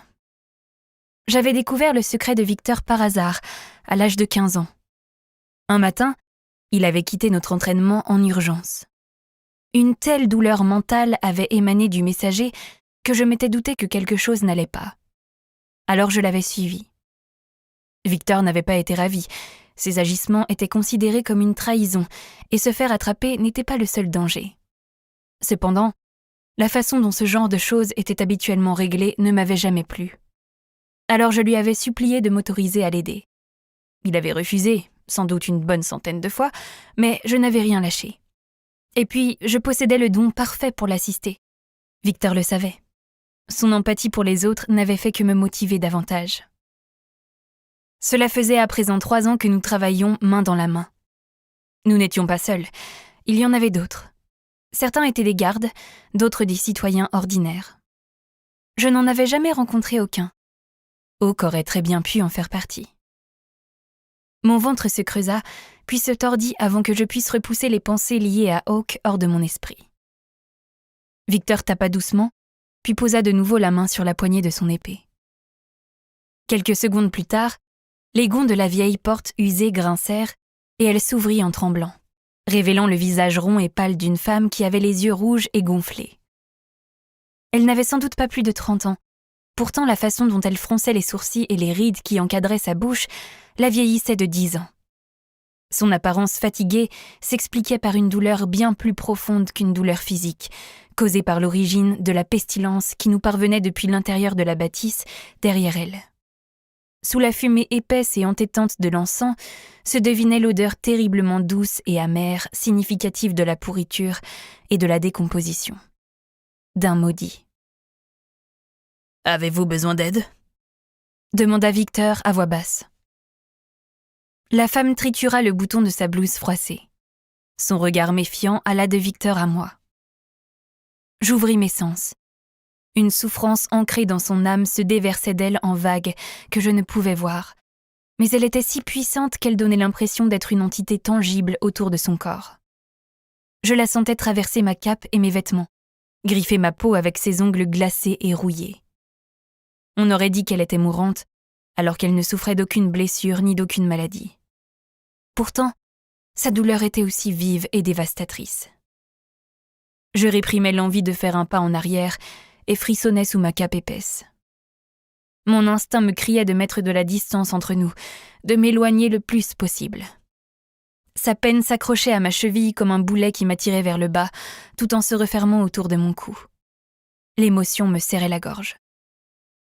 J'avais découvert le secret de Victor par hasard, à l'âge de 15 ans. Un matin, il avait quitté notre entraînement en urgence. Une telle douleur mentale avait émané du messager que je m'étais douté que quelque chose n'allait pas. Alors je l'avais suivi. Victor n'avait pas été ravi. Ses agissements étaient considérés comme une trahison, et se faire attraper n'était pas le seul danger. Cependant, la façon dont ce genre de choses était habituellement réglée ne m'avait jamais plu. Alors je lui avais supplié de m'autoriser à l'aider. Il avait refusé, sans doute une bonne centaine de fois, mais je n'avais rien lâché. Et puis, je possédais le don parfait pour l'assister. Victor le savait. Son empathie pour les autres n'avait fait que me motiver davantage. Cela faisait à présent 3 ans que nous travaillions main dans la main. Nous n'étions pas seuls, il y en avait d'autres. Certains étaient des gardes, d'autres des citoyens ordinaires. Je n'en avais jamais rencontré aucun. Hawk aurait très bien pu en faire partie. Mon ventre se creusa, puis se tordit avant que je puisse repousser les pensées liées à Hawk hors de mon esprit. Victor tapa doucement, puis posa de nouveau la main sur la poignée de son épée. Quelques secondes plus tard, les gonds de la vieille porte usée grincèrent et elle s'ouvrit en tremblant, révélant le visage rond et pâle d'une femme qui avait les yeux rouges et gonflés. Elle n'avait sans doute pas plus de 30 ans. Pourtant, la façon dont elle fronçait les sourcils et les rides qui encadraient sa bouche la vieillissait de 10 ans. Son apparence fatiguée s'expliquait par une douleur bien plus profonde qu'une douleur physique, causée par l'origine de la pestilence qui nous parvenait depuis l'intérieur de la bâtisse, derrière elle. Sous la fumée épaisse et entêtante de l'encens se devinait l'odeur terriblement douce et amère, significative de la pourriture et de la décomposition. D'un maudit. « Avez-vous besoin d'aide » demanda Victor à voix basse. La femme tritura le bouton de sa blouse froissée. Son regard méfiant alla de Victor à moi. J'ouvris mes sens. Une souffrance ancrée dans son âme se déversait d'elle en vagues que je ne pouvais voir, mais elle était si puissante qu'elle donnait l'impression d'être une entité tangible autour de son corps. Je la sentais traverser ma cape et mes vêtements, griffer ma peau avec ses ongles glacés et rouillés. On aurait dit qu'elle était mourante, alors qu'elle ne souffrait d'aucune blessure ni d'aucune maladie. Pourtant, sa douleur était aussi vive et dévastatrice. Je réprimais l'envie de faire un pas en arrière et frissonnais sous ma cape épaisse. Mon instinct me criait de mettre de la distance entre nous, de m'éloigner le plus possible. Sa peine s'accrochait à ma cheville comme un boulet qui m'attirait vers le bas, tout en se refermant autour de mon cou. L'émotion me serrait la gorge.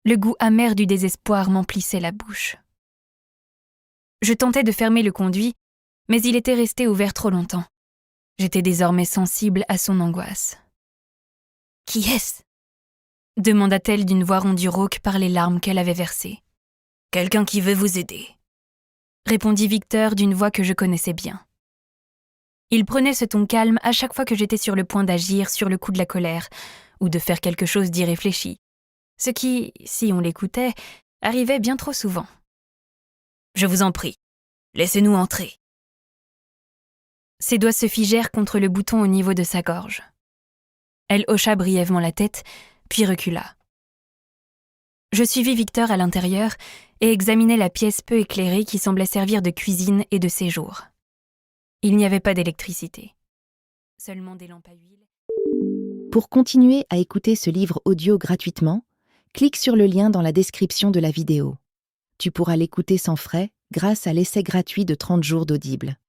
Le goût amer du désespoir m'emplissait la bouche. Je tentais de fermer le conduit, mais il était resté ouvert trop longtemps. J'étais désormais sensible à son angoisse. « Qui est-ce » demanda-t-elle d'une voix rendue rauque par les larmes qu'elle avait versées. « Quelqu'un qui veut vous aider », répondit Victor d'une voix que je connaissais bien. Il prenait ce ton calme à chaque fois que j'étais sur le point d'agir sur le coup de la colère ou de faire quelque chose d'irréfléchi, ce qui, si on l'écoutait, arrivait bien trop souvent. « Je vous en prie, laissez-nous entrer. » Ses doigts se figèrent contre le bouton au niveau de sa gorge. Elle hocha brièvement la tête, puis recula. Je suivis Victor à l'intérieur et examinai la pièce peu éclairée qui semblait servir de cuisine et de séjour. Il n'y avait pas d'électricité. Seulement des lampes à huile. Pour continuer à écouter ce livre audio gratuitement, clique sur le lien dans la description de la vidéo. Tu pourras l'écouter sans frais grâce à l'essai gratuit de 30 jours d'Audible.